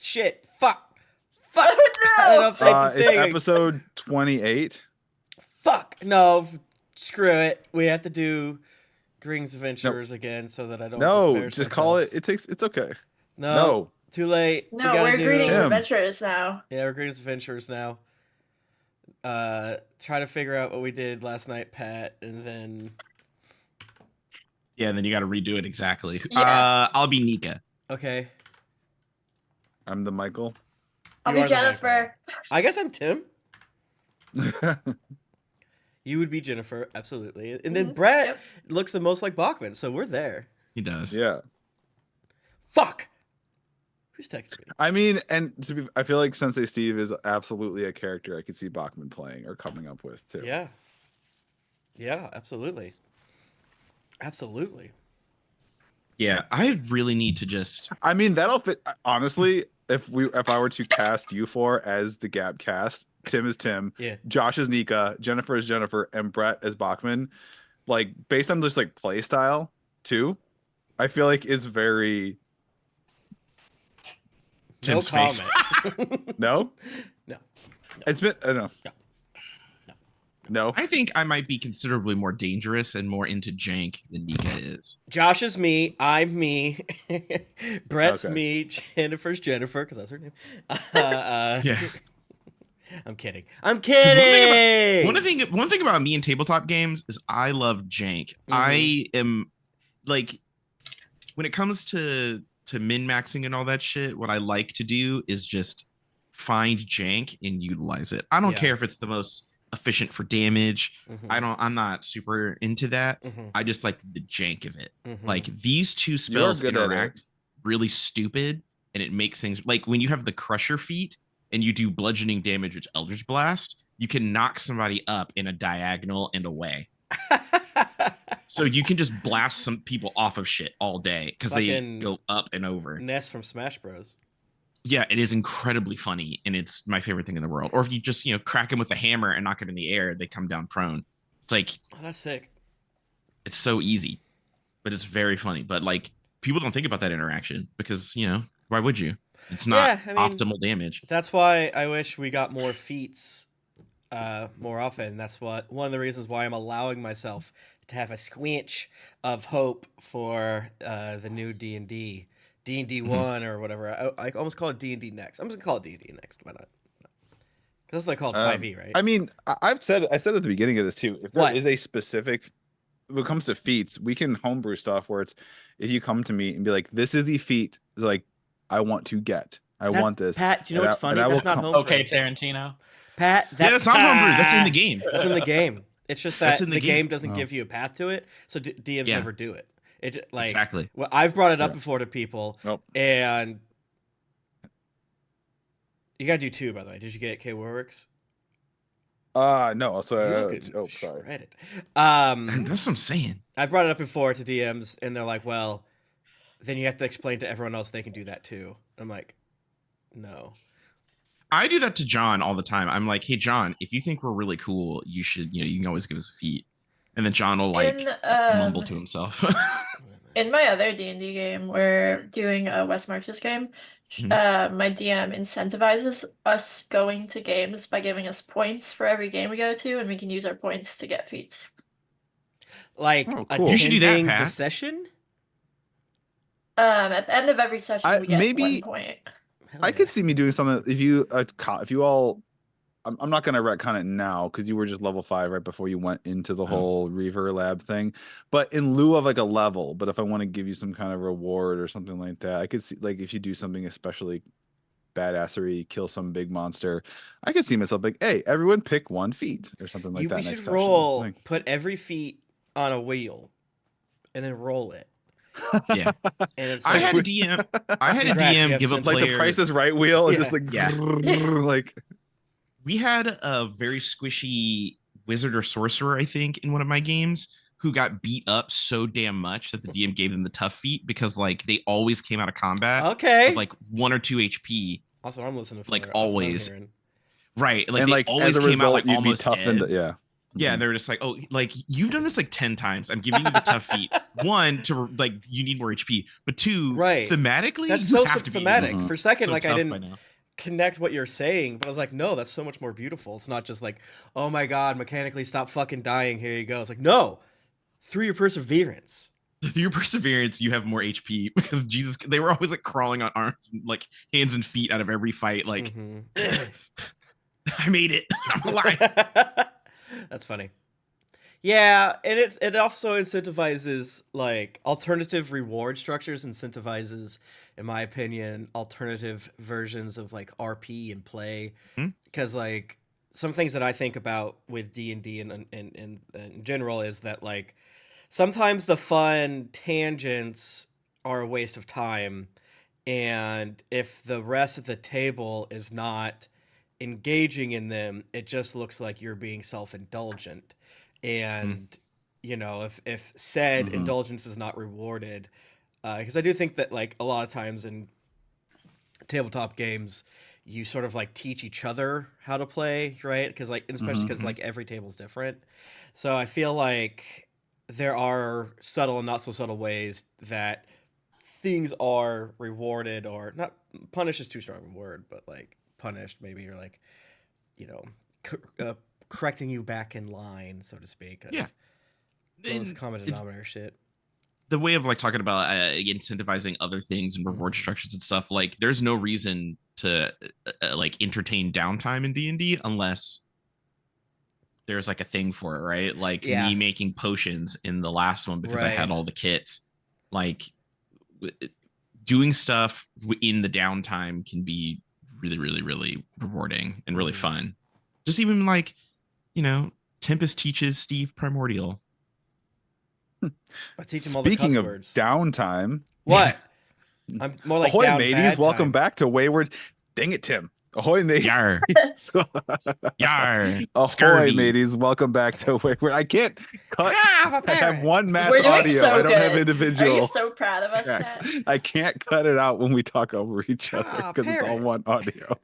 Shit. Fuck. I Oh, don't think the It's thing. episode 28. Fuck. No. Screw it. We have to do Green's Adventures again so that I don't No, embarrass just myself. call it. It's okay. No. No. Too late. no, we gotta we're do Greetings Him. Adventures now. Yeah, we're Green's Adventures now. Try to figure out what we did last night, Pat, and then Yeah, and then you got to redo it exactly. Yeah. I'll be Nika. okay. I'm the Michael. I'll You be are the Michael. Jennifer. I guess I'm Tim. You would be Jennifer, absolutely. And then Brett Yep. looks the most like Bachman, so we're there. He does. Yeah. Fuck. Who's texting me? I mean, and I feel like Sensei Steve is absolutely a character I could see Bachman playing or coming up with too. Yeah. Yeah, absolutely. Absolutely. Yeah, I really need to just. I mean, that'll fit. Honestly, if I were to cast you four as the Gap cast, Tim is Tim, Yeah. Josh is Nika, Jennifer is Jennifer, and Brett as Bachman, like based on just like play style too, I feel like is very Tim's no face. comment. no. No. It's been I don't know. No. No. I think I might be considerably more dangerous and more into jank than Nika is. Josh is me. I'm me. Brett's Okay. me. Jennifer's Jennifer, because that's her name. Yeah. I'm kidding. I'm kidding. One thing about me in tabletop games is I love jank. I am like when it comes to min-maxing and all that shit, what I like to do is just find jank and utilize it. I don't Yeah. care if it's the most efficient for damage. Mhm. I'm not super into that. Mhm. I just like the jank of it. Mhm. Like these two spells good at it. interact really stupid, and it makes things like when you have the crusher feat and you do bludgeoning damage with Eldritch Blast, you can knock somebody up in a diagonal and away. So you can just blast some people off of shit all day because they Fucking go up and over. Ness from Smash Bros. Yeah, it is incredibly funny, and it's my favorite thing in the world. Or if you just crack them with a hammer and knock them in the air, they come down prone. It's like Oh, that's sick. it's so easy, but it's very funny. But like people don't think about that interaction because why would you? It's not Yeah, I mean, optimal damage. That's why I wish we got more feats more often. That's one of the reasons why I'm allowing myself to have a squinch of hope for the new D&D. D&D 1 or whatever. I almost call it D&D Next. I'm just going to call it D&D Next. Why not? Because that's what they call it 5e, right? I mean, I said at the beginning of this too. If there What? is a specific, when it comes to feats, we can homebrew stuff where it's if you come to me and be like, "This is the feat, like I want to get. I want this." Pat, do you know And what's I- and funny? I will That's not come- homebrew. Okay, Tarantino. Pat, Yeah, that's not homebrew. That's in the game. That's in the game. It's just That's that in the the game game. doesn't Oh. give you a path to it, so DMs Yeah. never do it. It like Exactly. Well, I've brought it up Yeah. before to people, Nope. and you gotta do 2, by the way. Did you get K Warwick's? No. So You're looking sorry. shredded. And that's what I'm saying. I brought it up before to DMs, and they're like, "Well, then you have to explain to everyone else they can do that too." I'm like, "No." I do that to John all the time. I'm like, hey John, if you think we're really cool, you should, you can always give us a feat. And then John will like mumble to himself. In my other D&D game, we're doing a West Marches game. My DM incentivizes us going to games by giving us points for every game we go to, and we can use our points to get feats. Like, Oh, cool. You should do that, attending the Pat. session. At the end of every session, we get maybe- 1 point. Hell I yeah. could see me doing something if you all. I'm not gonna retcon it now because you were just level 5 right before you went into the whole Reaver Lab thing. But in lieu of like a level, but if I want to give you some kind of reward or something like that, I could see like if you do something especially badassery, kill some big monster, I could see myself like, hey, everyone pick 1 feat or something like that. We next should session. roll. Like- Put every feat on a wheel, and then roll it. Yeah. And it's I like, had a DM. I had a Congrats, you DM have give a some- like player. the Price is Right wheel is just like Yeah. like We had a very squishy wizard or sorcerer, I think, in one of my games, who got beat up so damn much that the DM gave them the tough feat because like they always came out of combat okay. with like 1 or 2 HP. That's what I'm listening for. like, That's what I'm always. hearing. Right. Like and they like always as a came out result like you'd be almost toughened. dead. Yeah. Yeah, Mhm. they're just like, oh, like you've done this like 10 times. I'm giving you the tough feat. One, to like you need more HP, but two, Right. thematically, That's you so have to be thematic. Mhm. For a second, so like I tough by didn't now. connect what you're saying, but I was like, no, that's so much more beautiful. It's not just like, oh my god, mechanically stop fucking dying. Here you go. It's like, no, through your perseverance. Through your perseverance, you have more HP because Jesus, they were always like crawling on arms, and, like hands and feet out of every fight. Like, Mhm. I made it. I'm alive. That's funny. Yeah, and it also incentivizes like alternative reward structures, incentivizes, in my opinion, alternative versions of like RP and play. Hmm? Because like some things that I think about with D&D and in general is that like sometimes the fun tangents are a waste of time, and if the rest of the table is not engaging in them, it just looks like you're being self-indulgent. And if said Mhm. indulgence is not rewarded, because I do think that like a lot of times in tabletop games you sort of like teach each other how to play, right? Because like especially because Mhm. like every table's different, so I feel like there are subtle and not so subtle ways that things are rewarded, or not. Punish is too strong a word, but like punished maybe, you're like, you know correcting you back in line, so to speak, Yeah. of lowest And common denominator shit. the way of like talking about incentivizing other things and reward Mhm. structures and stuff, like there's no reason to like entertain downtime in D&D unless there's like a thing for it, right? Like Yeah. me making potions in the last one because I had Right. all the kits. Like doing stuff in the downtime can be really, really, really rewarding and really Mhm. fun. Just even like, you know, Tempest teaches Steve Primordial. I teach him all the Speaking cuss of words. downtime, What? I'm more like ahoy, down mateys! bad Welcome time. back to Wayward. Dang it, Tim. Ahoy, mateys! Yar, yar, Ahoy, scurvy. mateys! Welcome back to Wayward. I can't cut. Ah, I'm a I have parrot. one mass We're doing audio. so I don't have good. Are you individual so proud of us, tracks. Pat? I can't cut it out when we talk over each other Ah, because it's all parrot. one audio.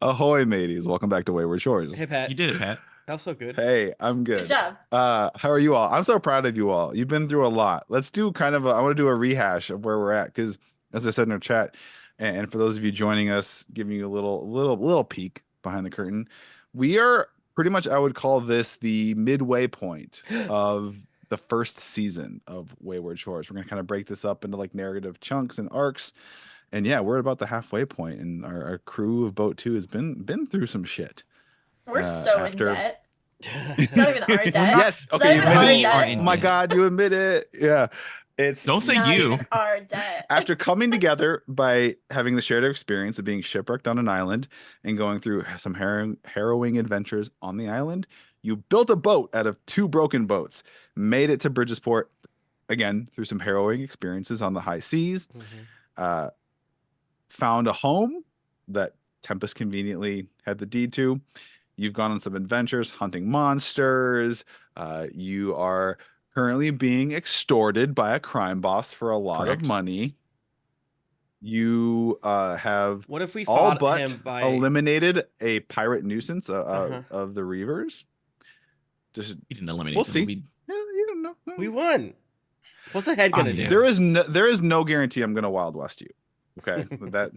Ahoy, mateys! Welcome back to Wayward Shores. Hey, Pat. You did it, Pat. That was so good. Hey, I'm Good good. job. How are you all? I'm so proud of you all. You've been through a lot. Let's do kind of I want to do a rehash of where we're at because, as I said in our chat, and for those of you joining us, giving you a little peek behind the curtain, we are pretty much, I would call this the midway point of the first season of Wayward Shores. We're gonna kind of break this up into like narrative chunks and arcs, and yeah, we're about the halfway point, and our crew of Boat 2 has been through some shit. We're so in After debt. It's not even our debt. Yes. It's Okay. not You even admit our it. We are debt. in Oh my debt. God. You admit it. Yeah. It's Don't say Not you. even our debt. after coming together by having the shared experience of being shipwrecked on an island and going through some harrowing adventures on the island. You built a boat out of 2 broken boats, made it to Bridgesport again through some harrowing experiences on the high seas, Mhm. uh, found a home that Tempest conveniently had the deed to. You've gone on some adventures hunting monsters. You are currently being extorted by a crime boss for a lot of Correct. money. You have What if we all fought but him by? eliminated a pirate nuisance Uh-huh. of the Reavers. Just We didn't eliminate we'll them. see. We You don't know. We won. What's the head gonna Yeah. do? There is no guarantee I'm gonna Wild West you. Okay, that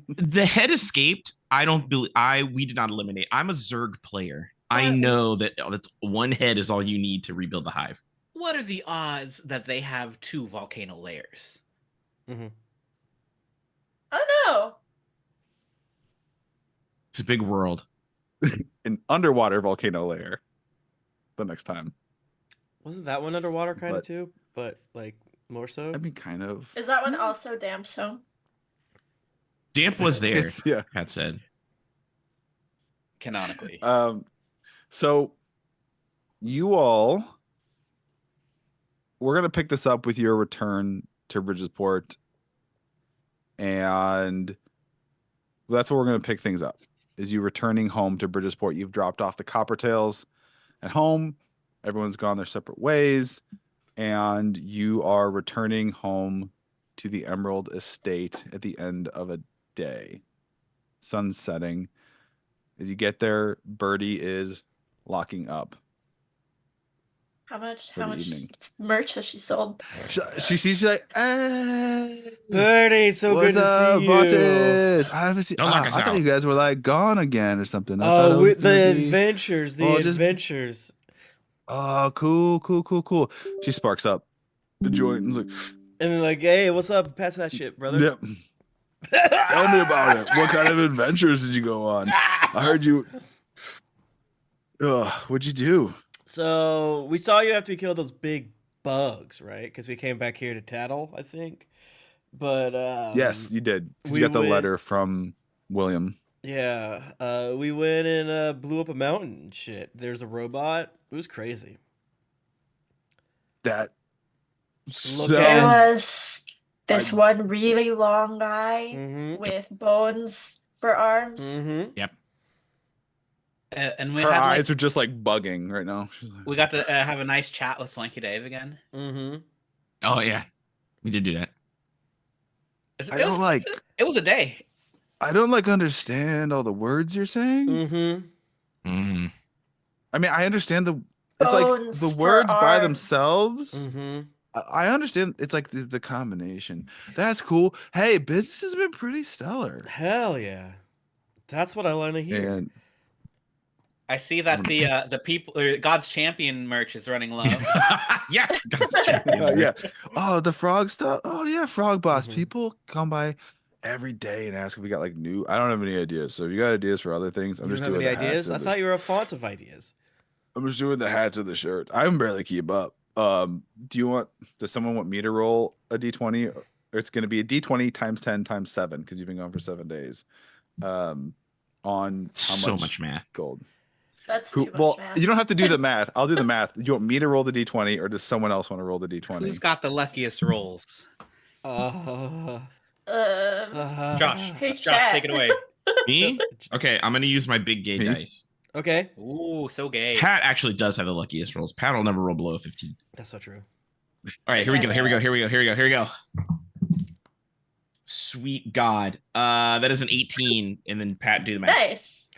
the head escaped. I don't believe we did not eliminate. I'm a Zerg player. I What? know that that's one head is all you need to rebuild the hive. What are the odds that they have 2 volcano layers? Mhm. Oh no. It's a big world. an underwater volcano layer. The next time, Wasn't that one underwater kind of But- too? But like more so. I mean, kind of. Is that one also damp so? Damp was there. It's, yeah. Pat said. Canonically. So you all, we're gonna pick this up with your return to Bridgesport, and that's where we're gonna pick things up. Is you returning home to Bridgesport? You've dropped off the Coppertails at home. Everyone's gone their separate ways, and you are returning home to the Emerald Estate at the end of a day. Sun setting. As you get there, Birdie is locking up How much? for How the much evening. merch has she sold? She sees you like, hey, Birdie, so what's good to up, see you. bosses? I haven't seen. Don't lock us I thought out. you guys were like gone again or something. I thought it Oh, was the gonna be. adventures, the well, just- adventures. Oh, cool. She sparks up the joint and's like, And then like, hey, what's up? Pass that shit, brother. yep. Tell me about it. What kind of adventures did you go on? I heard you. What'd you do? So we saw you after we killed those big bugs, right? Because we came back here to tattle, I think. But Yes, you did. 'Cause we you got the went- letter from William. yeah, we went and blew up a mountain and shit. There's a robot. It was crazy. That Look There at- sounds. was this I- one really long guy Mm-hmm. with bones for arms. Mm-hmm. And we Her had eyes like, are just like bugging right now. She's like, we got to have a nice chat with Swanky Dave again. Mm-hmm. Oh yeah, we did do that. It I was, don't like. it was a day. I don't like understand all the words you're saying. Mm-hmm. Mm. I mean, I understand the. It's like Bones the for words by arms. themselves. Mm-hmm. I understand. It's like the combination. That's cool. Hey, business has been pretty stellar. Hell yeah. That's what I want to hear. And I see that the people God's Champion merch is running low. Yes, God's champion. yeah. Oh, the frog stuff. Oh yeah, frog boss. Mhm. People come by every day and ask if we got like new. I don't have any ideas. So if you got ideas for other things, I'm You just don't have doing any the hats ideas? and I the- thought you were a font of ideas. I'm just doing the hats and the shirt. I can barely keep up. Does someone want me to roll a d20? Or it's going to be a d20 times 10 times 7 because you've been gone for 7 days. On how So much much math. gold. That's Who, too much well, math. you don't have to do the math. I'll do the math. Do you want me to roll the d20 or does someone else want to roll the d20? Who's got the luckiest rolls? Uh, Josh. Hey, Josh, chat. take it away. Me? Okay, I'm gonna use my big gay Me? dice. Okay. Ooh, so gay. Pat actually does have the luckiest rolls. Pat will never roll below a 15. That's so true. All right, here we go. Sweet God. That is an 18, and then Pat do the math. Nice.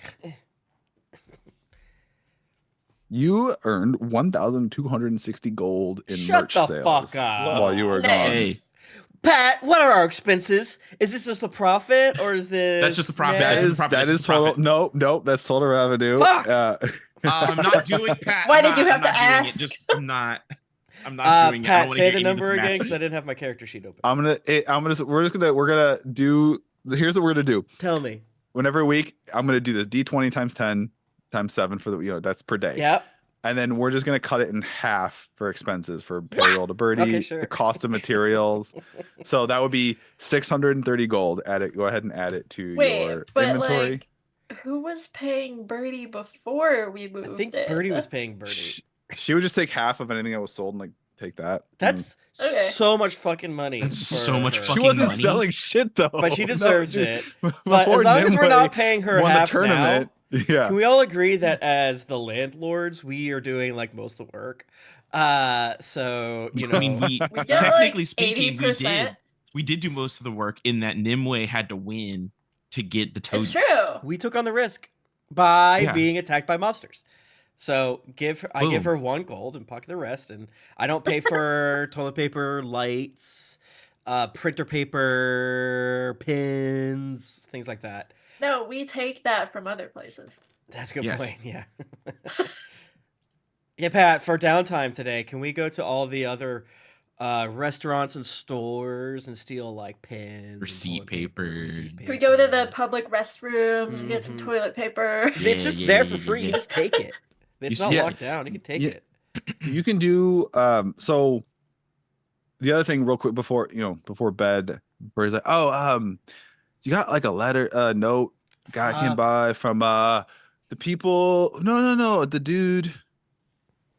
You earned 1,260 gold in Shut merch the sales fuck up. while you were Nice. gone. Hey. Pat, what are our expenses? Is this just the profit or is this? That's just the profit. That That's is the profit. that That's is the total. profit. Nope. That's total revenue. Fuck! I'm not doing Pat. Why I'm did you not- have I'm to not doing ask? It. Just, I'm not doing it. I don't Pat, wanna say hear the any of number this again math because I shit. didn't have my character sheet open. we're gonna do. Here's what we're gonna do. Tell me. Whenever week, I'm gonna do this d20 times 10 times 7 for the that's per day. Yep. And then we're just gonna cut it in half for expenses for payroll to Birdie, Okay, sure. the cost of materials. So that would be 630 gold. Add it. Go ahead and add it to Wait, your but inventory. like, who was paying Birdie before we moved I think it? Birdie was paying Birdie. She would just take half of anything that was sold and like take that. That's Okay. so much fucking money. That's for so much her. She fucking wasn't money. selling shit though. But she No, deserves dude. it. But Before as long as we're Nimue not paying her won the half tournament, now, yeah. can we all agree that as the landlords, we are doing like most of the work? So you know, I mean, we We get technically like speaking, 80%. we did do most of the work in that Nimue had to win to get the toad. It's true. we took on the risk by Yeah. being attacked by mobsters. So I give Boom. her 1 gold and pocket the rest, and I don't pay for toilet paper, lights, printer paper, pins, things like that. No, we take that from other places. That's a good Yes. point. Yeah. Yeah, Pat. For downtime today, can we go to all the other restaurants and stores and steal like pens, and Receipt toilet paper. receipt Can we go to the paper? public restrooms and get some Mhm. toilet paper? Yeah, It's just yeah, there yeah, for yeah, free. yeah. Just take it. It's You not see- locked down. You can take Yeah. it. You can do so the other thing real quick before bed, where he's like, you got like a letter, note guy came Fuck. by from the people. No, the dude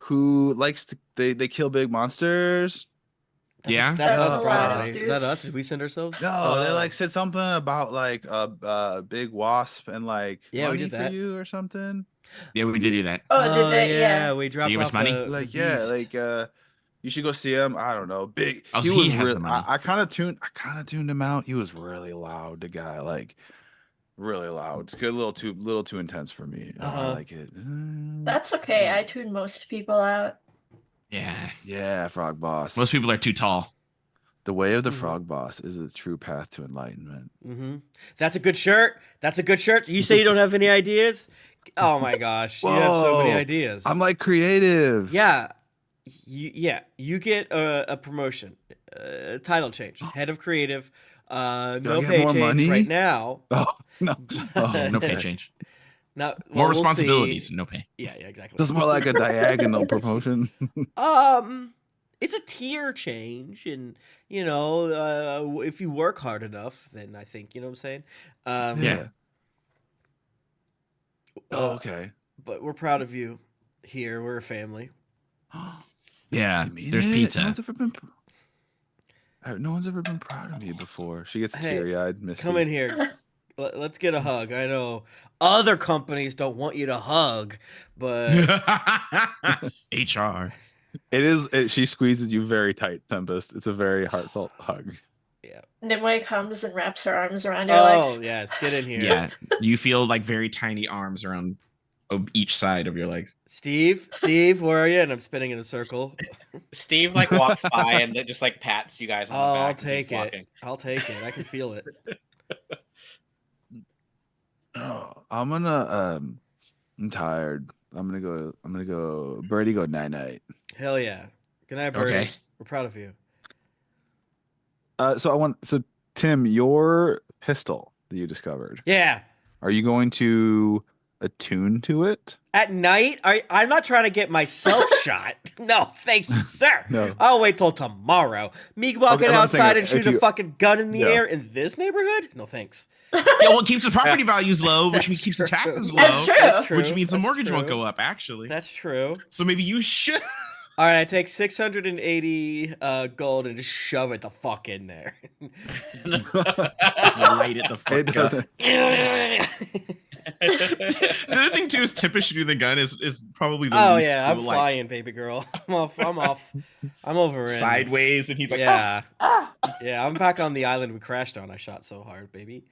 who likes to they kill big monsters. That's Yeah? that's That's us a lot probably. of Is that dudes. us? Did we send ourselves? No, they Oh. like said something about like a big wasp and like Yeah, we money did for that. you or something. Yeah, we did do that. Oh, did they? Yeah. we dropped give us off money? the Like beast. you should go see him. I don't know, big. Oh, he so he was has real. the money. I kind of tuned him out. He was really loud. The guy like really loud. It's good, a little too intense for me. I Uh-huh. like it. That's okay. I tune most people out. Yeah. Yeah, Frog Boss. Most people are too tall. The way of the Mhm. Frog Boss is a true path to enlightenment. Mm-hmm. That's a good shirt. That's a good shirt. You say you don't have any ideas? Oh my gosh, you have so many Whoa. ideas. I'm like creative. Yeah, you get a promotion, title change, head of creative. I No get pay more change money? right now. Oh no. Oh, No pay okay. change. Not More we'll see. responsibilities, no pay. Yeah, exactly. So it's more like a diagonal promotion. It's a tier change, and if you work hard enough, then I think you know what I'm saying. Yeah. Oh, okay. But we're proud of you. Here, we're a family. Yeah, You mean there's it? pizza. No one's ever been proud of me before. She gets Hey, teary-eyed. Misty. Come in here. Let's get a hug. I know other companies don't want you to hug, but HR. She squeezes you very tight, Tempest. It's a very heartfelt hug. Nimue comes and wraps her arms around your oh legs. yes, get in here. Yeah, you feel like very tiny arms around each side of your legs. Steve, where are you? And I'm spinning in a circle. Steve like walks by and just like pats you guys on the I'll back. as he's take it. walking. I'll take it. I can feel it. Oh, I'm tired. I'm gonna go. Birdie, go night night. Hell yeah. Good night, Birdie. Okay. We're proud of you. So Tim, your pistol that you discovered, Yeah. are you going to attune to it? At night, I'm not trying to get myself shot. No, thank you, sir. No. I'll wait till tomorrow. Me walking I'm saying outside and if shooting you- a fucking gun in the Yeah. air in this neighborhood? No, thanks. Yeah, well, it keeps the property values low, which That's means keeps the true. taxes low. That's true. That's true. Which means the That's mortgage won't true. go up, actually. That's true. So maybe you should. All right, I take 680 gold and just shove it the fuck in there. Light it the fuck It up. doesn't. The other thing too is Tempest shooting the gun is probably the Oh least yeah, I'm cool, like, flying, baby girl. I'm off. I'm over in. sideways, and he's like, Yeah. Yeah, I'm back on the island we crashed on. I shot so hard, baby.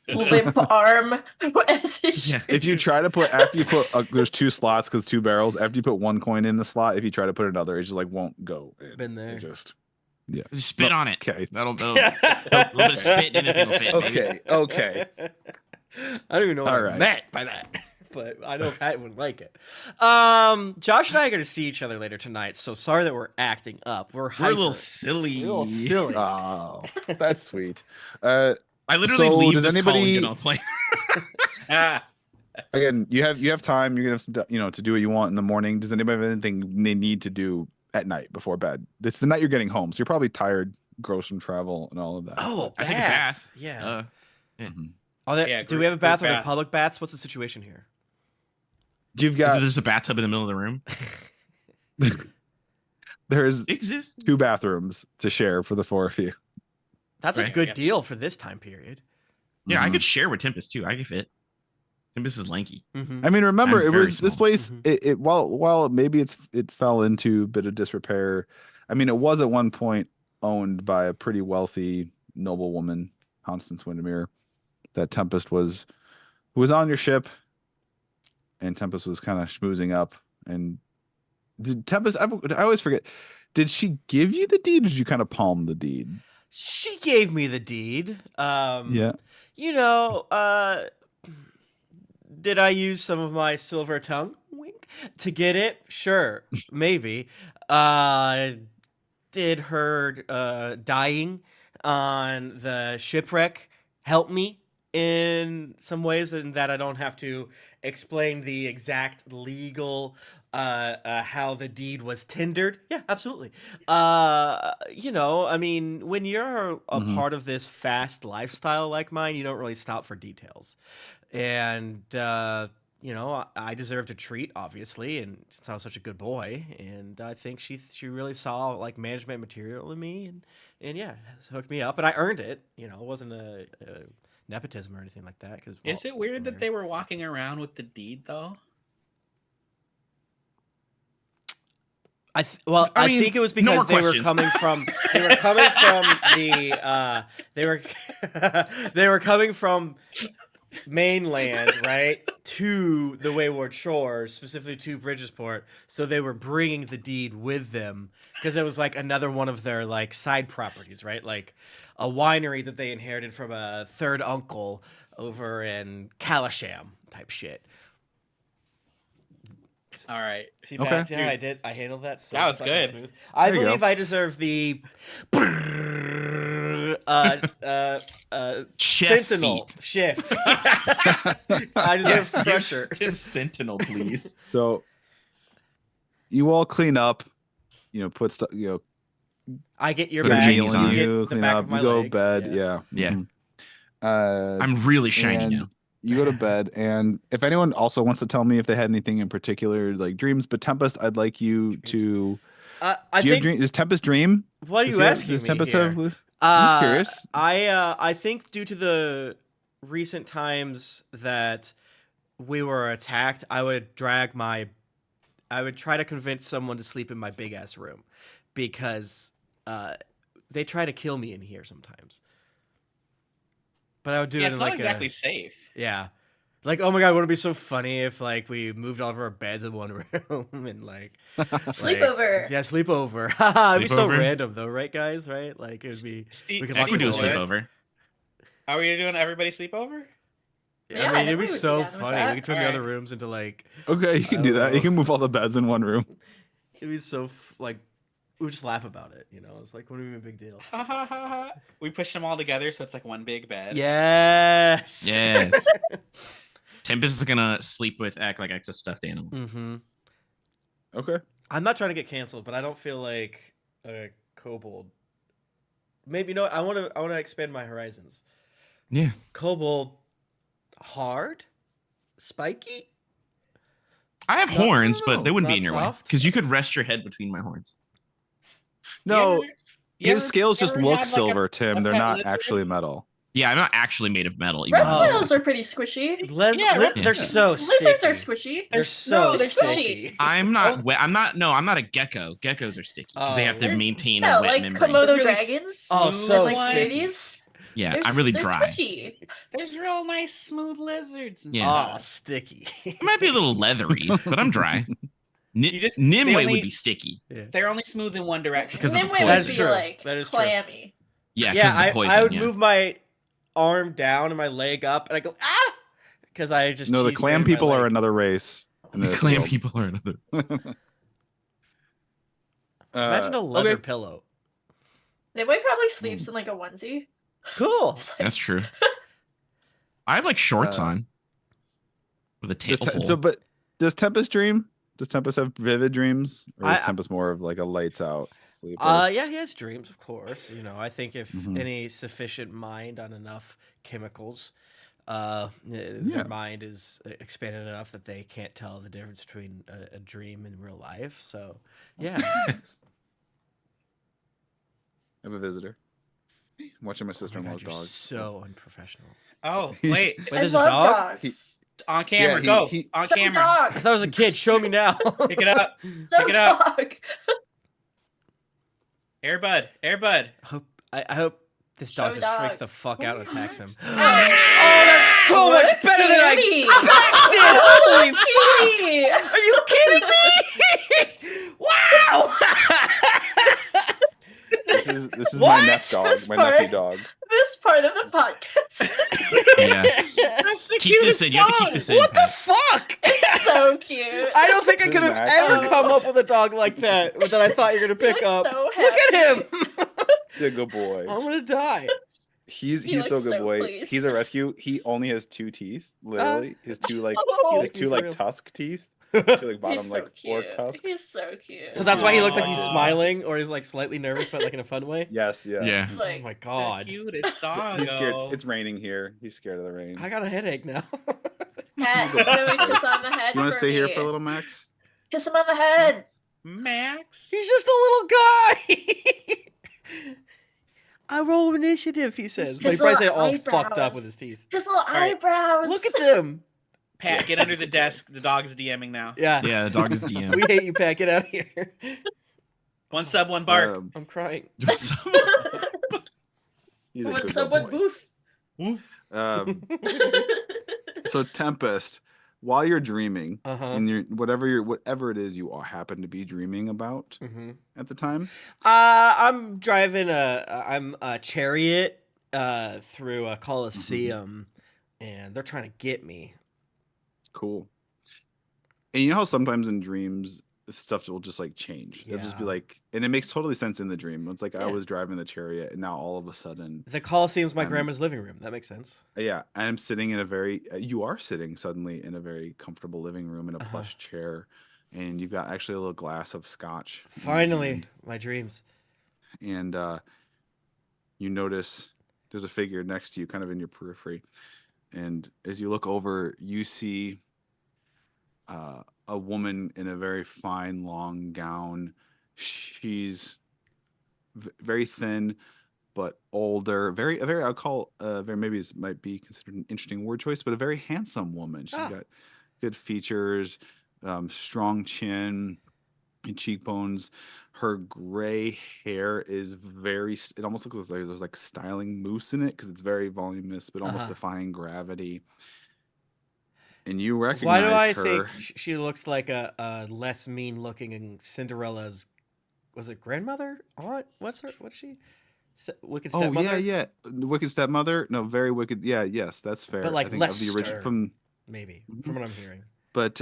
Limp arm as he Yeah. If you try to put after you put there's two slots because two barrels. After you put one coin in the slot, if you try to put another, it just like won't go. Been there. It just Just spit on it. okay. That'll a little bit of spit and it'll fit. Maybe. Okay. I don't even know what All I right. meant by that, but I know Pat wouldn't like it. Josh and I are going to see each other later tonight, so sorry that we're acting up. We're We're a little hyper. silly. We're a little silly. Oh, that's sweet. I literally So, leave does this call and anybody- get on a plane. Ah, Again, you have time. You're gonna have some, to do what you want in the morning. Does anybody have anything they need to do at night before bed? It's the night you're getting home, so you're probably tired, gross from travel and all of that. Oh, I take a bath. Yeah. Mhm. Are there, Yeah, do we group- have a bath? group Are there bath. public baths? What's the situation here? You've Is got there just a bathtub in the middle of the room? there's It exists. 2 bathrooms to share for the 4 of you. That's a Right. good Yeah. deal for this time period. Yeah, I Mhm. could share with Tempest too. I could fit. Tempest is lanky. Mm-hmm. I mean, remember I'm it very was this small. place. Mhm. It while maybe it fell into a bit of disrepair. I mean, it was at one point owned by a pretty wealthy noblewoman, Constance Windermere. That Tempest was who was on your ship, and Tempest was kind of schmoozing up. And did Tempest? I always forget. Did she give you the deed, or did you kind of palm the deed? She gave me the deed. Yeah. You know, did I use some of my silver tongue, wink, to get it? Sure, maybe. Did her dying on the shipwreck help me in some ways, and that I don't have to explain the exact legal how the deed was tendered? Yeah, absolutely. I mean, when you're a Mhm. part of this fast lifestyle like mine, you don't really stop for details. And I deserved a treat, obviously, and since I was such a good boy, and I think she really saw like management material in me, and yeah, hooked me up, and I earned it. It wasn't a nepotism or anything like that. is it weird that they were walking around with the deed though? I I mean, think it was no more because they were questions. coming from the they were they were coming from mainland, right, to the Wayward Shores, specifically to Bridgesport. So they were bringing the deed with them because it was like another one of their like side properties, right? Like a winery that they inherited from a third uncle over in Calisham type shit. All right. See, Okay. Pat, see how I did? I handled that so That was fucking good. smooth. I There you believe go. I deserve the Chef Sentinel feet. shift. I deserve Give Crusher. Tim Sentinel, please. So you all clean up, put stuff, I get your Put a back. genies You on. get you the clean back up, of my you go legs. bed. Yeah. Yeah. Mhm. I'm really shiny and now. you go to bed, and if anyone also wants to tell me if they had anything in particular, like dreams, but Tempest, I'd like you to. I Do you have think. dream? Does Tempest dream? What are Does you he have- asking does me Tempest here? have? I'm just curious. I think due to the recent times that we were attacked, I would try to convince someone to sleep in my big ass room because they try to kill me in here sometimes. But I would do Yeah, it it's in not like exactly safe. yeah. Like, oh my god, wouldn't it be so funny if like we moved all of our beds in one room and like Sleepover. yeah, sleepover. It'd be so Sleepover? random though, right, guys? Right? Like it'd be Steve, we could I lock could do a the door. sleepover. Are we doing everybody sleepover? Yeah, I mean, it'd be we would be so down with funny. that. We could turn the Alright. other rooms into like Okay, you can do that. You can move all the beds in one room. it'd be so like we would just laugh about it. It's like wouldn't even be a big deal. Ha ha ha ha. We push them all together so it's like one big bed. Yes. Yes. Tempest is gonna sleep with act like X a stuffed animal. Mm-hmm. Okay. I'm not trying to get canceled, but I don't feel like a kobold. Maybe no. I want to expand my horizons. Yeah. Kobold, hard, spiky. I have Not- horns, but they wouldn't be not in your soft? way because you could rest your head between my horns. No, You his scales just ever look had, like, silver, Tim. a They're pet not lizard? actually metal. Yeah, I'm not actually made of metal. even though- Reptiles are pretty squishy. Yeah, They're so sticky. Lizards are squishy. They're so they're sticky. I'm not. I'm not. No, I'm not a gecko. Geckos are sticky because they have to There's- maintain No, a wet like membrane. Komodo Really dragons. Oh, smooth so like ones. sticky. sturdies. Yeah, I'm really they're dry. Squishy. There's real nice smooth lizards and Yeah. Oh, stuff. sticky. It might be a little leathery, but I'm dry. You just- Nimue they only- would be sticky. Yeah. They're only smooth in one direction. Because of the Nimue would That's be true. like That is true. clammy. Yeah, Yeah, because of the poison. I would yeah. move my arm down and my leg up, and I go ah, because I just No, the cheese clam grated my people are leg. another race. In The this clam world. people are another. Imagine a leather okay. pillow. Nimue probably sleeps in like a onesie. Cool. It's like- That's true. I have like shorts Uh, on with a tail hole. But does Tempest dream? Does Tempest have vivid dreams, or is I- Tempest more of like a lights out sleeper? Yeah, he has dreams, of course. I think if Mhm. any sufficient mind on enough chemicals, Yeah. their mind is expanded enough that they can't tell the difference between a dream and real life. So, yeah. I have a visitor. I'm watching my Oh my sister-in-law's God, you're dog. so unprofessional. Oh, He's- wait. Wait, I there's a love dog? dogs. On camera. he- Go. he- On Show me camera. dog. I thought it was a kid. Show me now. Pick it up. No Pick it up. dog. Airbud. Airbud. I hope this dog Show just dog. freaks the fuck out and attacks him. Hey. Oh, that's so What much a better than I cutie. expected! Holy fuck! Kitty. Are you kidding me? Wow! This is What? my nephew dog. This My part- nephew dog. This part of the podcast. Yeah. That's the Keep this cutest in. You have to keep dog. this in. What the Pat. fuck? It's so cute. I don't think I This could is have Max. ever Oh. come up with a dog like that that I thought you were gonna pick looks up. so Look at him! He's a good boy. I'm gonna die. He's He so looks good so boy. pleased. He's a rescue. He only has 2 teeth. Literally, his two like Oh, his two For like real. tusk teeth. Two like bottom he's so like fork cute. tusks. He's so cute. So that's why he looks like he's Aw. smiling, or he's like slightly nervous, but like in a fun way. Yes, yeah. Yeah. Like, Oh my The god, cutest dog. He's scared. It's raining here. He's scared of the rain. I got a headache now. Pat, give him a kiss on the head. You want to for stay here me. for a little, Max? Kiss him on the head. Max. He's just a little guy. I roll initiative, he says, but he His probably said little all fucked up eyebrows. with his teeth. His little right. eyebrows. Look at them. Pat, get under the desk. The dog's DMing now. Yeah, Yeah, the dog is DM. we hate you, Pat. Get out of here. One sub, one bark. I'm crying. He's a What's good up with boy. Booth? Um, So Tempest, while you're dreaming, Uh-huh. in your whatever it is you all happen to be dreaming about Mm-hmm. at the time. I'm driving a chariot through a coliseum, and they're trying to get me. Cool. And you know how sometimes in dreams stuff will just like change. It'll just be Yeah. like, and it makes totally sense in the dream. It's like I Yeah. was driving the chariot, and now all of a sudden, The coliseum's my I'm- grandma's living room. That makes sense. yeah, I'm sitting in a very. You are sitting suddenly in a very comfortable living room in a Uh-huh. plush chair, and you've got actually a little glass of scotch. in your Finally, hand. my dreams. And you notice there's a figure next to you, kind of in your periphery. And as you look over, you see a woman in a very fine long gown. She's very thin, but older. Very I'll call very maybe this might be considered an interesting word choice, but a very handsome woman. She's Ah. got good features, strong chin and cheekbones. Her gray hair is it almost looks like there's like styling mousse in it because it's very voluminous, but almost Uh-huh. defying gravity. And you recognize Why do I her. think she looks like a less mean looking Cinderella's? Was it grandmother? Aunt? What's she? Wicked Oh stepmother? yeah. Wicked stepmother. No, very wicked. Yeah, yes, that's fair. But like I think less of the original stern, from. maybe Mhm. from what I'm hearing. But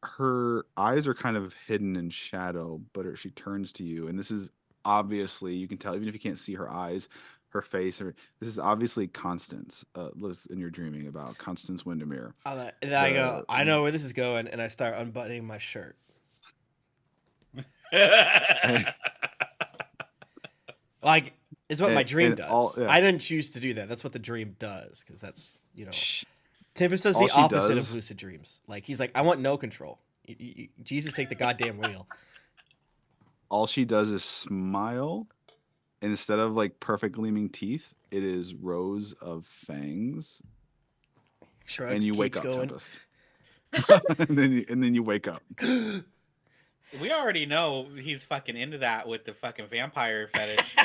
her eyes are kind of hidden in shadow, but she turns to you, and this is obviously, you can tell even if you can't see her eyes, her face. This is obviously Constance. Liz, and you're dreaming about Constance Windermere. And then I go, The- I know where this is going, and I start unbuttoning my shirt. Like, it's what my And- dream and does. all- yeah. I didn't choose to do that. That's what the dream does, because that's, Sh- Tempest does all the she opposite does- of lucid dreams. Like, he's like, I want no control. Jesus, take the goddamn wheel. all she does is smile, and instead of like perfect gleaming teeth, it is rows of fangs, Shrugs, and you wake keeps up, going. Tempest. and then you wake up. We already know he's fucking into that with the fucking vampire fetish.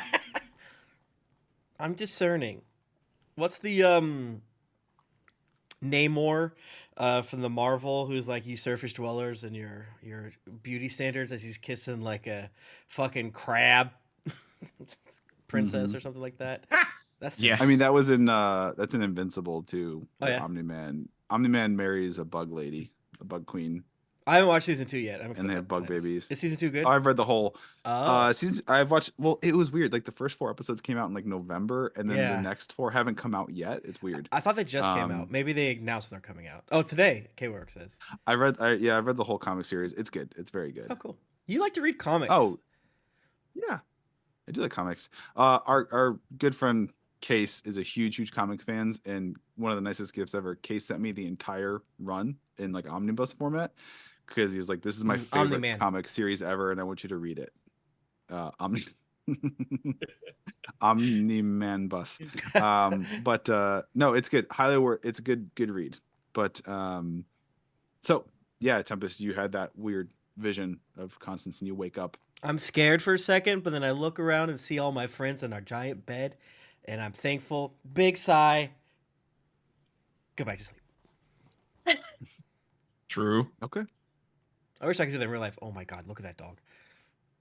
I'm discerning. What's the Namor from the Marvel, who's like, you surface dwellers and your beauty standards, as he's kissing like a fucking crab princess or something like that. That's Yeah. I mean, that was in that's an Invincible too. Oh, where yeah? Omni-Man. Omni-Man marries a bug lady, a bug queen, I haven't watched season 2 yet. I'm and excited. they have bug babies. Is season 2 good? I've read the whole Oh, season. I've watched. Well, it was weird. Like the first 4 episodes came out in like November, and then Yeah. the next 4 haven't come out yet. It's weird. I thought they just came out. Maybe they announced when they're coming out. Oh, today, K-Work says. I've read the whole comic series. It's good. It's very good. Oh, cool. You like to read comics. Oh, yeah, I do like comics. Our good friend Case is a huge comics fans, and one of the nicest gifts ever. Case sent me the entire run in like omnibus format because he was like, "This is my favorite Omni-Man. comic series ever, and I want you to read it." Omni-Man bus. But no, it's good. Highly worth. It's a good read. But so yeah, Tempest, you had that weird vision of Constance, and you wake up. I'm scared for a second, but then I look around and see all my friends in our giant bed, and I'm thankful. Big sigh. Go back to sleep. True. Okay. I wish I could do that in real life. Oh my god, look at that dog.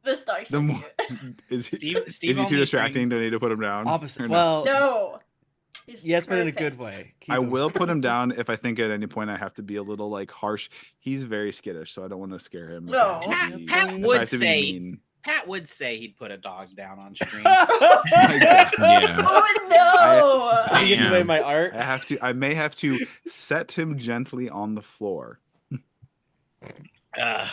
This dog's The so more cute. is Steve is he too only distracting? brings- Do I need to put him down? Opposite. Or no? Well, No. He's yes, but in a perfect. good way. Keep I him- will put him down if I think at any point I have to be a little like harsh. He's very skittish, so I don't want to scare him. if I No. have to be- Pat if I would have to be say- mean. Pat would say he'd put a dog down on stream. Yeah. Oh no! He gives away Damn. my art. I may have to set him gently on the floor. Ugh.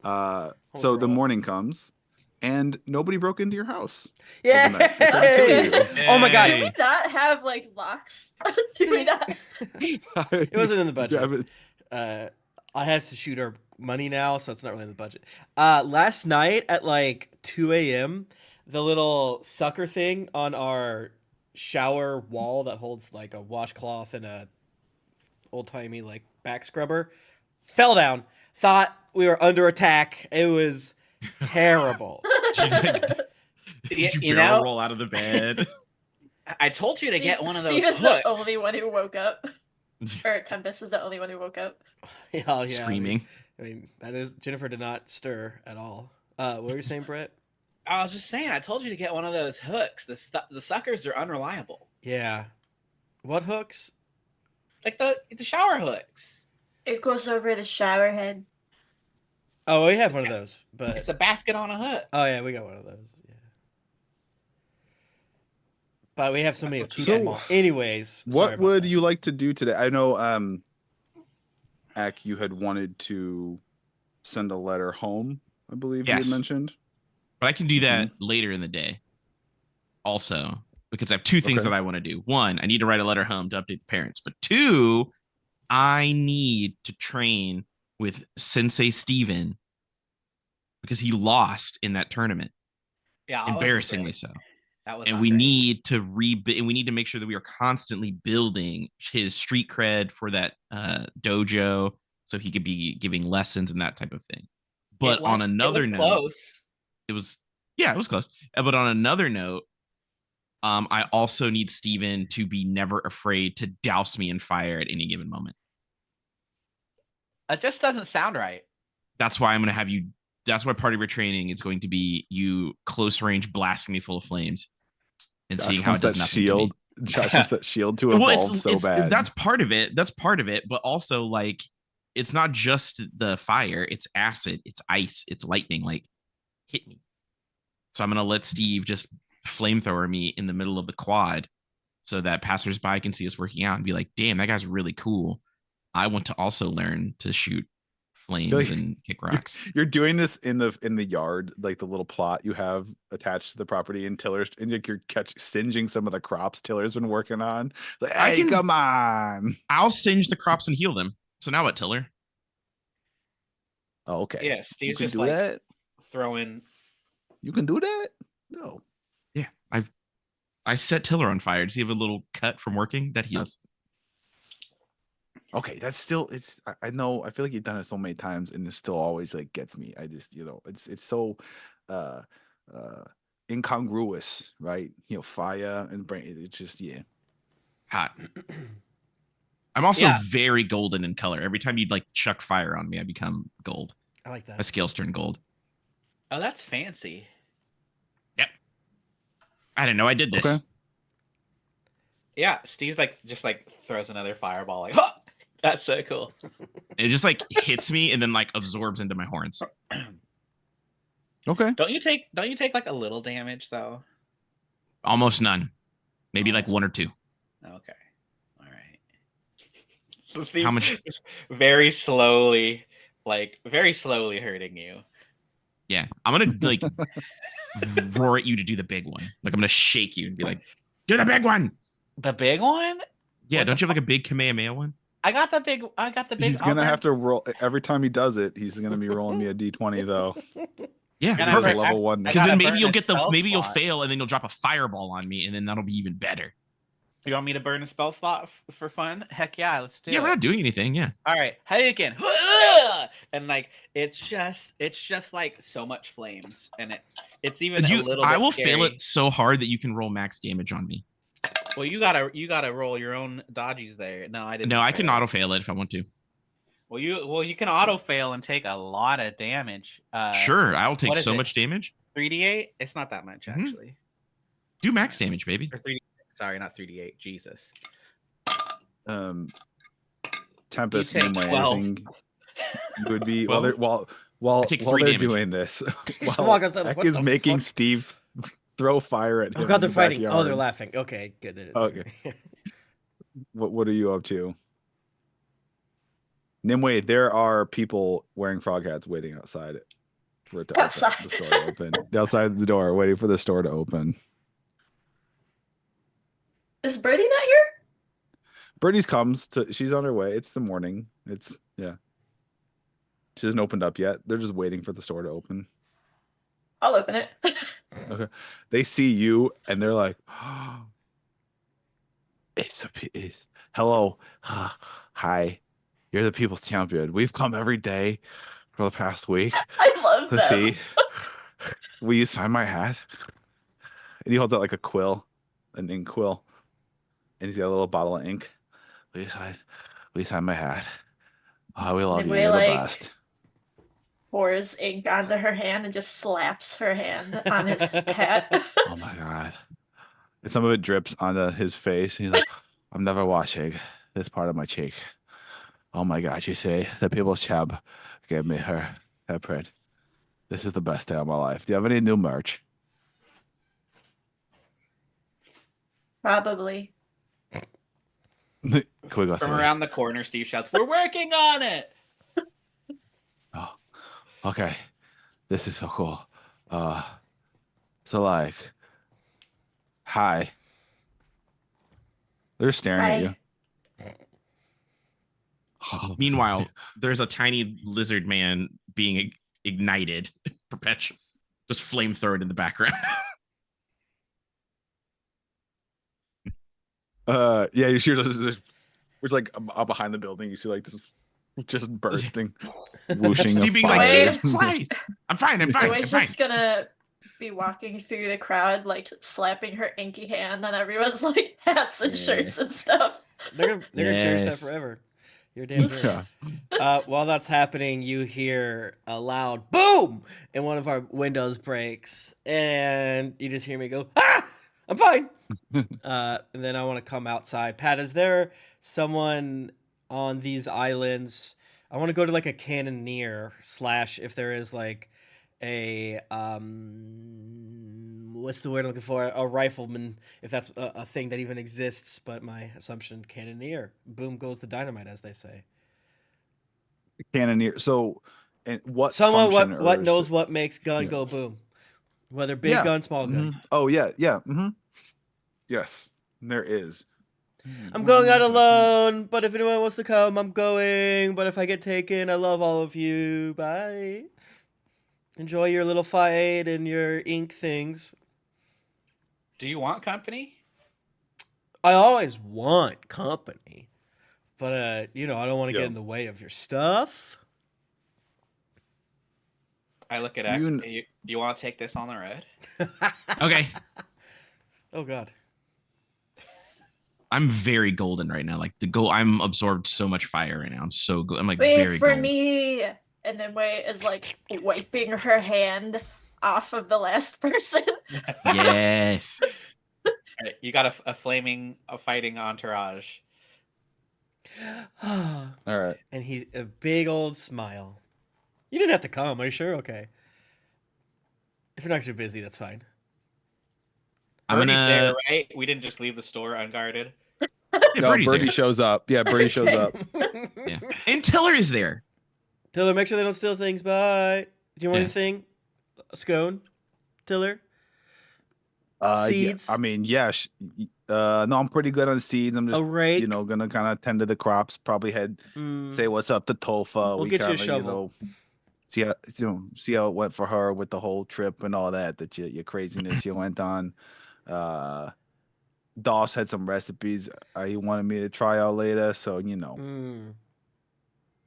So the Overall. morning comes, and nobody broke into your house. Yeah. Overnight. They tried to kill you. Oh my god. Do we not have like locks? Do we not? It wasn't in the budget. Grab it. I have to shoot our money now, so it's not really in the budget. Last night at like 2 a.m., the little sucker thing on our shower wall that holds like a washcloth and a old-timey like back scrubber fell down. Thought we were under attack. It was terrible. Did you You barrel know- roll out of the bed? I told you to get one of those Steve is hooks. the only one who woke up. Or Tempest is the only one who woke up. Yeah, yeah. Screaming. I mean, that is Jennifer did not stir at all. What were you saying, Brett? I was just saying, I told you to get one of those hooks. The suckers are unreliable. Yeah. What hooks? Like the shower hooks. It goes over the shower head. Oh, we have one of those, but It's a basket on a hook. oh yeah, we got one of those. Yeah. But we have so many of what you them get. all. Anyways, sorry What about would that. you like to do today? I know, Ak, you had wanted to send a letter home, I believe you Yes. had mentioned. But I can do that later in the day. Also, because I have two things Okay. that I want to do. One, I need to write a letter home to update the parents. But two, I need to train with Sensei Steven because he lost in that tournament. Yeah, that wasn't Embarrassingly great. so. That was And not we great. need to and we need to make sure that we are constantly building his street cred for that dojo so he could be giving lessons and that type of thing. But on another note, close. it was close. But on another note, I also need Steven to be never afraid to douse me in fire at any given moment. It just doesn't sound right. That's why I'm going to have you. That's why part of your training is going to be you close range blasting me full of flames and Josh seeing how it wants does that nothing shield. to me. Josh wants that shield to Well, evolve so bad. That's part of it. That's part of it. But also, like, it's not just the fire. It's acid. It's ice. It's lightning. Like, hit me. So I'm gonna let Steve just flamethrower me in the middle of the quad, so that passersby can see us working out and be like, "Damn, that guy's really cool. I want to also learn to shoot flames like- and kick rocks." You're doing this in the yard, like the little plot you have attached to the property, and Tiller's, and like you're singeing some of the crops Tiller's been working on. Like, I hey, can- come on. I'll singe the crops and heal them. So now what, Tiller? Oh, okay. Yeah, You Steve's can just do like that. throwing. You can do that. No. Yeah, I set Tiller on fire. Does he have a little cut from working? That heals. Okay, that's still I know, I feel like you've done it so many times and it still always like gets me. I just, it's so uh incongruous, right? Fire and brain, it's just Hot. I'm also Yeah. very golden in color. Every time you'd like chuck fire on me, I become gold. I like My that. scales turn gold. Oh, that's fancy. I didn't know I did this. Okay. Yeah, Steve just throws another fireball. Like, huh! That's so cool. It just like hits me and then like absorbs into my horns. Okay. Don't you take like a little damage though? Almost none. Maybe like one or two. Okay. All right. So Steve's How much- just very slowly hurting you. Yeah. I'm gonna like roar at you to do the big one. Like I'm gonna shake you and be like, do the big one. The big one? Yeah, What don't the you have like a big Kamehameha one? I got the big. He's gonna have to roll every time he does it. He's gonna be rolling me a d20 though. Yeah, And He's I a perfect. level one. I Because gotta then maybe burn you'll a get spell maybe you'll slot. fail and then you'll drop a fireball on me and then that'll be even better. You want me to burn a spell slot for fun? Heck yeah, let's do Yeah, it. we're not doing anything. Yeah. All right, Hadouken, and like it's just like so much flames, and it's even a little bit I will scary. fail it so hard that you can roll max damage on me. Well, you gotta roll your own dodgies there. No, I didn't. No, I can fail. auto fail it if I want to. Well, you can auto fail and take a lot of damage. Sure, I'll take what is so it? much damage. 3d8. It's not that much Mhm. actually. Do max damage, baby. Or 3d. Sorry, not 3d8. Jesus. Tempest, You take Nimue, 12. anything you would be 12? while I take while 3 they're damage. doing this. Just While walk outside like, Ek what is the making fuck? Steve throw fire at him. Oh god, in they're the fighting. Oh, they're backyard. laughing. Okay, good. Okay. What are you up to? Nimue, there are people wearing frog hats waiting outside for it to Outside. open, the store to open. Outside the door, waiting for the store to open. Is Birdie not here? Birdie's she's on her way. It's the morning. She hasn't opened up yet. They're just waiting for the store to open. I'll open it. Okay. They see you and they're like, hello. Hi. You're the people's champion. We've come every day for the past week I love to them. see. Will you sign my hat? And he holds out like a quill. an ink quill, and he's got a little bottle of ink. Please hide my hat. Oh, we love And you. we, You're the like, best. pours ink onto her hand and just slaps her hand on his hat. Oh my god. And some of it drips onto his face. He's like, I'm never washing this part of my cheek. Oh my god, you see, the people's champ gave me her print. This is the best day of my life. Do you have any new merch? Probably. Can we go From through? around the corner, Steve shouts, "We're working on it!" Oh, okay. This is so cool. So like, hi. They're staring at you. Oh, Meanwhile, there's a tiny lizard man being ignited, perpetual, just flamethrowered in the background. Yeah, you see this, it's like behind the building. You see like this just bursting, whooshing Steve of being like, fire. Jesus Christ, I'm fine. I'm We're fine. just gonna be walking through the crowd, like slapping her inky hand on everyone's like hats and shirts and stuff. They're gonna cherish that Yes. forever. You're damn good. Yeah. While that's happening, you hear a loud boom, and one of our windows breaks, and you just hear me go, "Ah, I'm fine." And then I want to come outside. Pat, is there someone on these islands? I want to go to like a cannoneer / if there is like a what's the word I'm looking for? A rifleman, if that's a thing that even exists. But my assumption, cannoneer. Boom goes the dynamite, as they say. Cannoneer. So, and what? Someone function what or knows what makes gun yeah. go boom, whether big Yeah. gun, small gun. Mhm. Oh yeah, yeah. Yes, there is. I'm going out alone, but if anyone wants to come, I'm going. But if I get taken, I love all of you. Bye. Enjoy your little fight and your ink things. Do you want company? I always want company, but I don't want to Yeah. get in the way of your stuff. I look at you want to take this on the road? Okay, Oh God. I'm very golden right now. Like I'm absorbed so much fire right now. I'm so good. I'm like Wait very for gold. me. And then Wei is like wiping her hand off of the last person. Yes. All right, you got a fighting entourage. All right. And he a big old smile. You didn't have to come. Are you sure? Okay. If you're not too busy, that's fine. I'm Birdie's gonna. there, right? We didn't just leave the store unguarded. Yeah, No, Birdie's Birdie there. shows up. Yeah, Birdie shows up. Yeah, and Tiller is there. Tiller, make sure they don't steal things. Bye. Do you want Yeah. anything? A scone? Tiller? Yeah, Seeds? I mean, yeah. No, I'm pretty good on seeds. I'm just, A rake? gonna kind of tend to the crops. Probably say what's up to Tofa. We'll get you a shovel. See how it went for her with the whole trip and all that. Your craziness you went on. Doss had some recipes he wanted me to try out later. So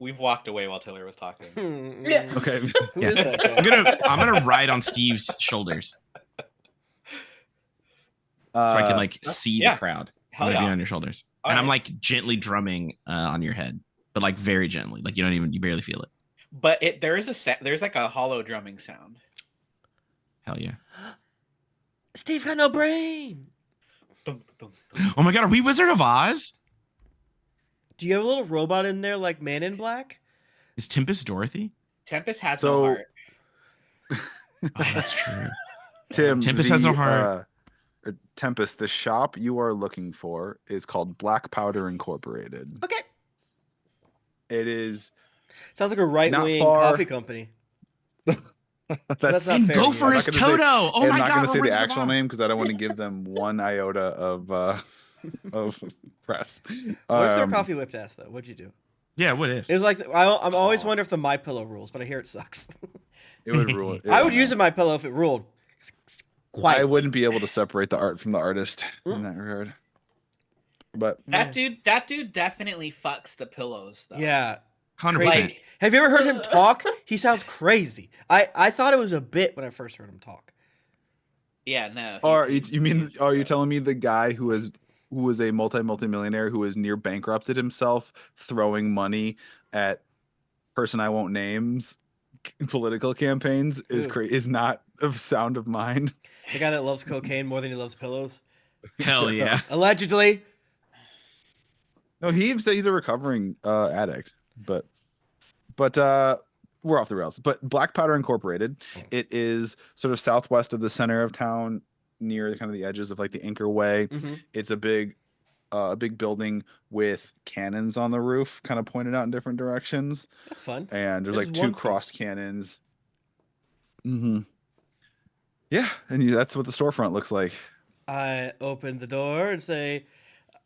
We've walked away while Tiller was talking. Yeah. Okay. Who Yeah. is that guy? I'm gonna ride on Steve's shoulders so I can like see yeah. the crowd. Hell I'm gonna yeah. be on your shoulders, All and I'm right. like gently drumming on your head, but like very gently. Like you barely feel it. But there's like a hollow drumming sound. Hell yeah. Steve got no brain. Thump, thump, thump. Oh my god, are we Wizard of Oz? Do you have a little robot in there like Man in Black? Is Tempest Dorothy? Tempest has So- no heart. Oh, that's true. Tim, Tempest has no heart. Tempest, the shop you are looking for is called Black Powder Incorporated. Okay. It is. Sounds like a right-wing far. coffee company. That's not And fair. Gopher I'm not is gonna say- Toto. Oh I'm my not god, going to say we're the Wizard of actual Oz. name because I don't want to give them one iota of press. What if they're coffee whipped ass though? What'd you do? Yeah, what if? It was like I'm always wondering if the My Pillow rules, but I hear it sucks. It would rule it. I would use a My Pillow if it ruled. I wouldn't be able to separate the art from the artist in that regard. But That dude definitely fucks the pillows though. Yeah. 100%. Crazy. Have you ever heard him talk? He sounds crazy. I thought it was a bit when I first heard him talk. Yeah, no. Or you mean? Are you telling me the guy who was a multi-millionaire who was near bankrupted himself, throwing money at person I won't name's political campaigns Ooh. is not of sound of mind? The guy that loves cocaine more than he loves pillows. Hell yeah. Allegedly. No, he even said he's a recovering addict, but we're off the rails. But Black Powder Incorporated, it is sort of southwest of the center of town, near kind of the edges of like the Anchor Way. Mm-hmm. It's a big building with cannons on the roof, kind of pointed out in different directions. That's fun. And there's This like is two one crossed piece. cannons. Mm-hmm. Yeah, and that's what the storefront looks like. I open the door and say,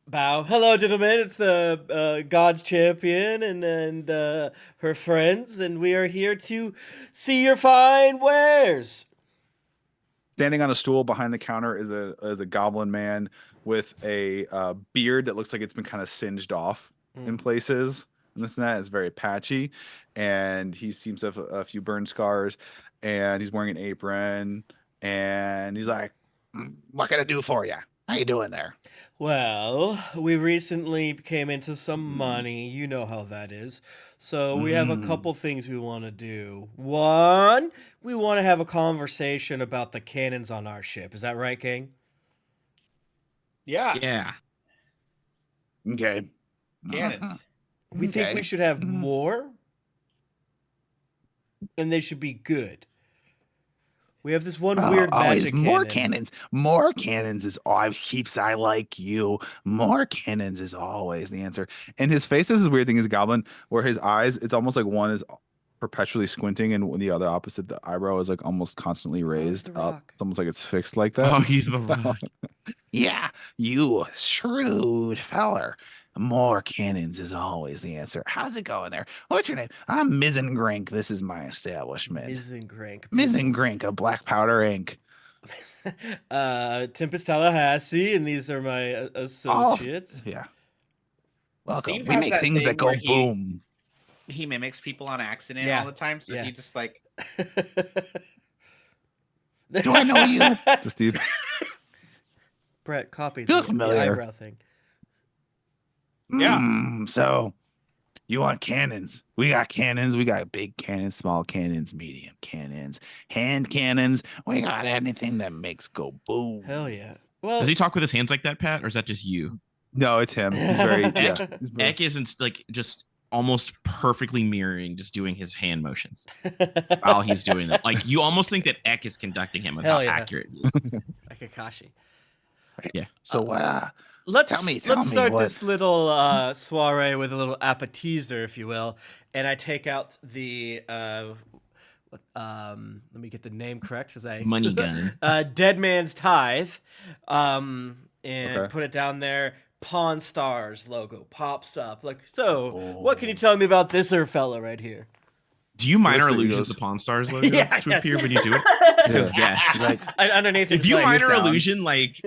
bow. Hello, gentlemen. It's the God's champion and her friends, and we are here to see your fine wares. Standing on a stool behind the counter is a goblin man with a beard that looks like it's been kind of singed off in places. And this and that is very patchy, and he seems to have a few burn scars, and he's wearing an apron, and he's like, "What can I do for you? How you doing there?" Well, we recently came into some money. You know how that is. So we have a couple things we want to do. One, we want to have a conversation about the cannons on our ship. Is that right, King? Yeah. Yeah. Okay. Cannons. We think we should have more, and they should be good. We have this one weird magic more cannon. cannons. More cannons is always keeps I like you. More cannons is always the answer. And his face is this weird thing is goblin, where his eyes, it's almost like one is perpetually squinting, and the other opposite, the eyebrow is like almost constantly raised the up. Rock. It's almost like it's fixed like that. Oh, he's the rock. Yeah, you shrewd feller. More cannons is always the answer. How's it going there? What's your name? I'm Mizengrink. This is my establishment. Mizengrank. Mizengrink of Black Powder Inc. Tempest Tallahassee, and these are my associates. Yeah. Welcome. Steve We has make that things thing that go where he- boom. He mimics people on accident Yeah. all the time, so Yeah. he just like Do I know you? Steve. Brett, copy You look the familiar. eyebrow thing. Yeah. So you want cannons? We got cannons. We got big cannons, small cannons, medium cannons, hand cannons. We got anything that makes go boom. Hell yeah. Well, Does he talk with his hands like that, Pat, or is that just you? No, it's him. He's very yeah. he's very- Ek isn't like just almost perfectly mirroring, just doing his hand motions while he's doing that. Like you almost think that Ek is conducting him with Hell how yeah. accurate he is. like Kakashi. Yeah. So Let's Tell me start what- this little soiree with a little appetizer, if you will. And I take out the let me get the name correct, because I Money gun. Dead Man's Tithe, and Okay. put it down there. Pawn Stars logo pops up. Like, so what can you tell me about this fella right here? Do you minor Looks like he illusion goes- the Pawn Stars logo Yeah, to yeah. appear when you do it? Because yes. Like, And underneath, If it's you like, minor down. illusion like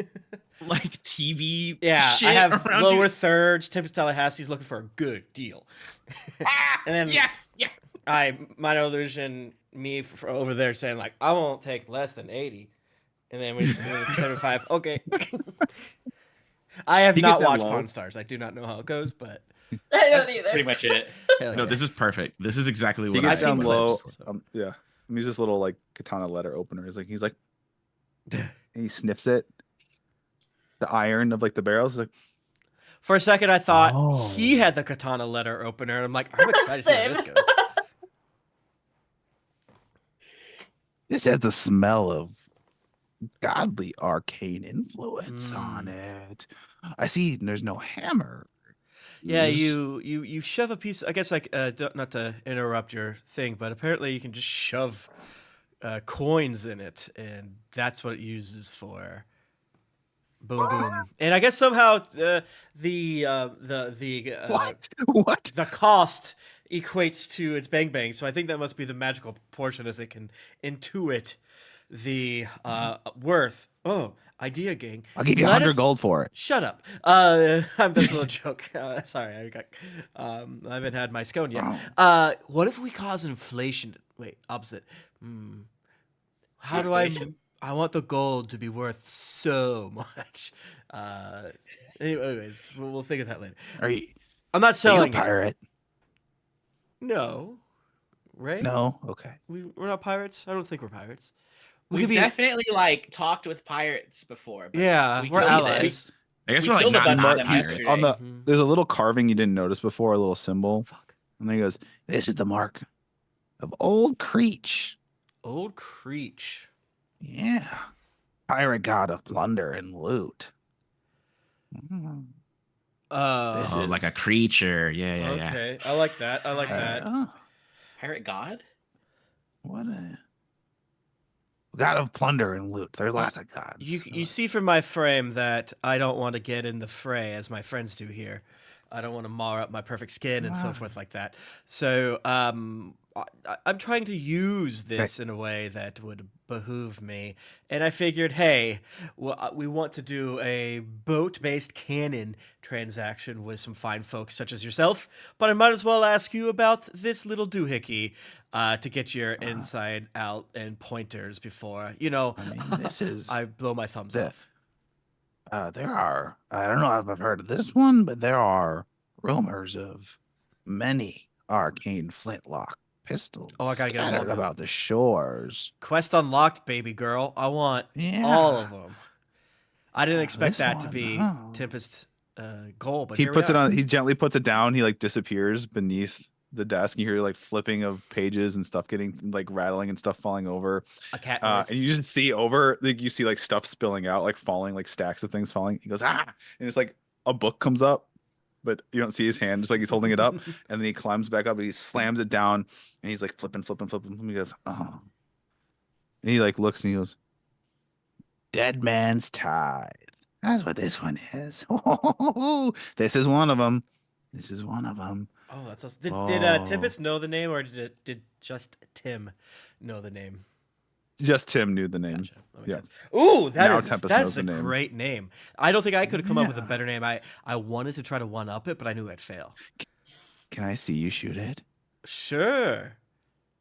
TV yeah, shit I have around lower you. thirds. Tempest Tallahassee's looking for a good deal. And then Yes, yeah. I minor illusion me for over there saying like, I won't take less than 80, and then we 75. Okay. I have He not gets that watched low. Pawn Stars. I do not know how it goes, but I that's don't either. pretty much it. hell No, yeah. this is perfect. This is exactly he what gets I've down seen low. clips, so. Yeah. And he's this little like katana letter opener. He's like, and he sniffs it. The iron of like the barrels. He's like, For a second, I thought Oh. he had the katana letter opener, and I'm like, I'm excited to see where this Same. goes. this has the smell of godly arcane influence on it. I see there's no hammer. Yeah, you shove a piece. I guess like not to interrupt your thing, but apparently you can just shove coins in it, and that's what it uses for. Boom, boom. And I guess somehow What? What? the cost equates to its bang bang. So I think that must be the magical portion, as it can intuit the worth. Oh, idea gang. I'll give you Let 100 us- gold for it. Shut up. That's a little joke. Sorry, I got. I haven't had my scone yet. What if we cause inflation? Wait, opposite. How do I? Inflation? I want the gold to be worth so much. Anyways, we'll think of that later. Are you I'm not a selling it. pirate? No, right? No. Okay. We're not pirates. I don't think we're pirates. We We've could be. definitely like talked with pirates before. But Yeah, we we're killed- allies. I guess We we're like killed a not bunch of not them pirates. yesterday. On the Mhm. there's a little carving you didn't notice before, a little symbol, Fuck. and then he goes, "This is the mark of Old Creech. Old Creech. Yeah, pirate god of plunder and loot." Mm. This Oh, is- like a creature. Yeah, yeah, yeah. Okay, I like that. I like that. Oh, Pirate god? what a god of plunder and loot. There's lots of gods. You see from my frame that I don't want to get in the fray as my friends do here. I don't want to mar up my perfect skin and so Ah. forth like that. So I'm trying to use this in a way that would behoove me. And I figured, hey, well, we want to do a boat-based cannon transaction with some fine folks such as yourself, but I might as well ask you about this little doohickey to get your inside out and pointers before, I mean, this is I blow my thumbs the- off. there are, I don't know if I've heard of this one, but there are rumors of many arcane flintlock pistols Oh, I gotta get 'em all scattered now. about the shores. Quest unlocked, baby girl. I want Yeah. all of them. I didn't expect This that to one, be oh. Tempest goal, but He here we puts it are. on, he gently puts it down, he like disappears beneath the desk. You hear like flipping of pages and stuff getting like rattling and stuff falling over. A cat noise. And you just see over, like you see like stuff spilling out, like falling, like stacks of things falling. He goes, and it's like a book comes up, but you don't see his hand, just like he's holding it up. And then he climbs back up and he slams it down and he's like flipping. He goes, oh. And he like looks and he goes, Dead Man's Tithe. That's what this one is. This is one of them. This is one of them. Oh, that's us. Did Oh. Tempest know the name, or did just Tim know the name? Just Tim knew the name. Gotcha. That makes Yeah. sense. Ooh, Now that Tempest is knows a the name. great name. I don't think I could have come up with a Yeah. better name. I wanted to try to one up it, but I knew I'd fail. Can I see you shoot it? Sure.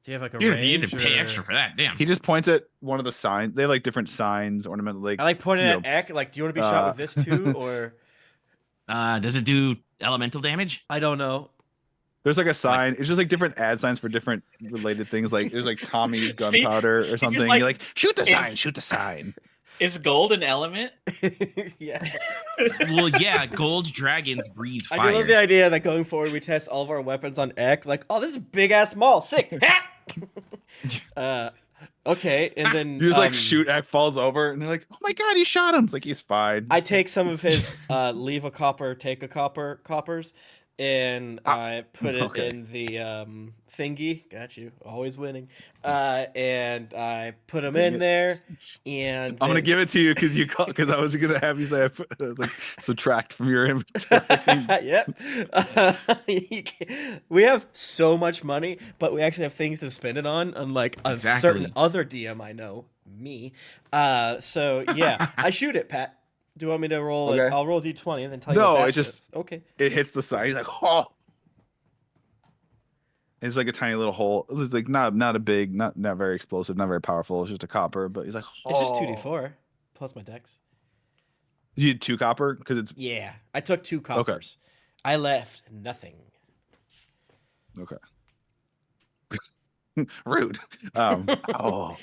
Do you have like a You range? had to pay or- extra for that. Damn. He just points at one of the signs. They have like different signs, ornamental, like I like pointing you at know, Eck. Like, do you want to be shot with this too, or Does it do elemental damage? I don't know. there's like a sign. It's just like different ad signs for different related things. Like there's like Tommy's Steve- gunpowder or Steve's something. like, You're like, shoot the is- sign, shoot the sign. Is gold an element? Yeah. Well, yeah. Gold dragons breathe I do love fire. the idea that going forward we test all of our weapons on Eck. Like, oh, this is a big ass maul. Sick. Okay, and then You just like shoot, Act falls over, and they're like, oh my god, you shot him. It's like he's fine. I take some of his leave a copper, take a copper coppers, and I put it okay. in the thingy. Got you, always winning. And I put them in there, and I'm gonna then- give it to you because I was gonna have you say like subtract from your inventory. Yep. We have so much money, but we actually have things to spend it on, unlike a certain Exactly. other DM I know, me. So yeah, I shoot it, Pat. Do you want me to roll it? Okay. I'll roll D20 and then tell you No, what that it just- says. Okay. It hits the side. He's like, oh. It's like a tiny little hole. It was like not a big, not very explosive, not very powerful. It's just a copper, but he's like, oh. It's just 2d4 plus my dex. You did 2 copper because it's Yeah, I took 2 coppers. I left nothing. okay. Rude. Oh,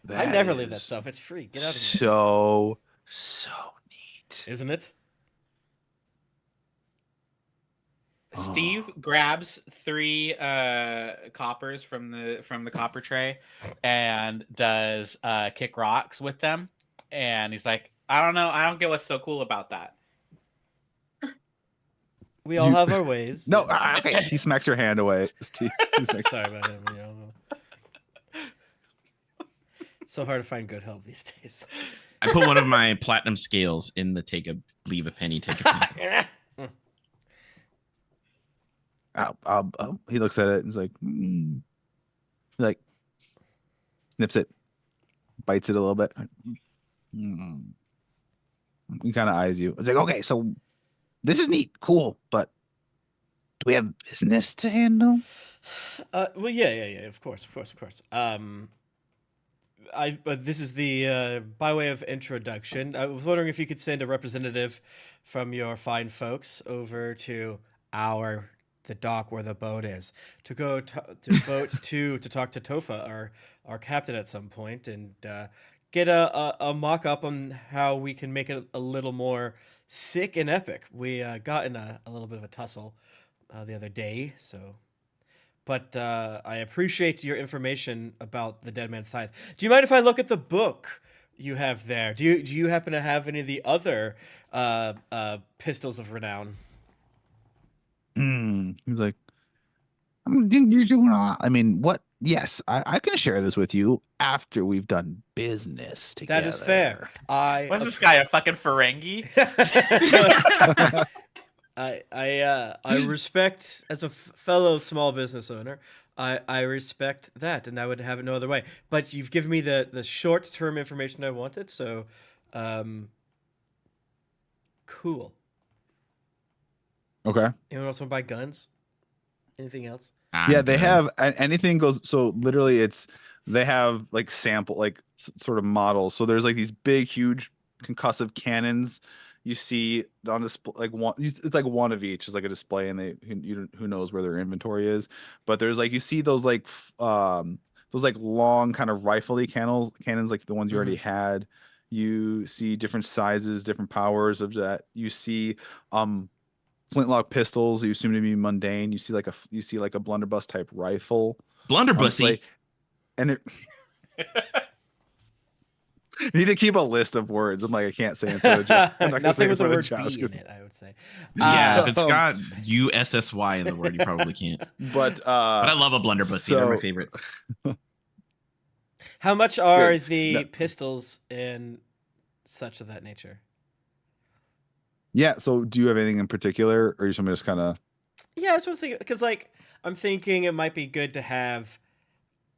I never leave that is stuff. It's free. Get out of here. So neat. Isn't it? Steve grabs 3 coppers from the copper tray and does kick rocks with them. And he's like, I don't know. I don't get what's so cool about that. We all have our ways. No, okay. He smacks your hand away. Steve. He's like, Sorry about him. You know. So hard to find good help these days. I put one of my platinum scales in the leave a penny, take a penny. He looks at it and he's like, He like sniffs it, bites it a little bit. Mm. He kind of eyes you. It's like, okay, so this is neat, cool, but do we have business to handle? Well, yeah. Of course. this is the by way of introduction. I was wondering if you could send a representative from your fine folks over to the dock where the boat is to go to talk to Tofa, our captain, at some point, and get a mock up on how we can make it a little more sick and epic. We got in a little bit of a tussle the other day, so. But I appreciate your information about the Dead Man's Scythe. Do you mind if I look at the book you have there? Do you happen to have any of the other pistols of renown? He's like, you're doing I mean, what? Yes, I can share this with you after we've done business together. That is fair. Was this guy a fucking Ferengi? I respect, as a fellow small business owner, I respect that, and I would have it no other way. But you've given me the short term information I wanted, so cool. Okay. Anyone else want to buy guns? Anything else? Yeah, they have anything goes. So literally, they have like sample, like sort of models. So there's like these big, huge concussive cannons. You see on display, like one. It's like one of each is like a display, and who knows where their inventory is. But there's like you see those like long kind of rifle-y cannons like the ones you already had. You see different sizes, different powers of that. You see flintlock pistols you assume to be mundane. You see like a blunderbuss type rifle. Blunderbussy. And it you need to keep a list of words. I'm like, I can't say it. Nothing with the word B in it, I would say. Yeah, if it's got USSY in the word, you probably can't. But I love a blunderbussy. They're my favorites. How much are the pistols in such of that nature? Yeah, so do you have anything in particular, or you somebody just kind of? Yeah, I was thinking, because like I'm thinking it might be good to have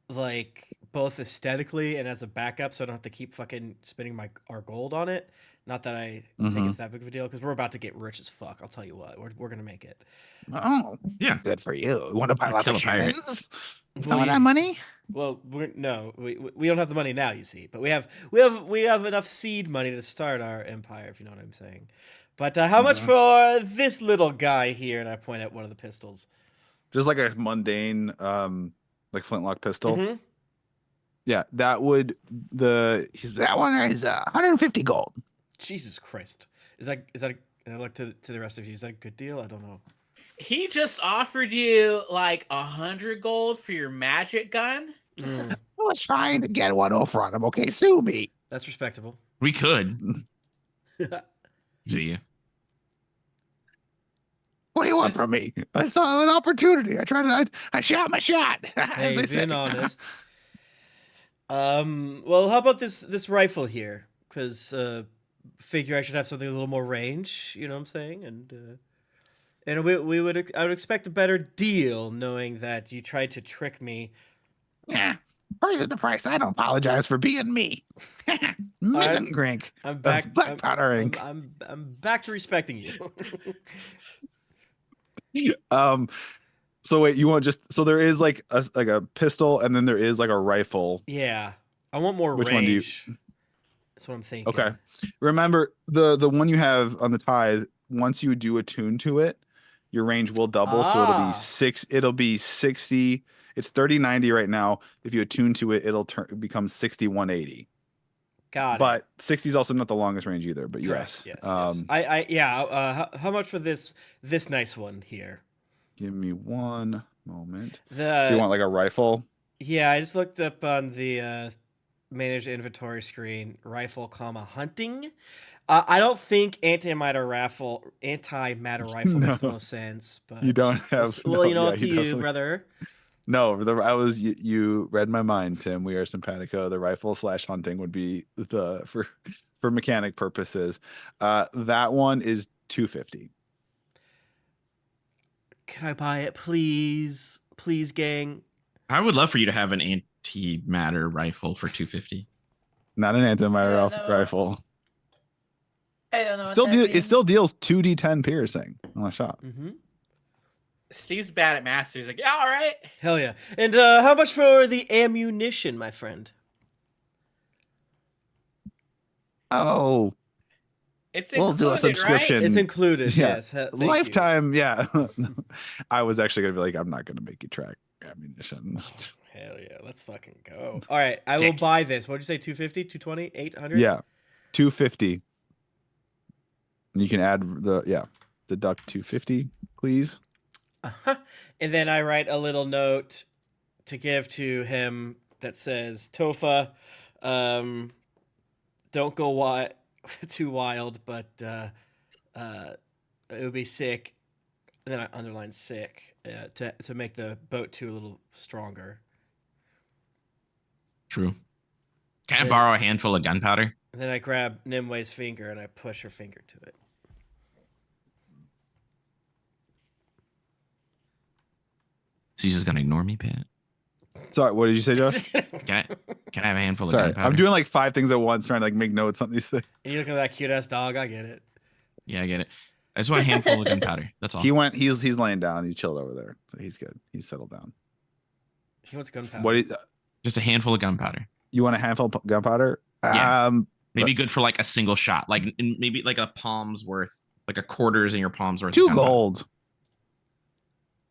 like both aesthetically and as a backup, so I don't have to keep fucking spending our gold on it. Not that I think it's that big of a deal, because we're about to get rich as fuck. I'll tell you what, we're gonna make it. Oh, yeah, good for you. You want to buy lots of cannons? Some of that Well, money? Well, we don't have the money now, you see, but we have enough seed money to start our empire, if you know what I'm saying. But how much for this little guy here? And I point at one of the pistols. Just like a mundane, like flintlock pistol. Mm-hmm. Yeah, that one is 150 gold. Jesus Christ! Is that? And I look to the rest of you. Is that a good deal? I don't know. He just offered you like 100 gold for your magic gun. I was trying to get one over on him. Okay, sue me. That's respectable. We could. Do you? What do you want from me? I saw an opportunity. I shot my shot. Hey, being honest. Well, how about this rifle here? Because figure I should have something with a little more range. You know what I'm saying? And I would expect a better deal, knowing that you tried to trick me. Yeah, price is the price. I don't apologize for being me. Grink. I'm back. Black powder ink. I'm back to respecting you. So wait, you want so there is like a pistol, and then there is like a rifle. Yeah, I want more Which range. one do you? That's what I'm thinking. Okay, remember the one you have on the tithe. Once you do attune to it, your range will double. So it'll be 60. It's 30-90 right now. If you attune to it, it'll become 60-180. Got it. But 60 is also not the longest range either. But Correct. yes. How much for this nice one here? Give me one moment. So you want like a rifle? Yeah, I just looked up on the manage inventory screen. Rifle, hunting. I don't think antimatter rifle makes the most sense. But you don't have. Up to you, brother. No, you read my mind, Tim. We are simpatico. The rifle / hunting would be for mechanic purposes. That one is 250. Can I buy it, please? Please, gang. I would love for you to have an antimatter rifle for 250. Not an antimatter rifle. I don't know. It still deals 2d10 piercing on a shot. Mm-hmm. Steve's bad at math, so he's like, yeah, all right. Hell yeah. And how much for the ammunition, my friend? Oh, It's we'll do a included, subscription. It's included. Yeah. Yes. Thank you. Lifetime. Yeah. I was actually gonna be like, I'm not gonna make you track ammunition. Hell yeah, let's fucking go. All right, I will Sick. buy this. What'd you say? 250, 220, 800? Yeah, 250. And you can add deduct 250, please. Uh-huh. And then I write a little note to give to him that says, Tofa, don't go too wild, but it would be sick. And then I underline sick to make the boat 2 a little stronger. True. Can I Yeah. borrow a handful of gunpowder? And then I grab Nimwe's finger and I push her finger to it. She's just gonna ignore me, Pat. Sorry, what did you say, Josh? Can I have a handful of Sorry, gunpowder? I'm doing like 5 things at once, trying to like make notes on these things. And you're looking at that cute ass dog. I get it. Yeah, I get it. I just want a handful of gunpowder. That's all. He's laying down. He chilled over there, so he's good. He's settled down. He wants gunpowder. What Just a handful of gunpowder. you want a handful of gunpowder? Yeah. Maybe good for like a single shot, like maybe like a palm's worth, like a quarters in your palm's worth. 2 of gunpowder. gold.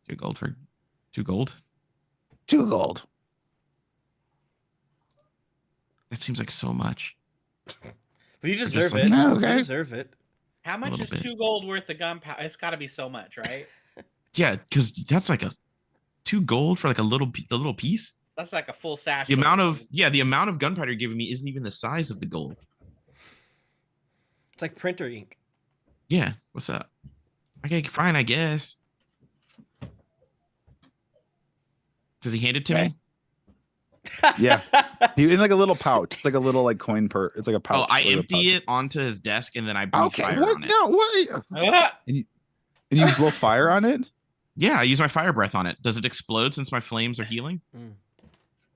2 gold for 2 gold. 2 gold. That seems like so much. But you just deserve like- it. No, You okay. deserve it. How much little is bit. 2 gold worth of gunpowder? It's got to be so much, right? Yeah, because that's like a 2 gold for like a little piece. That's like a full sash. The amount of gunpowder you're giving me isn't even the size of the gold. It's like printer ink. Yeah, what's up? Okay, fine, I guess. Does he hand it to me? Yeah. He in like a little pouch. It's like a little like coin per. It's like a pouch. Oh, I like a empty pouch. it onto his desk and then I breathe Okay. fire What? on it. No. What? Ah! And you blow fire on it? Yeah, I use my fire breath on it. Does it explode since my flames are healing?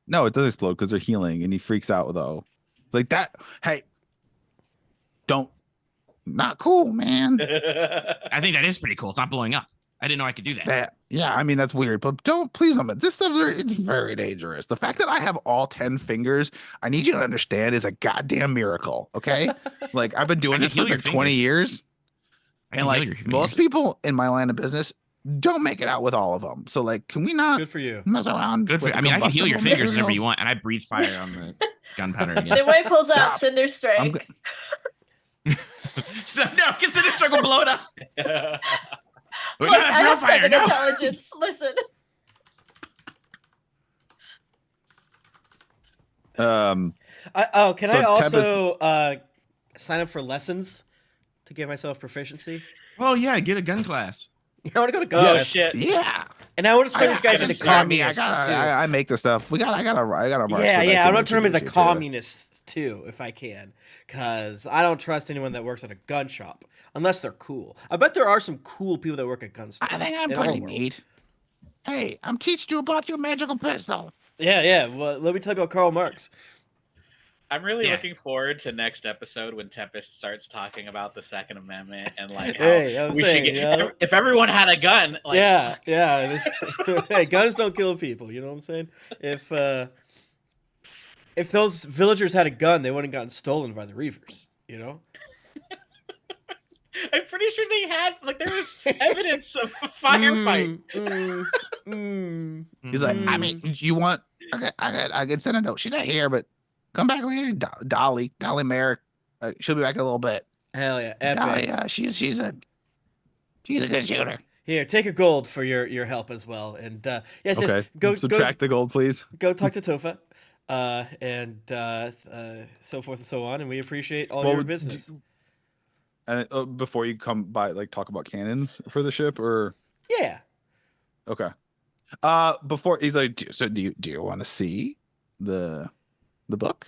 No, it does explode because they're healing, and he freaks out though. It's like that. Hey, don't. Not cool, man. I think that is pretty cool. It's not blowing up. I didn't know I could do that. That. Yeah, I mean that's weird, but please don't. This stuff it's very dangerous. The fact that I have all 10 fingers, I need you to understand, is a goddamn miracle. Okay, like I've been doing can this for heal your like 20 fingers. years, I and can heal like your most fingers. people in my line of business don't make it out with all of them. So like, can we not Good for you. mess around? Good for. with the I mean, I can heal your combustible fingers whenever you materials? want, and I breathe fire on the gunpowder again. Nimue pulls out Stop. Cinder I'm Strike. go- So no, consider struggle blow it up. Wait, Look, no, that's I real have fire. 7 No. intelligence. Listen. Um, Can So I Tempest- also sign up for lessons to give myself proficiency? Oh yeah, get a gun class. I want to go to gun Oh class. shit! yeah. And I want to turn these guys gotta into start me. communists too. I make the stuff. I gotta march Yeah, with yeah. that I'm gonna turn them into this year, too. communists too, if I can, because I don't trust anyone that works at a gun shop unless they're cool. I bet there are some cool people that work at gun stores. I think I'm in our pretty world. neat. Hey, I'm teaching you about your magical pistol. Yeah, yeah. Well, let me tell you about Karl Marx. I'm really Yeah. looking forward to next episode when Tempest starts talking about the Second Amendment and like how Hey, I'm we saying, should you get know? if everyone had a gun. Like, Yeah, yeah. Hey, guns don't kill people. You know what I'm saying? If those villagers had a gun, they wouldn't have gotten stolen by the Reavers. You know? I'm pretty sure they had like there was evidence of a firefight. He's like, I Mm. mean, you want? Okay, I could send a note. She's not here, but come back later. Dolly Merrick. She'll be back in a little bit. Hell yeah, epic. Dolly, she's a good shooter. Here, take a gold for your help as well. And yes, Okay, yes, go subtract the gold, please. go talk to Tofa, and so forth and so on. And we appreciate all Well, your do- business. And before you come by, like talk about cannons for the ship, or Yeah. okay. Before he's like, do you want to see the book?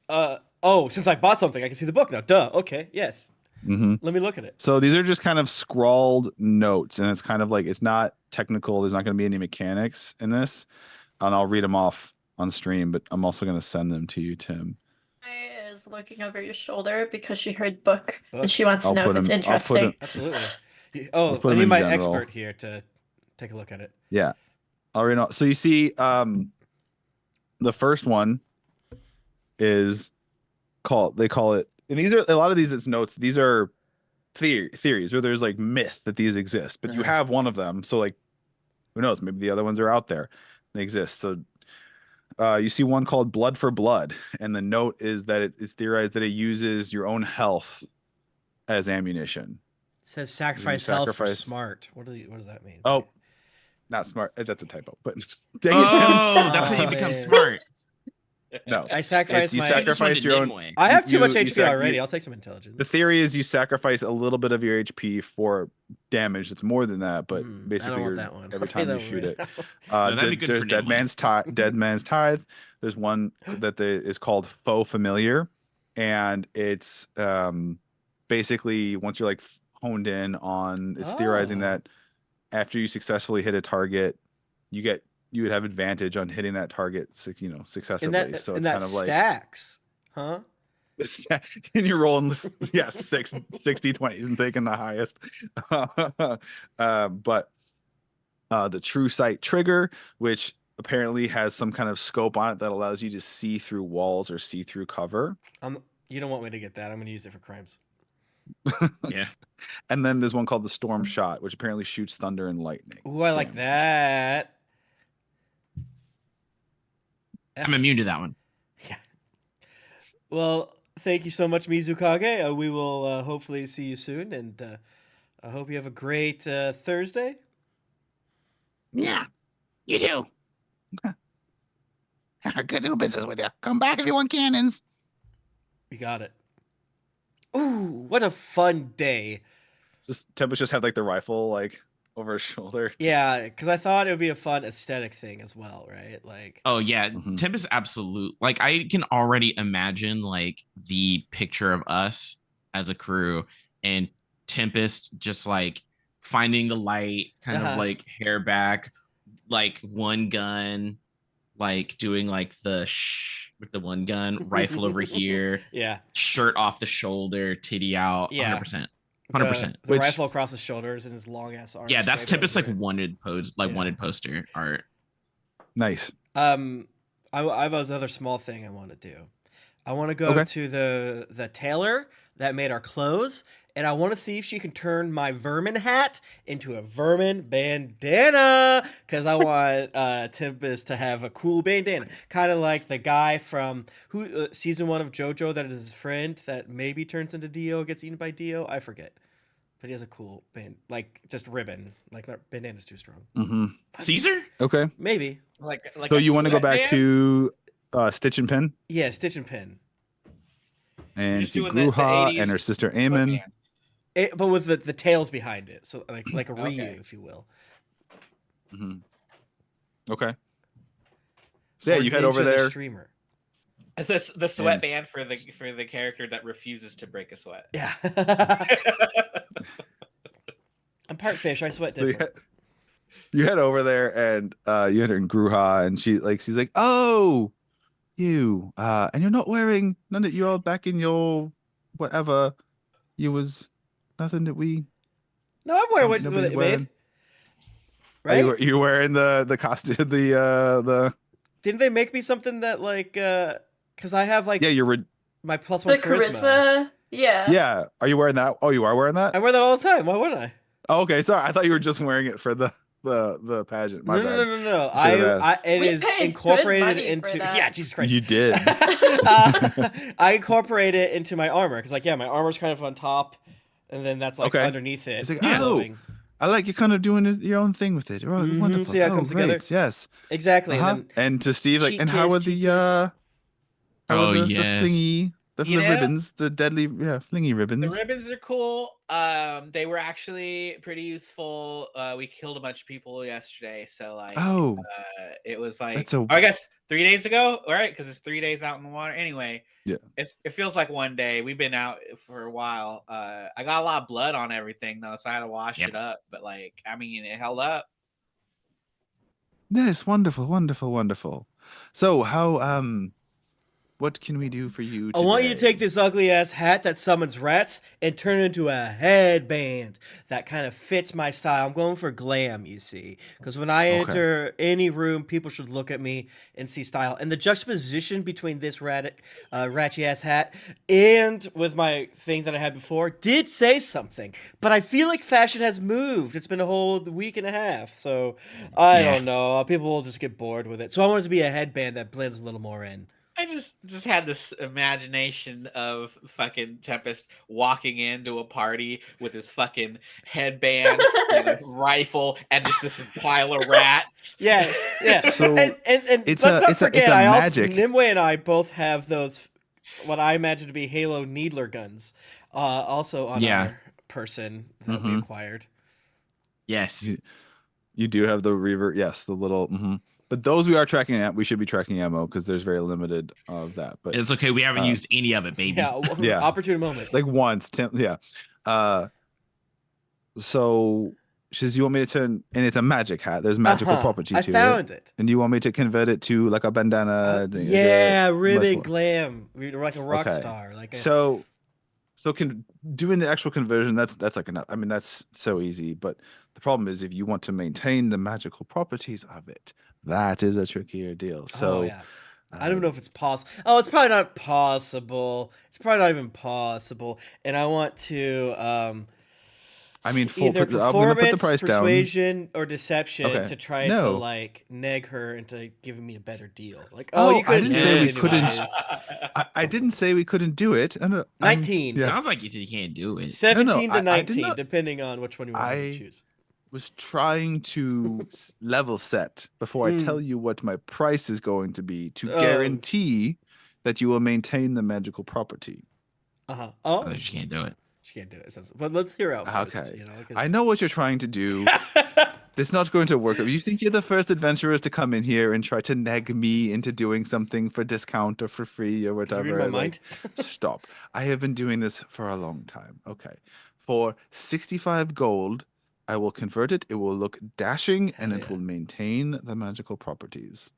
Oh, since I bought something, I can see the book now. Duh. Okay. Yes. Mm-hmm. Let me look at it. So these are just kind of scrawled notes, and it's kind of like it's not technical. There's not going to be any mechanics in this, and I'll read them off on stream. But I'm also going to send them to you, Tim. Is looking over your shoulder because she heard book Book. and she wants to I'll know put if it's him- I'll put interesting. him- Absolutely. Let's put I 'em need in my general. expert here to take a look at it. Yeah, I'll read it. So you see, the first one is they call it and these are a lot of these. It's notes. These are theories, or there's like myth that these exist, but you Uh-huh. have one of them. So like, who knows? Maybe the other ones are out there. They exist. So you see one called Blood for Blood, and the note is that it's theorized that it uses your own health as ammunition. It says sacrifice health for smart. What does that mean? Oh, not smart. That's a typo. But dang it, Tim. Oh, that's how you become man. smart. No, I sacrifice you my. sacrifice your own. Way. I have too much you HP already. I'll take some intelligence. The theory is you sacrifice a little bit of your HP for damage. It's more than that, but I don't basically want that one. every I'll tell time you you that shoot one it. right No, that'd be good There's for Dead Nimue. Dead Man's Tithe. There's one that is called Faux Familiar, and it's basically once you're like honed in on, it's theorizing Oh. that after you successfully hit a target, you would have advantage on hitting that target, successively. And that, so and it's that kind of like stacks, huh? and you're rolling, 60 20s and taking the highest. But the True Sight trigger, which apparently has some kind of scope on it that allows you to see through walls or see through cover. You don't want me to get that. I'm going to use it for crimes. Yeah. And then there's one called the Storm Shot, which apparently shoots thunder and lightning. Ooh, I like that. I'm immune to that one. Yeah. Well, thank you so much, Mizukage. We will hopefully see you soon, and I hope you have a great Thursday. Yeah, you do. Good to do business with you. Come back if you want cannons. You got it. Ooh, what a fun day. Tempest just had like the rifle like over his shoulder. Yeah, because I thought it would be a fun aesthetic thing as well, right? Like, Oh yeah, Mhm. Tempest absolute. Like I can already imagine like the picture of us as a crew and Tempest just like finding the light, kind Uh-huh. of like hair back, like one gun, like doing like the with the one gun, rifle over here, yeah, shirt off the shoulder, titty out, Yeah. 100%. 100%. the Which- rifle across his shoulders and his long ass arms. Yeah, that's straight Tempest over like it. wanted pose, like Yeah. wanted poster art. Nice. I have another small thing I want to do. I want to go Okay. to the tailor that made our clothes, and I want to see if she can turn my vermin hat into a vermin bandana, because I want Tempest to have a cool bandana, kind of like the guy from season 1 of JoJo that is his friend that maybe turns into Dio, gets eaten by Dio. I forget, but he has a cool like just ribbon. Like bandana's too strong. Mm-hmm. Caesar? Okay. Maybe. Like So a you want to go back sweatband? to Stitch and Pin Yeah, stitch and pin. and Just see doing the Gruha 80s and her sister Aemon. sweatband. But with the tails behind it, so like a Ryu, Okay. if you will. Mm-hmm. Okay. So yeah, Or you head Ninja over the there. streamer. The sweatband for the character that refuses to break a sweat. Yeah. I'm part fish. I sweat So different. you head over there and you enter in Gruha and she's like, oh, you and you're not wearing none that you're back in your whatever. You was nothing that we. No, I'm wearing what nobody's it wearing. made. Are Right? you wearing the costume the Didn't they make me something that like because I have like yeah you're my +1 The charisma. charisma. Yeah. yeah. Are you wearing that? Oh, you are wearing that? I wear that all the time. Why wouldn't I? Oh, okay, sorry. I thought you were just wearing it for the pageant. My No, bad. no, no, no, no. I should've asked. It We is paid good incorporated money for into. that. Yeah, Jesus Christ. You did. I incorporate it into my armor because, like, yeah, my armor's kind of on top, and then that's like Okay. underneath it. It's like, it's oh. glowing. I like you kind of doing your own thing with it. Oh, Mhm, wonderful. see how it Oh, comes great. together? Yes. Exactly. Uh-huh. And then And to Steve, like, cheat and how kiss, are cheat the kiss. how Oh, are the yes. flingy the You know- ribbons, the deadly flingy The ribbons. ribbons are cool. They were actually pretty useful. We killed a bunch of people yesterday, so like, Oh, it was like, That's a- I guess 3 days ago, all right? Because it's 3 days out in the water. Anyway, Yeah. it feels like one day. We've been out for a while. I got a lot of blood on everything though, so I had to wash Yep. it up. But like, I mean, it held up. yes, wonderful, wonderful, wonderful. So how What can we do for you I today? want you to take this ugly ass hat that summons rats and turn it into a headband that kind of fits my style. I'm going for glam, you see, because when I Okay. enter any room, people should look at me and see style. And the juxtaposition between this ratchy ass hat and with my thing that I had before did say something. But I feel like fashion has moved. It's been a whole week and a half, so I Yeah. don't know. People will just get bored with it. So I want it to be a headband that blends a little more in. I just had this imagination of fucking Tempest walking into a party with his fucking headband and a rifle and just this pile of rats. Yeah, yeah. So, and it's let's a- not it's a- forget, it's a I magic. also Nimue and I both have those what I imagine to be Halo Needler guns, also on Yeah. our person that we Mhm. acquired. Yes. You do have the reaver, yes, the little. But those we are tracking at. We should be tracking ammo because there's very limited of that. But It's okay. We haven't Uh, used any of it, baby. Yeah, Yeah. opportune moment. like once, yeah. So says you want me to turn, and it's a magic hat. There's magical Uh-huh. property I to it. found it. And you want me to convert it to like a bandana? thing, like a- Yeah, ribbon much- glam. We're like a rock Okay. star. Like a, So doing the actual conversion, that's like enough. I mean, that's so easy. But the problem is if you want to maintain the magical properties of it, that is a trickier deal. So oh yeah. I don't know if it's possible. Oh, it's probably not possible. It's probably not even possible. And I want to I mean, full. either I'm gonna put the performance, price down. persuasion, or deception Okay. to try to No. like neg her into giving me a better deal. Like, Oh, you I couldn't didn't do say it we couldn't. anyways. I didn't say we couldn't do it. I don't- 19. yeah. Sounds like you said you can't do it. 17 I to did 19, not- depending on which one you want me I- to choose. Was trying to level set before I Mm. tell you what my price is going to be to Oh. guarantee that you will maintain the magical property. Uh-huh. Oh, Oh, you can't do it. she can't do it. Sounds- But let's hear out first. Okay. You know, I know what you're trying to do. It's not going to work. If you think you're the first adventurers to come in here and try to nag me into doing something for discount or for free or Did you whatever, read my like, mind? stop. I have been doing this for a long time. Okay. For 65 gold, I will convert it. It will look dashing and Hell it yeah. will maintain the magical properties.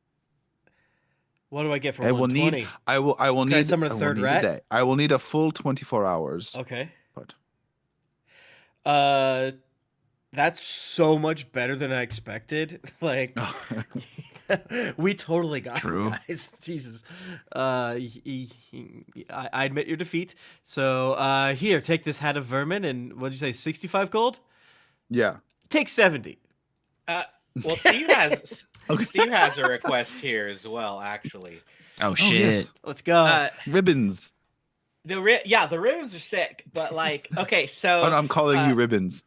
What do I get for I will 120? need I will Can I need summon a I will third need rat? day. I will need a full 24 hours. Okay. But That's so much better than I expected. Like, we totally got it, True. guys. Jesus. I admit your defeat. So, here, take this hat of vermin and what did you say, 65 gold? yeah. Take 70. Well, Steve has Okay. Steve has a request here as well, actually. Oh, Oh, shit. yes. Let's go. Ribbons. The ribbons are sick, but like, okay, so Oh, no, I'm calling you ribbons.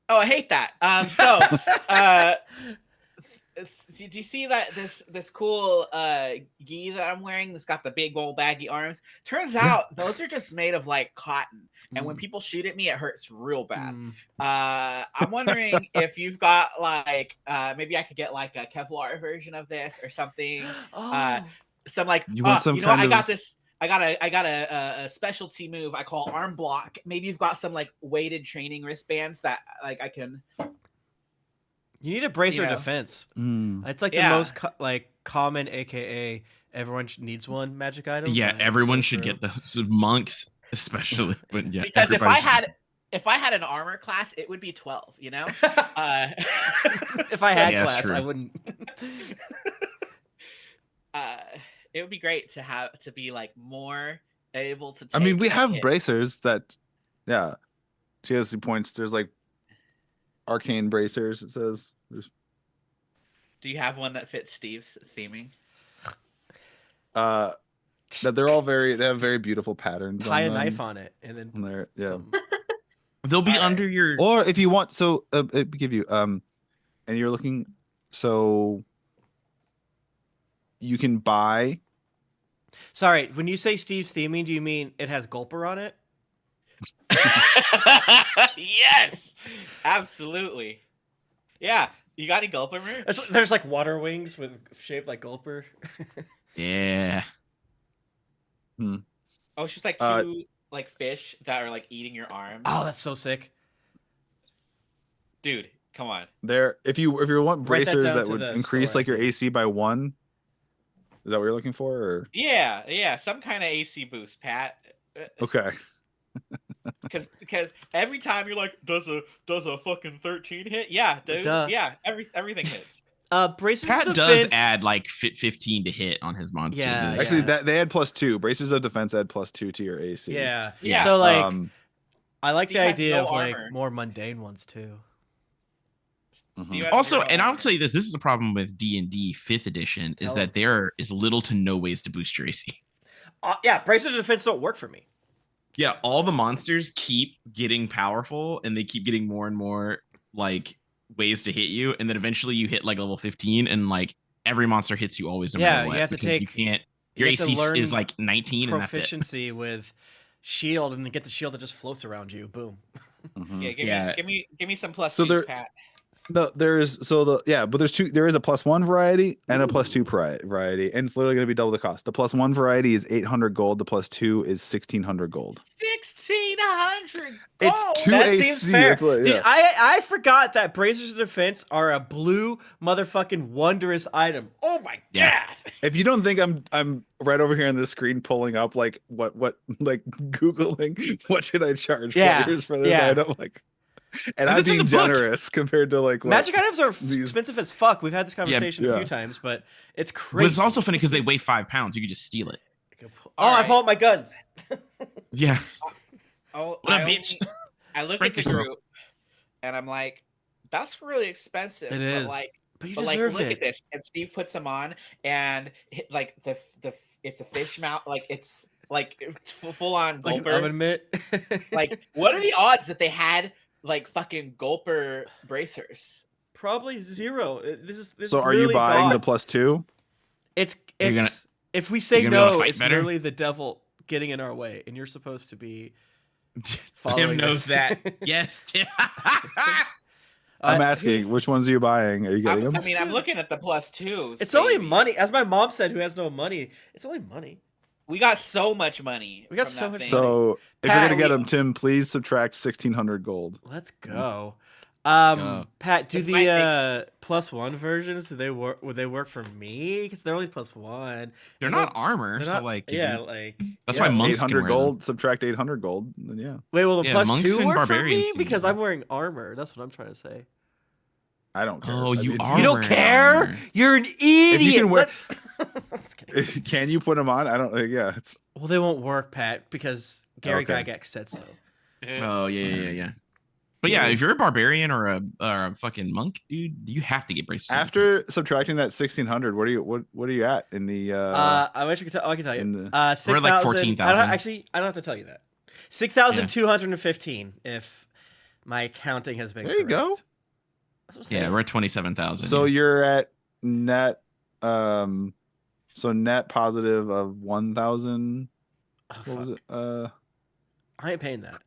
oh, I hate that. So, do you see that this cool gi that I'm wearing that's got the big old baggy arms? Turns out those are just made of like cotton, and when Mm. people shoot at me, it hurts real bad. Mm. I'm wondering if you've got like maybe I could get like a Kevlar version of this or something. Oh. Some like You want some you know what, kind I got of- this. I got a specialty move I call arm block. Maybe you've got some like weighted training wristbands that like I can. You need a bracer You know. defense. Mm. It's like the Yeah. most common, aka everyone needs one magic item. Yeah, Like, everyone so should true. get those. Monks, especially. But yeah, Because if everybody I should. if I had an armor class, it would be 12. You know. If I had Yeah, that's class, true. I wouldn't. It would be great to have to be like more able to. I mean, take we a have hit. bracers that, yeah. She has the points. There's like arcane bracers. It says. Do you have one that fits Steve's theming? That they're all they have very beautiful patterns. Tie a on them. knife on it and then. And they're, yeah. something. They'll be Alright. under your. Or if you want, so it give you and you're looking, so you can buy. Sorry, when you say Steve's theming, do you mean it has Gulper on it? Yes, absolutely. Yeah, you got any Gulper merch? There's like water wings with shaped like Gulper. Yeah. Oh, it's just like Uh, two like fish that are like eating your arms. Oh, that's so sick. Dude, come on. There, if you want Write that bracers down that to would the increase store, like your actually. AC by 1, Is that what you're looking for? Or? Yeah, some kind of AC boost, Pat. Okay. Because every time you're like, does a fucking 13 hit? Yeah, dude. Duh. Yeah, everything hits. Braces Pat of does defense. add like 15 to hit on his monsters. Yeah, It's- Actually, that they add +2. Braces of defense add +2 to your AC. Yeah. Yeah. So like, I like Steve the has idea no of like armor. more mundane ones too. Steve has Also, zero and I'll armor. tell you this is a problem with D&D 5th edition is Tell that 'em. there is little to no ways to boost your AC. Yeah, braces of defense don't work for me. Yeah, all the monsters keep getting powerful and they keep getting more and more like ways to hit you, and then eventually you hit like level 15 and like every monster hits you always no Yeah, matter what. you have to because take- you can't you your have to AC learn is like 19 and that's it. Proficiency with shield, and then get the shield that just floats around you. Boom. Mhm. Yeah, give me some plus So twos, there- Pat. No, there is but there's two. There is a +1 variety and a +2 variety, and it's literally going to be double the cost. The +1 variety is 800 gold. The +2 is 1600 gold. 1600 gold. It's two That AC. seems fair. It's like, Dude, yeah. I forgot that bracers of defense are a blue motherfucking wondrous item. Oh my Yeah. god. If you don't think I'm right over here on the screen pulling up like what like googling what should I charge Yeah, players for this yeah. item, like, and But I'm it's in being the book. generous compared to like what, Magic items are these- expensive as fuck. We've had this conversation a yeah. few times, but it's But crazy. it's also funny because they weigh 5 pounds. You could just steal it. Oh, All I right. pull out my guns. Yeah. Oh, What a I bitch. only- I look Break at the yourself. group and I'm like, that's really expensive. It but is. like But you But like, deserve look it. at this, and Steve puts them on, and like it's a fish mouth, like it's like full on Like an gulper. oven mitt. Like, what are the odds that they had like fucking gulper bracers? Probably zero. This So is are you really buying God. the +2? It's You're gonna- if we say you're gonna be able to no, fight it's better? literally the devil getting in our way, and you're supposed to be. Tim following knows this. that. Yes, Tim. I'm asking, which ones are you buying? Are you getting them? I mean, I'm looking at the +2s. It's only baby. money, as my mom said, who has no money. It's only money. We got so much money. We got from so that much thing. So if Pat, you're gonna get we- them, Tim, please subtract 1600 gold. Let's go. go. Pat, do This might the +1 versions? Do they work? Would they work for me? Because they're only +1. They're They not don't- armor, they're so not- like yeah, like that's yeah. why monks can 800 wear gold, subtract 800 gold, then yeah. Wait, will the Yeah, monks +2 and work for barbarians me? can Because use I'm wearing armor. That's what I'm trying to say. I don't care. Oh, I you mean, are You don't wearing care? armor. You're an idiot. can wear- Let's- kidding. Can you put them on? I don't. Yeah, it's Well, they won't work, Pat, because Gary Okay. Gygax said so. Oh yeah. But yeah, if you're a barbarian or a fucking monk, dude, you have to get braces. of after subtracting that 1600. What are you at in the? I wish I could tell. I can tell in you. the- 6,000. We're like I 14,000. don't, actually, I don't have to tell you that. 6,215. If my counting has been There you go. correct. That's what I'm yeah, saying. we're at 27,000. So you're at net. So net positive of 1,000. Oh, What was fuck. it? I ain't paying that.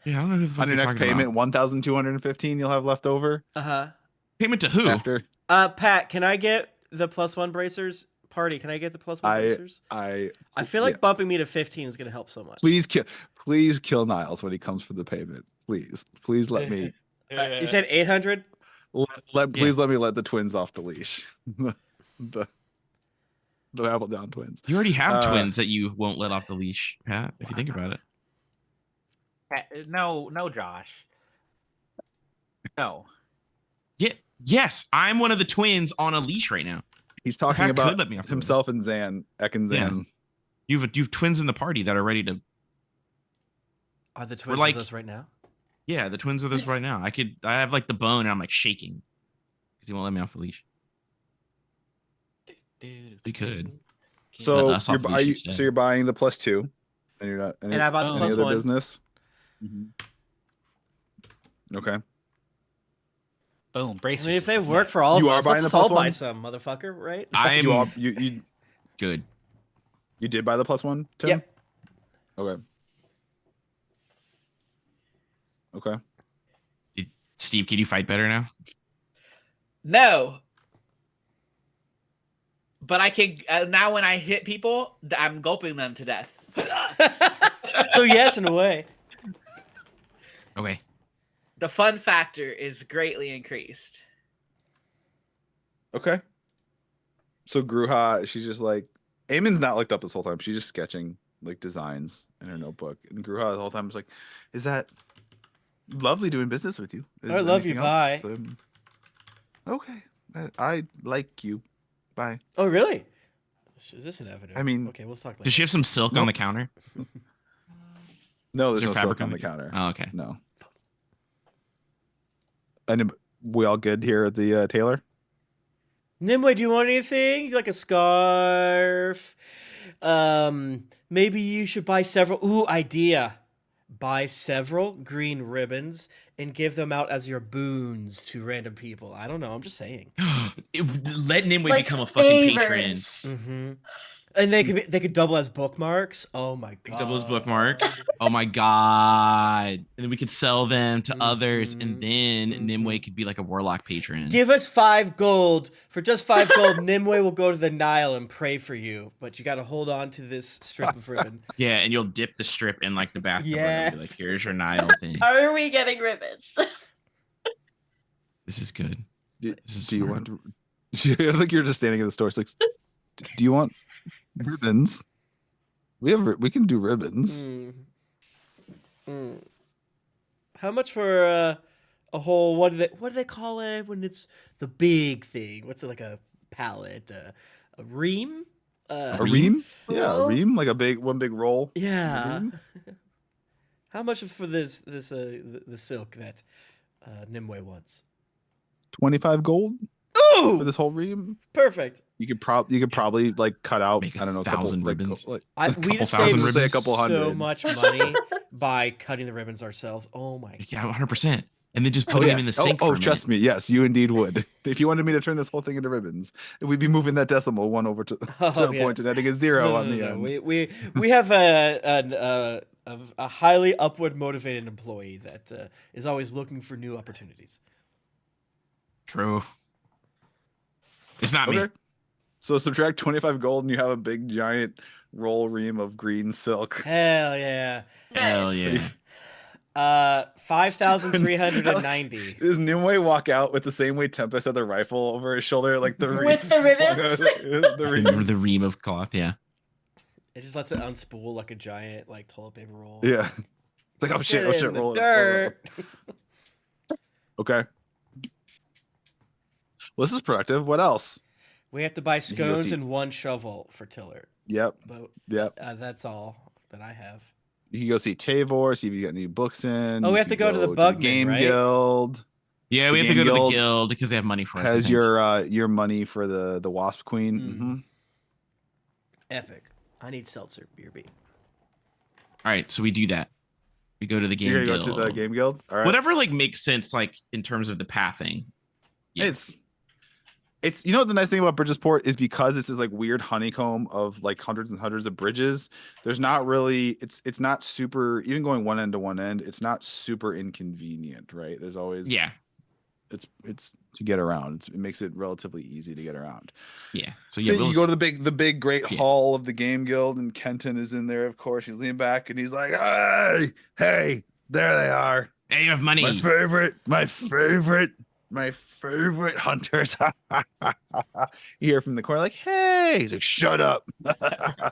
yeah, I don't know who the fuck On your you're next talking payment, about. 1,215 you'll have left over Payment to who? after. Pat, can I get the +1 bracers? Party, can I get the +1 bracers? I feel like yeah. bumping me to 15 is gonna help so much. Please kill Niles when he comes for the payment. Please let me. You said 800. Please let me let the twins off the leash. the Apple Down twins. You already have Uh, twins that you won't let off the leash, Pat. If you think about it. No, Josh. No. Yeah. Yes, I'm one of the twins on a leash right now. He's talking Pat about could let me off the himself and Zan, Ek and Zan. You have twins in the party that are ready to. Are the twins like- with us right now? Yeah, the twins are this right now. I have like the bone, and I'm like shaking because he won't let me off the leash. We could. So Let us off the leash instead. you're buying the +2, and you're not any, And I bought Oh. the any other +1. business. Mm-hmm. Okay. Boom. I Brace mean, if they yourself. work for all of You are us, buying let's the all buy +1? some, motherfucker, right? I'm You good. you did buy the +1, Tim? Yep. Okay. Okay. Steve, can you fight better now? No. But I can now when I hit people, I'm gulping them to death. So yes, in a way. Okay. The fun factor is greatly increased. Okay. So Gruha, she's just like, Eamon's not looked up this whole time. She's just sketching like designs in her notebook. And Gruha the whole time was like, is that lovely doing business with you? Is I love you, anything else? bye. Okay. I like you. Bye. Oh, really? Is this an avenue? I mean- okay, we'll talk later. Does she have some silk on the counter? No, Is there's there no fabric silk on on the counter. Oh, okay. No. And we all good here at the tailor? Nimue, do you want anything? You like a scarf? Maybe you should buy several. Ooh, idea. Buy several green ribbons and give them out as your boons to random people. I don't know. I'm just saying. Let Nimue Like become a fucking patron. favors. Mm-hmm. And they could double as bookmarks. Oh my god. Double as bookmarks. Oh my god. And then we could sell them to others, and then Nimue could be like a warlock patron. Give us 5 gold. For just 5 gold, Nimue will go to the Nile and pray for you. But you got to hold on to this strip of ribbon. Yeah, and you'll dip the strip in like the bathtub. And be like, Yes. here's your Nile thing. Are we getting ribbons? This is good. Do This is you smart. want to? I think you're just standing in the store. It's like, do you want ribbons? We can do ribbons. How much for a whole? What do they call it when it's the big thing? What's it, like a pallet? A ream? A ream? Yeah, a Roll? ream, like one big roll. Yeah. Ream? How much for the silk that Nimue wants? 25 gold for Ooh, this whole ream. perfect. You could probably like cut out, Make I don't know, a couple 1,000 like, ribbons. like We couple just thousand saved ribbons. A couple so hundred. much money by cutting the ribbons ourselves. Oh my! Yeah, 100%. And then just putting them in the sink. Oh, trust me. Yes, you indeed would. If you wanted me to turn this whole thing into ribbons, we'd be moving that decimal one over to Oh, a yeah. point and adding a zero No, on no, the no, end. no. We have a highly upward motivated employee that is always looking for new opportunities. True. It's not me. Okay. So subtract 25 gold and you have a big giant roll ream of green silk. Hell yeah! Hell Nice. yeah. 5,390. Does Nimue walk out with the same way Tempest had the rifle over his shoulder, like the With the ribbons? the ream. The ream of cloth, yeah. It just lets it unspool like a giant like toilet paper roll. Yeah. It's like, oh shit, Get in the roll it. dirt. Okay. Well, this is productive. What else? We have to buy go scones see- and 1 shovel for Tiller, Yep. but Yep. that's all that I have. You can go see Tavor, see if you got any books in. Oh, we You have to can go to the Bugman, Game right? Guild. Yeah, we The have to go Game to the Guild guild because they have money for us. I Has think. your money for the Wasp Queen. Mm. Mhm. Epic. I need seltzer beer B. All right, so we do that. We go to the game You're gonna guild. go to the Game Guild. All right. Whatever like makes sense, like in terms of the pathing. Yeah. It's you know what the nice thing about Bridgesport is, because this is like weird honeycomb of like hundreds and hundreds of bridges. There's not really it's not super, even going one end to one end. It's not super inconvenient, right? There's always Yeah. It's to get around. It makes it relatively easy to get around. Yeah. So So yeah, you go to the big great Yeah. hall of the Game Guild, and Kenton is in there. Of course, he's leaning back and he's like, hey, there they are. hey, you have money. My favorite hunters. You hear from the corner like, hey. He's like, shut up.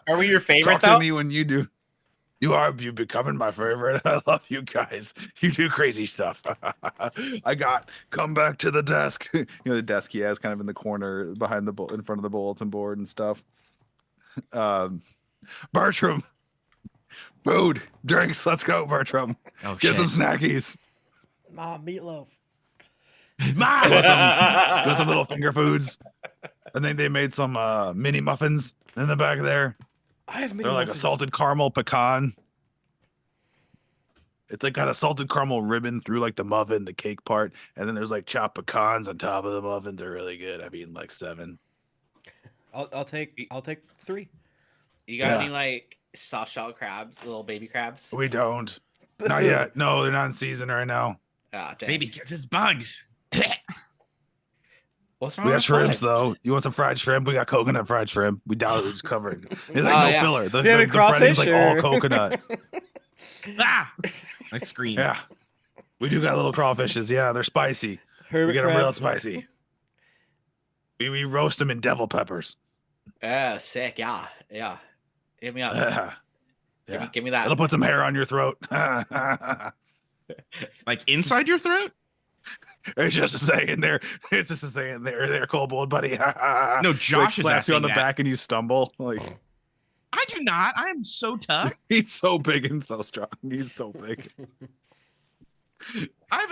Are we your favorite Talk though? to me when you do. You're becoming my favorite. I love you guys. You do crazy stuff. Come back to the desk. You know, the desk he has kind of in the corner behind in front of the bulletin board and stuff. Bertram, food, drinks. Let's go, Bertram. Oh Get shit. some snackies. Mom, meatloaf. Mom! You want some little finger foods. I think they made some mini muffins in the back there. I have mini They're like a muffins. salted caramel pecan. It's like got a salted caramel ribbon through like the muffin, the cake part, and then there's like chopped pecans on top of the muffins. They're really good. I've eaten like 7. I'll take 3. You got Yeah. any like soft shell crabs, little baby crabs? We don't. Not yet. No, they're not in season right now. Ah, dang. Baby, there's bugs. What's wrong We got with shrimps bugs? though. You want some fried shrimp? We got coconut fried shrimp. We doubt it's covered. It's like Oh, no yeah. filler. The Do you have any breading's like all crawfish, or- coconut. Ah! I scream. Yeah. We do got little crawfishes. Yeah, they're spicy. Hermit We get them real crabs. spicy. We roast them in devil peppers. Sick. Yeah. Hit me up. Yeah. Give me that. It'll put some hair on your throat. Like inside your throat? It's just a saying there. It's just a saying there, Kobold buddy. No, He, Josh is slaps you on asking the that. back and you stumble. Like I do not. I am so tough. he's so big and so strong. He's so big. I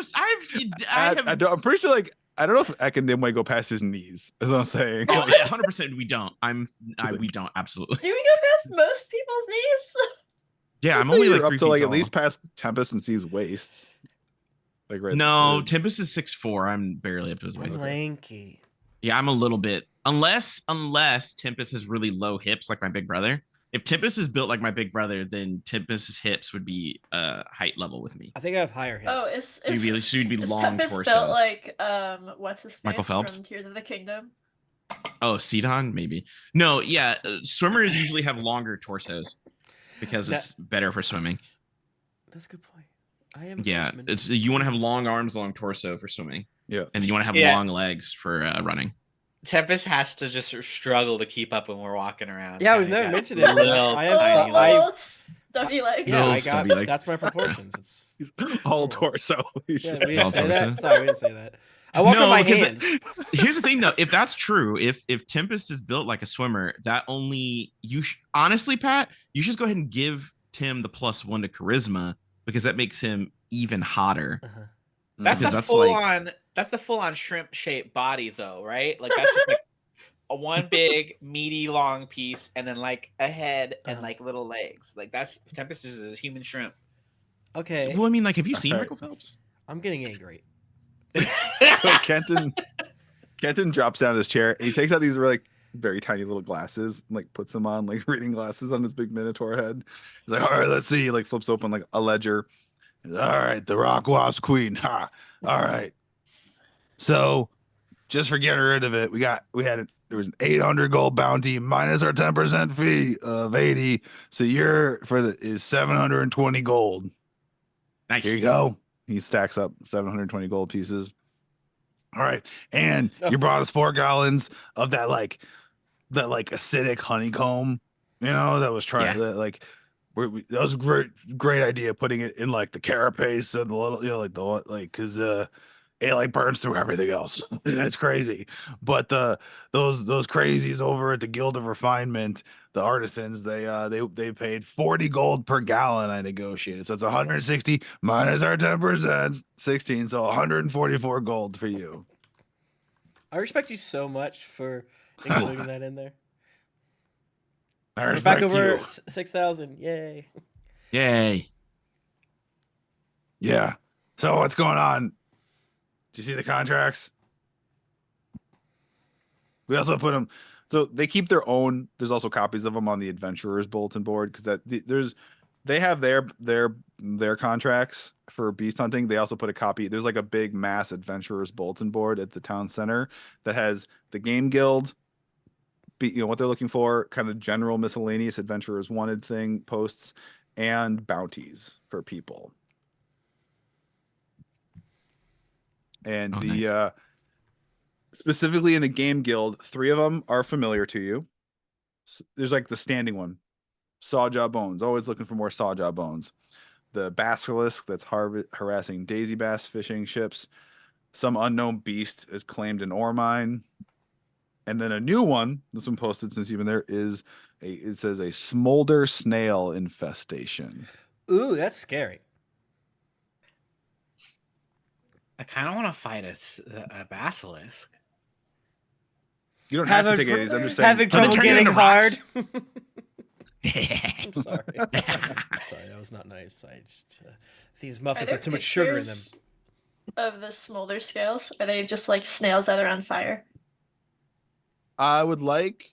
have. I'm pretty sure. Like I don't know if Ek and Nimue go past his knees. Is what I'm saying. Oh, Like, 100%. We don't. We don't. Absolutely. Do we go past most people's knees? Yeah, I'm only like up 3 to feet like at tall. least past Tempest and C's waists. Like right. No, Tempest is 6'4". I'm barely up to his I'm waist. lanky. Yeah, I'm a little bit. Unless Tempest has really low hips like my big brother. If Tempest is built like my big brother, then Tempest's hips would be height level with me. I think I have higher hips. Oh, So you'd be is long Tempest torso. built like what's his face Michael Phelps? from Tears of the Kingdom? Oh, Sidon, maybe. No, yeah. Swimmers usually have longer torsos because it's better for swimming. That's a good point. I am. Yeah, it's you want to have long arms, long torso for swimming. Yeah, and you want to have long legs for running. Tempest has to just struggle to keep up when we're walking around. Yeah, we've never mentioned it. I have stubby legs. Yeah, I got. Legs. That's my proportions. It's all torso. We didn't say that. Sorry, we didn't say that. I walk on my hands. Here's the thing, though. If that's true, if Tempest is built like a swimmer, that only honestly, Pat, you should just go ahead and give Tim the +1 to charisma because that makes him even hotter. Uh-huh. That's the full on. That's the full on shrimp shaped body, though, right? Like that's just like a one big meaty long piece, and then like a head and like little legs. Like that's Tempest is a human shrimp. Okay. Well, I mean, like, have you seen Michael Phelps? I'm getting angry. So Kenton drops down his chair and he takes out these really very tiny little glasses, and, like puts them on like reading glasses on his big minotaur head. He's like, all right, let's see. He like flips open like a ledger. He's like, all right, the Rock Wasp Queen. Ha. All right. So just for getting rid of it, there was an 800 gold bounty minus our 10% fee of 80. So is 720 gold. Nice. Here you go. He stacks up 720 gold pieces. All right. And you brought us 4 gallons of that acidic honeycomb, that was trying that was a great idea putting it in like the carapace and the little, because it like burns through everything else. That's crazy. But those crazies over at the Guild of Refinement, the artisans, they paid 40 gold per gallon. I negotiated, so it's 160 minus our 10%, 16, so 144 gold for you. I respect you so much for including that in there. We're back over 6,000. Yay! Yay! Yeah. So what's going on? Do you see the contracts? We also put them, so they keep their own. There's also copies of them on the Adventurers bulletin board because they have their contracts for beast hunting. They also put a copy. There's like a big mass Adventurers bulletin board at the town center that has the game guild, what they're looking for, kind of general miscellaneous Adventurers wanted thing posts, and bounties for people. And nice. Specifically in the game guild, 3 of them are familiar to you. There's like the standing one, Sawjaw Bones, always looking for more Sawjaw Bones. The Basilisk that's harassing Daisy Bass fishing ships. Some unknown beast is claimed an ore mine. And then a new one, this one posted since you've been there, it says a smolder snail infestation. Ooh, that's scary. I kind of want to fight a basilisk. You don't have to take it. I'm just saying. Having trouble getting hard. I'm sorry. That was not nice. These muffins have too much sugar in them. Of the smolder scales, are they just like snails that are on fire? I would like.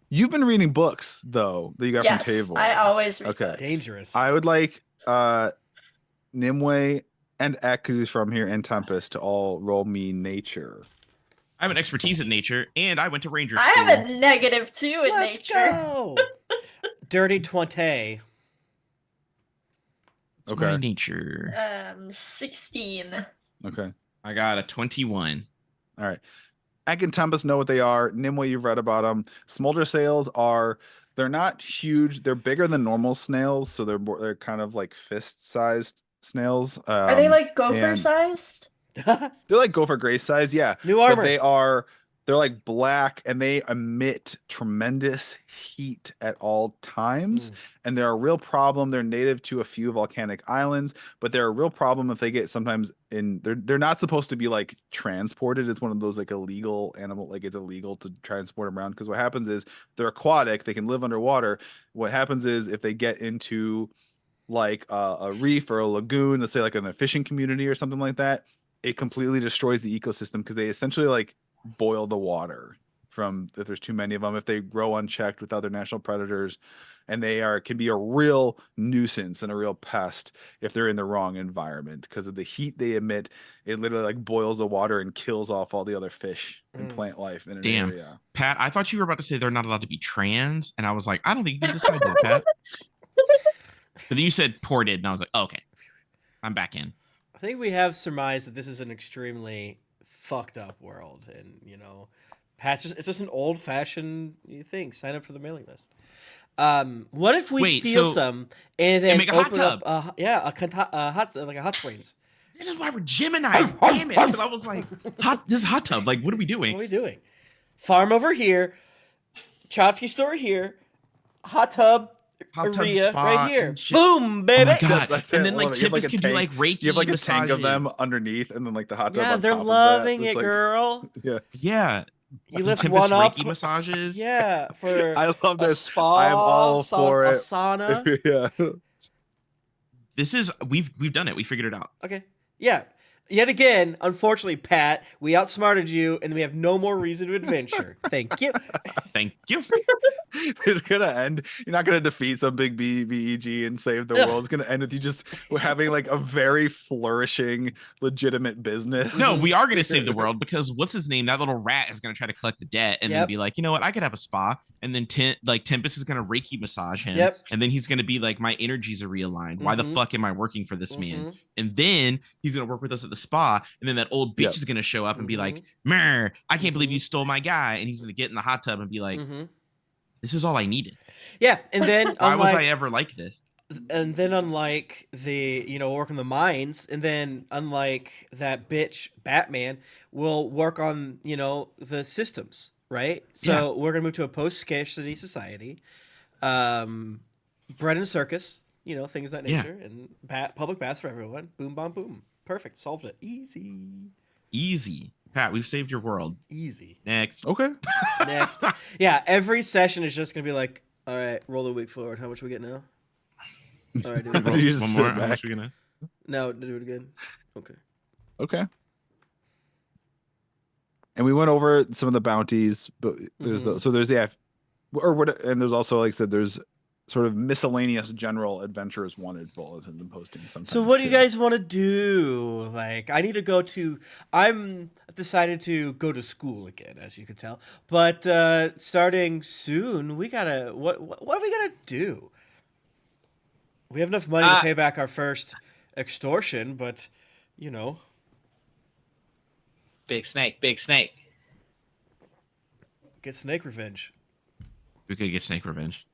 You've been reading books though that you got from Tavor. I always read books. Dangerous. I would like Nimue and Ek, because he's from here, and Tempest to all roll me nature. I have an expertise in nature, and I went to ranger school. I have a -2 in Let's nature. Go. Dirty 20. What's my nature? 16. Okay. I got a 21. All right. Egg and Tempest know what they are. Nimue, you've read about them. Smolder sails they're not huge. They're bigger than normal snails, so they're kind of like fist-sized snails. Are they like gopher and sized? they're like gopher gray size, yeah. New armor. But they're like black and they emit tremendous heat at all times. And they're a real problem. They're native to a few volcanic islands, but they're a real problem if they get sometimes they're not supposed to be like transported. It's one of those like illegal animal, like it's illegal to transport them around because what happens is they're aquatic, they can live underwater. What happens is if they get into like a reef or a lagoon, let's say like in a fishing community or something like that, it completely destroys the ecosystem because they essentially like boil the water from if there's too many of them, if they grow unchecked with other natural predators, and can be a real nuisance and a real pest if they're in the wrong environment because of the heat they emit. It literally like boils the water and kills off all the other fish and plant life in an area. Pat, I thought you were about to say they're not allowed to be trans, and I was like, I don't think you can decide that, Pat. But then you said ported, and I was like, oh, okay, I'm back in. I think we have surmised that this is an extremely fucked up world, and it's just an old fashioned thing. Sign up for the mailing list. What if we steal some and then make a hot tub? Like a hot springs. This is why we're Gemini. Damn it! Because I was like, this is hot tub. Like, what are we doing? What are we doing? Farm over here, Chotsky store here, hot tub area right here. Boom, baby. Oh my God. That's and then like Tempest could do like Reiki. You have like massages. a tank of them underneath, and then like the hot tub. Yeah, on they're top loving of that. it, Like, girl. Yeah. You lift Tempest one up. Reiki massages. Yeah, for I love this. spa. I am all for a it. sauna. Yeah. This is we've done it. We figured it out. Okay. Yeah. Yet again, unfortunately, Pat, we outsmarted you, and we have no more reason to adventure. Thank you. Thank you. It's gonna end. You're not gonna defeat some big BEG and save the world. It's gonna end with you just having like a very flourishing, legitimate business. No, we are gonna save the world because what's his name? That little rat is gonna try to collect the debt and then be like, you know what? I could have a spa, and then Tempest is gonna Reiki massage him, and then he's gonna be like, my energies are realigned. Why the fuck am I working for this man? And then he's gonna work with us at the spa, and then that old bitch is gonna show up and be like, "Mer, I can't believe you stole my guy," and he's gonna get in the hot tub and be like, "This is all I needed." Yeah, and then why was I ever like this? And then unlike the work on the mines, and then unlike that bitch Batman, we'll work on the systems, right? So we're gonna move to a post-scarcity society, bread and circus. Things of that nature, and public baths for everyone. Boom, bom, boom. Perfect. Solved it. Easy. Pat, we've saved your world. Easy. Next. Okay. Next. Yeah, every session is just going to be like, all right, roll the week forward. How much we get now? All right, do it again. One more. How much we gonna? No, do it again. Okay. And we went over some of the bounties, but there's and there's also, like I said, there's sort of miscellaneous general adventurers wanted bulletins and posting sometimes. So what do you guys want to do? Like, I'm decided to go to school again, as you can tell. But starting soon, we gotta what are we gonna do? We have enough money to pay back our first extortion, but Big snake. Get snake revenge. We could get snake revenge.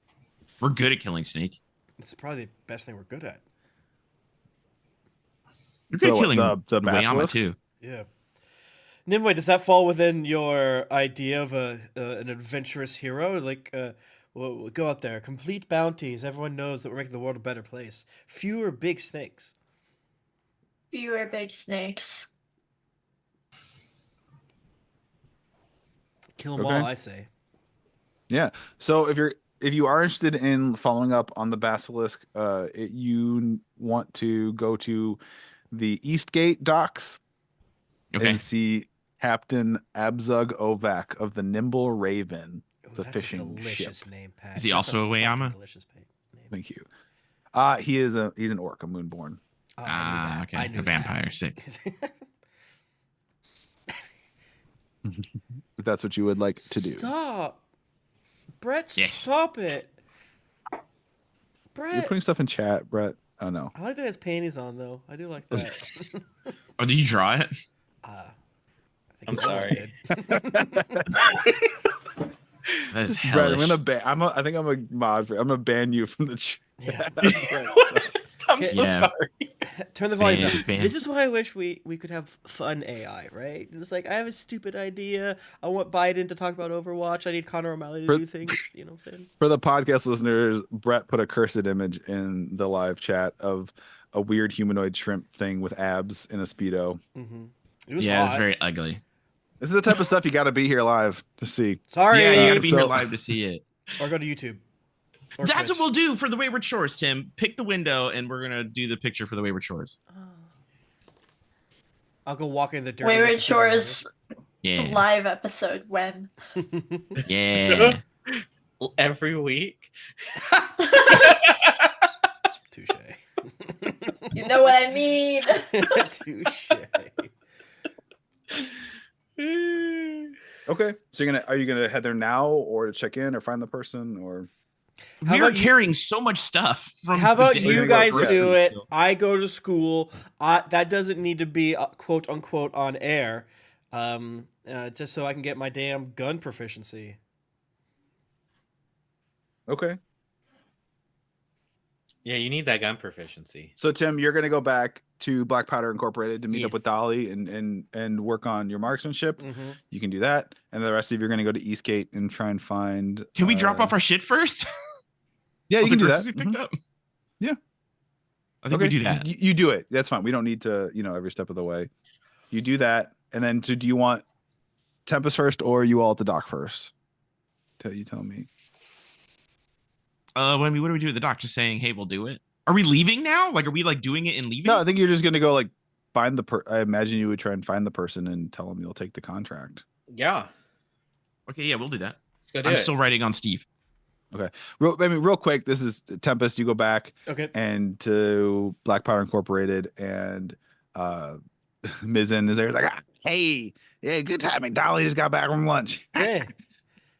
We're good at killing snake. It's probably the best thing we're good at. You're good at killing the Wayama too. Yeah. Nimue, does that fall within your idea of an adventurous hero? Like, we'll go out there, complete bounties. Everyone knows that we're making the world a better place. Fewer big snakes. Fewer big snakes. Kill them all, I say. Yeah. So if you are interested in following up on the Basilisk, you want to go to the Eastgate docks and see Captain Abzug Ovak of the Nimble Raven. It's a fishing delicious ship. name, Pat. Is he also a Wayama? Delicious name. Thank you. He's an orc, a moonborn. Oh, okay. A vampire. Sick. If that's what you would like to do. Stop. Brett, Yes. stop it. Brett. You're putting stuff in chat, Brett. Oh, no. I like that it has panties on, though. I do like that. Oh, did you draw it? I I'm sorry. That is Brett, hellish. I'm gonna ban. I think I'm a mod. I'm gonna ban you from the chat. Yeah. I'm so Yeah. sorry. Turn the volume Ban, down. ban. This is why I wish we could have fun AI, right? It's like, I have a stupid idea. I want Biden to talk about Overwatch. I need Connor O'Malley to For- do things. You know what I'm saying? For the podcast listeners, Brett put a cursed image in the live chat of a weird humanoid shrimp thing with abs in a speedo. Mm-hmm. It was Yeah, hot. it's very ugly. This is the type of stuff you got to be here live to see. Sorry. Yeah, you got to be so- here live to see it. Or go to YouTube. Or That's Twitch. what we'll do for the Wayward Shores, Tim. Pick the window, and we're gonna do the picture for the Wayward Shores. I'll go walk in the dirt. Wayward Shores Yeah, live episode when? yeah. Every week. Touche. You know what I mean? Touche. Okay, so are you gonna head there now, or to check in, or find the person, or How We are about you- carrying so much stuff. From How about the day you we guys go grocery do it? still. I go to school. That doesn't need to be quote unquote on air, just so I can get my damn gun proficiency. okay? Yeah, you need that gun proficiency. So Tim, you're gonna go back to Black Powder Incorporated to meet Yes. up with Dolly and work on your marksmanship. Mm-hmm. You can do that, and the rest of you are gonna go to Eastgate and try and find. Can we drop off our shit first? Yeah, you All can the do that. groceries we picked up. Yeah. I think we do that. You do it. That's fine. We don't need to, every step of the way. You do that, and then do you want Tempest first, or you all at the dock first? You tell me. What do we do at the dock? Just saying, hey, we'll do it. Are we leaving now? Like, are we like doing it and leaving? No, I think you're just gonna go like find the. I imagine you would try and find the person and tell them you'll take the contract. Yeah. Okay, yeah, we'll do that. Let's go do I'm it. still writing on Steve. Real quick. This is Tempest. You go back Okay. and to Black Powder Incorporated, and Mizzen is there. He's like, hey, yeah, good timing. Dolly just got back from lunch. Hey.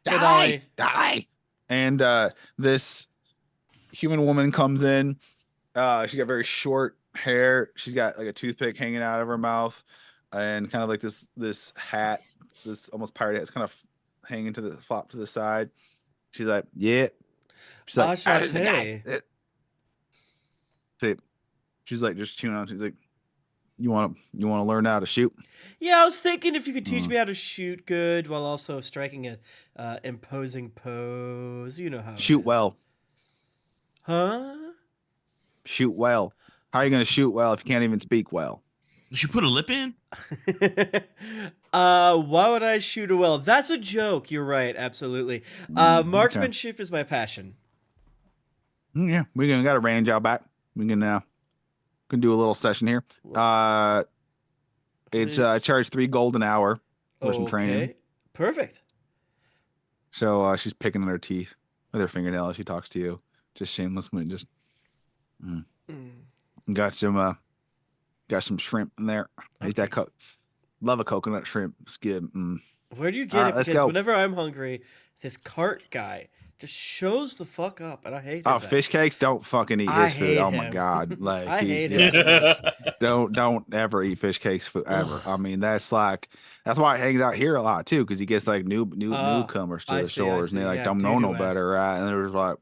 Hey, Dolly, Dolly. Dolly. And this human woman comes in. She got very short hair. She's got like a toothpick hanging out of her mouth, and kind of like this hat, this almost pirate hat. It's kind of hanging to the flop to the side. She's like, yeah. She's like, "How's the Achate. she's like just chewing on. She's like, you want to learn how to shoot? Yeah, I was thinking if you could teach Mm. me how to shoot good while also striking an imposing pose. You know how. it Shoot is. well. Huh? Shoot well. How are you going to shoot well if you can't even speak well? Did you put a lip in? Why would I shoot a well? That's a joke. You're right. Absolutely. Okay. Marksmanship is my passion. Yeah, we got a range out back. We can do a little session here. It's I charge 3 gold an hour for some training. Okay. Perfect. So she's picking on her teeth with her fingernail as she talks to you. Just shamelessly, just Mm. got some shrimp in there. I eat that love a coconut shrimp skid. Where do you get All it? right, let's Because go. whenever I'm hungry, this cart guy just shows the fuck up, and I hate. Oh, his fish cakes! Don't fucking eat I his food. hate Oh my him. god! Like I he's- hate him. don't ever eat fish cakes food ever. I mean, that's why he hangs out here a lot too, because he gets like newcomers to I the see, I stores, and they see. like Yeah, don't know no doo-doo ass. better, right? And there's like,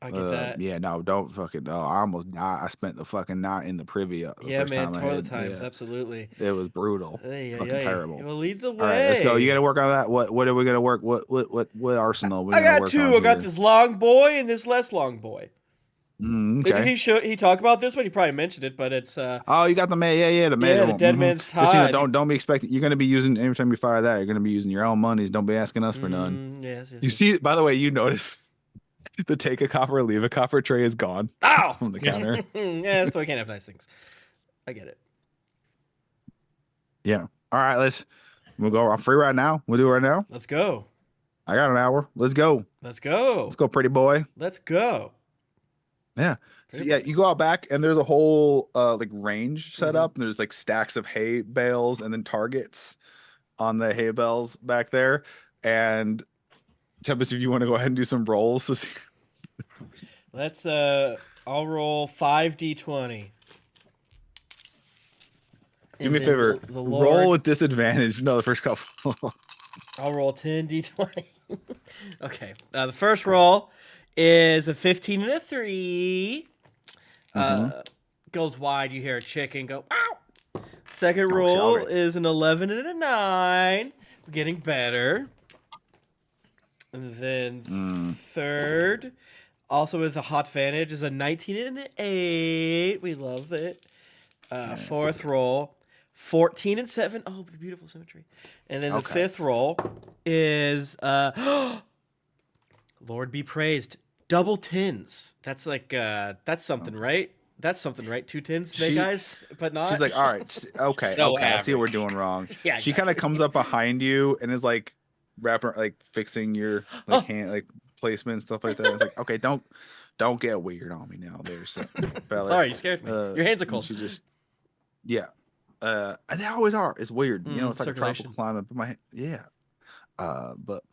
I get that. yeah, no, don't fucking. Oh, I almost died. I spent the fucking night in the privy. The Yeah, first man. time I Toilet had- times. yeah, Absolutely. it was brutal. Hey, Fucking terrible. Well, lead the way. All right, let's go. You got to work on that. What are we gonna work? What arsenal? We I gonna got work 2. on I got here? this long boy and this less long boy. Did Okay. he talk about this one? He probably mentioned it, but it's Oh, you got the man. Yeah, the man. yeah, the dead man's Todd. Don't be expecting. You're gonna be using every time you fire that. You're gonna be using your own monies. Don't be asking us for none. Yes. You see, by the way, you notice the take a copper, leave a copper tray is gone Ow! from the counter. Yeah, that's why I can't have nice things. I get it. Yeah. All right, we'll go. I'm free right now. We'll do it right now. Let's go. I got an hour. Let's go. Let's go. Let's go, pretty boy. Let's go. Yeah. So Pretty yeah, boy. you go out back and there's a whole like range set Mhm. up. And there's like stacks of hay bales and then targets on the hay bales back there. And Tempest, if you want to go ahead and do some rolls to see. Let's I'll roll 5d20. Do me a then favor. the Roll Lord- with disadvantage. No, the first couple. I'll roll 10d20. Okay. The first roll is a 15 and a 3. Goes wide. You hear a chicken go, ow! Second roll sorry. is an 11 and a 9. We're getting better. And then third, also with a hot advantage, is a 19 and an 8. We love it. Fourth roll, 14 and 7. Oh, beautiful symmetry. And then the fifth roll is Lord be praised, double tins. That's like that's something, right? That's something, right? 2 tins, snake eyes, but not. She's like, all right, okay, So okay. I see what we're average. doing wrong. Yeah, She kind of comes up behind you and is like wrapping, like fixing your like hand, like placement and stuff like that. It's like, okay, don't get weird on me now, there, so fella. Sorry, you scared me. Your hands are and cold. She just, and they always are. It's weird, you know. It's like circulation. a tropical climate, but but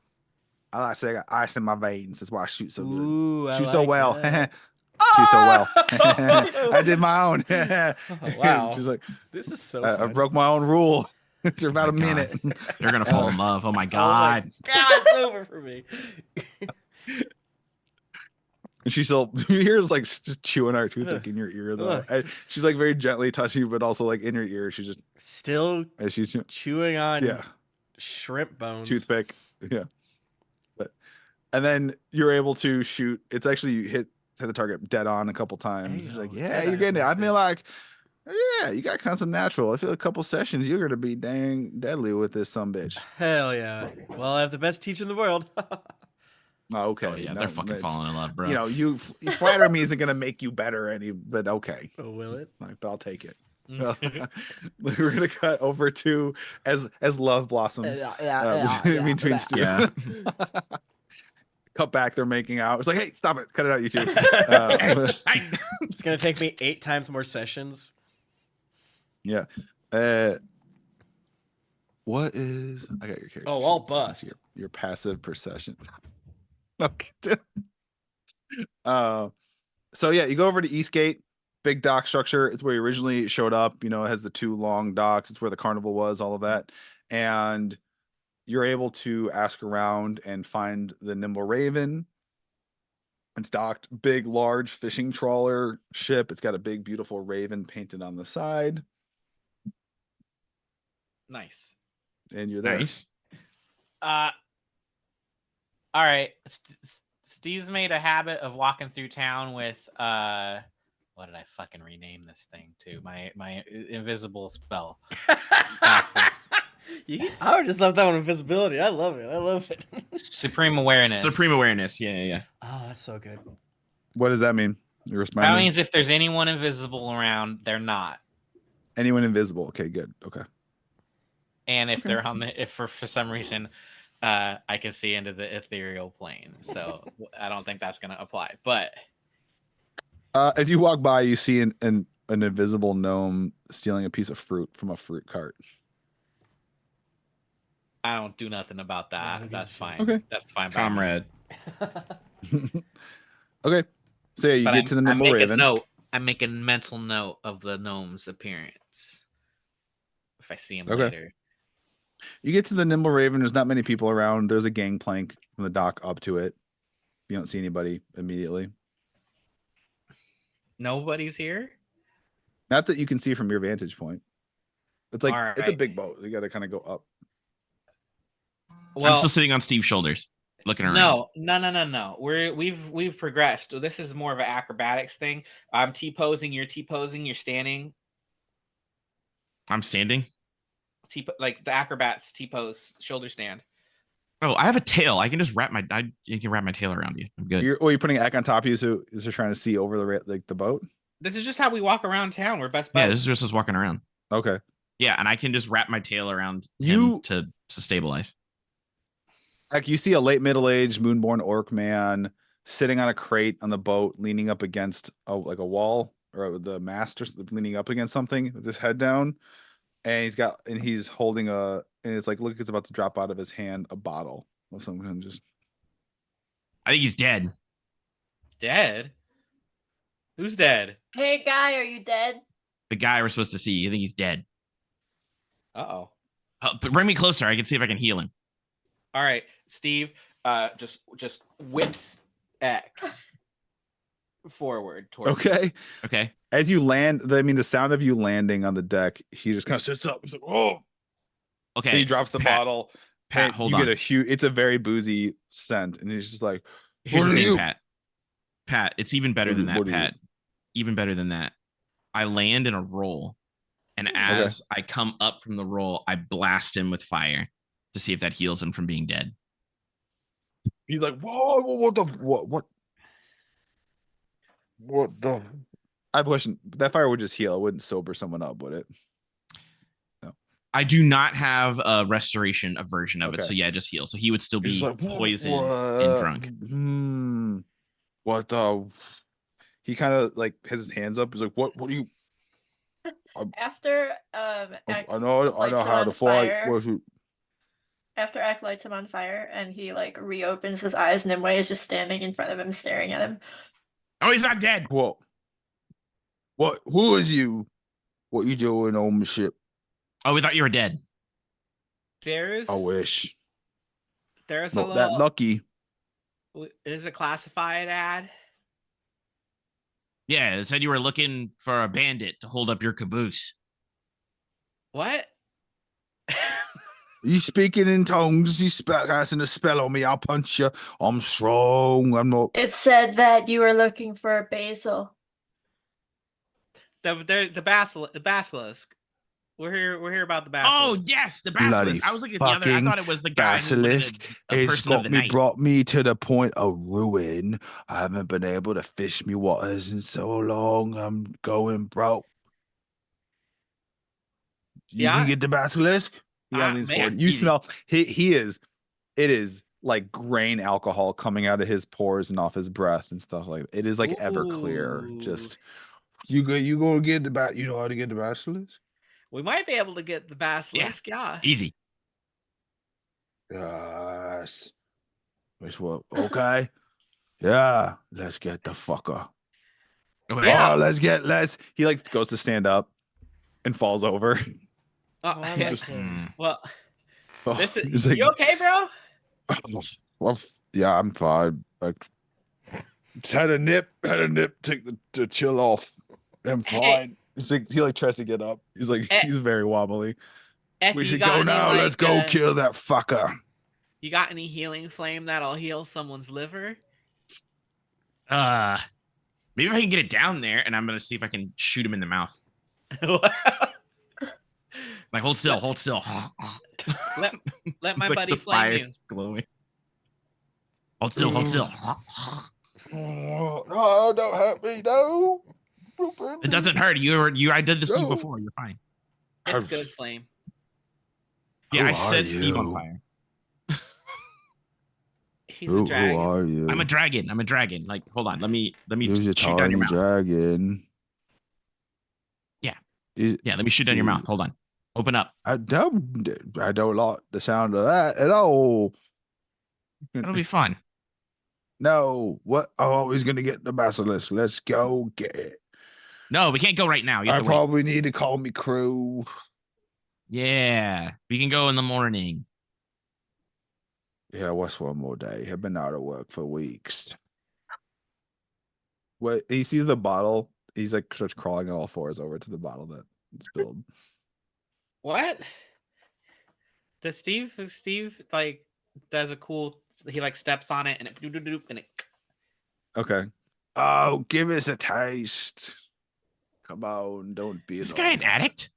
I like to say I got ice in my veins. That's why I shoot so good. Ooh, I Shoot so like well. that. Shoot so well. Oh! I did my own. Wow. She's like, This is so I fun. broke my own rule. After about a my God. minute. They're gonna fall in love. Oh my Oh my God. God, it's over for me. And she's still, you hear is like just chewing our tooth like in your ear though. Ugh. She's like very gently touching you, but also like in your ear. She's just, Still as she's chewing on yeah, shrimp bones. toothpick. Yeah. And then you're able to shoot. It's actually you hit the target dead on a couple times. Hey, She's like, yo, yeah, dead you're eye getting it. on I this mean, bitch. like, yeah, you got kind of some natural. I feel a couple sessions, you're gonna be dang deadly with this bitch. Hell yeah. Well, I have the best teacher in the world. Oh, okay. Oh yeah, no, they're fucking that's- falling in love, bro. You know, you flatter me isn't gonna make you better but okay. Oh, will it? Like, but I'll take it. We're gonna cut over to as love blossoms between Stu. Yeah. Cut back, they're making out. It's like, hey, stop it, cut it out, you two. It's gonna take me 8 times more sessions. Yeah. What is? I got your character. Oh, I'll sheet, so bust. your passive perception. Okay. So yeah, you go over to Eastgate, big dock structure. It's where you originally showed up. You know, it has the 2 long docks. It's where the carnival was, all of that. And you're able to ask around and find the Nimble Raven. It's docked, big, large fishing trawler ship. It's got a big, beautiful raven painted on the side. Nice. And you're there. Nice. All right. Steve's made a habit of walking through town with what did I fucking rename this thing to? My invisible spell. I would just love that one, invisibility. I love it. I love it. Supreme awareness. Supreme awareness. Yeah, yeah, yeah. Oh, that's so good. What does that mean? You That respond. means if there's anyone invisible around, they're not. Anyone invisible. Okay, good. Okay. And if they're on if for some reason I can see into the ethereal plane. So I don't think that's gonna apply. But As you walk by, you see an invisible gnome stealing a piece of fruit from a fruit cart. I don't do nothing about that. who gives That's a shit? fine. Okay. That's fine. by me. Comrade. Okay. So yeah, you But get to the I Nimble make a Raven. note. I make a mental note of the gnome's appearance. If I see him Okay. later. You get to the Nimble Raven. There's not many people around. There's a gangplank from the dock up to it. You don't see anybody immediately. Nobody's here? Not that you can see from your vantage point. It's like All it's a right. big boat. You got to kind of go up. I'm still sitting on Steve's shoulders, looking around. No. We've progressed. This is more of an acrobatics thing. I'm T-posing, you're T-posing, you're standing. I'm standing. Like the acrobats T-pose, shoulder stand. Oh, I have a tail. I can just you can wrap my tail around you. I'm good. You're putting Ack on top of you, so is they're trying to see over the boat. This is just how we walk around town. We're best Yeah, buds. this is just us walking around. Okay. Yeah, and I can just wrap my tail around You- him to stabilize. Like you see a late middle-aged moonborn orc man sitting on a crate on the boat, leaning up against a wall or the mast, or leaning up against something with his head down, and he's holding and it's like look, it's about to drop out of his hand a bottle of some kind. Just I think he's dead. Dead? Who's dead? Hey, guy, are you dead? The guy we're supposed to see. I think he's dead. Uh-oh. But bring me closer. I can see if I can heal him. All right, Steve. Just whips Eck forward towards. Okay. Okay. As you land, the sound of you landing on the deck, he just kind of sits up. He's like, oh. Okay. So he drops the bottle. Pat, and hold you on. get a huge. It's a very boozy scent, and he's just like, Here's "What the are thing, you?" Pat. Pat, it's even better than that, What are you? Pat. Even better than that. I land in a roll, and as I come up from the roll, I blast him with fire to see if that heals him from being dead. He's like, whoa, what the? I have a question. That fire would just heal. It wouldn't sober someone up, would it? No. I do not have a restoration version of it, Okay. so yeah, just heal. So he would still He's be like, poisoned and drunk. What the? He kind of like has his hands up. He's like, what do you? After I Ek know lights him how on to fight. fire. What's it? After Ek lights him on fire and he like reopens his eyes, Nimue is just standing in front of him, staring at him. Oh, he's not dead. What? Who is you? What you doing on the ship? Oh, we thought you were dead. There's I wish. there's Not a that little. lucky. Is a classified ad? Yeah, it said you were looking for a bandit to hold up your caboose. What? You speaking in tongues? You casting a spell on me? I'll punch you. I'm strong. I'm not. It said that you were looking for Basil. The basilisk. We're here about the Oh, basilisk. yes, the Bloody basilisk. I was looking at the other. I fucking thought it was the guy who wanted basilisk. a It's person of the night. brought me to the point of ruin. I haven't been able to fish me waters in so long. I'm going broke. You Yeah. can get the basilisk. Yeah, leans man, forward. You easy. smell. It is like grain alcohol coming out of his pores and off his breath and stuff like that. It is like Everclear. Ooh. Just you go get the bat. You know how to get the basilisk? We might be able to get the basilisk. Yeah. Easy. Yes. Which what? Okay. Yeah. Let's get the fucker. Okay. Yeah. Oh, let's. He like goes to stand up and falls over. I Yeah. like him. Well, Oh, this is. he's like, You okay, bro? well, yeah, I'm fine. Like, just had a nip. Take the chill off. I'm fine. Hey. He's like, he like tries to get up. He's like, Eh. he's very wobbly. Eck, We you should got go any, now. like, Let's go kill that fucker. You got any healing flame that'll heal someone's liver? Maybe if I can get it down there, and I'm gonna see if I can shoot him in the mouth. Like, hold still. Let my Like buddy the flame you. fire's glowing. Hold still. No, don't hurt me. No. It doesn't hurt. I did this to you No. before. You're fine. It's good flame. Yeah, Who I are set Steve on you? fire. He's a dragon. Who are you? I'm a dragon. Like, hold on. Let me Use a shoot down your tiny mouth. dragon. Yeah. Is- Yeah, let me shoot down your mouth. Hold on. Open up. I don't like the sound of that at all. That'll be fun. No, what? Oh, he's gonna get the basilisk. Let's go get it. No, we can't go right now. You I have to wait. probably need to call me crew. Yeah, we can go in the morning. Yeah, what's one more day? I've been out of work for weeks. What? He sees the bottle. He's like starts crawling on all fours over to the bottle that spilled. What? Does Steve like does a cool? He like steps on it and it. Okay. Oh, give us a taste. Come on, don't be. Is this guy an addict?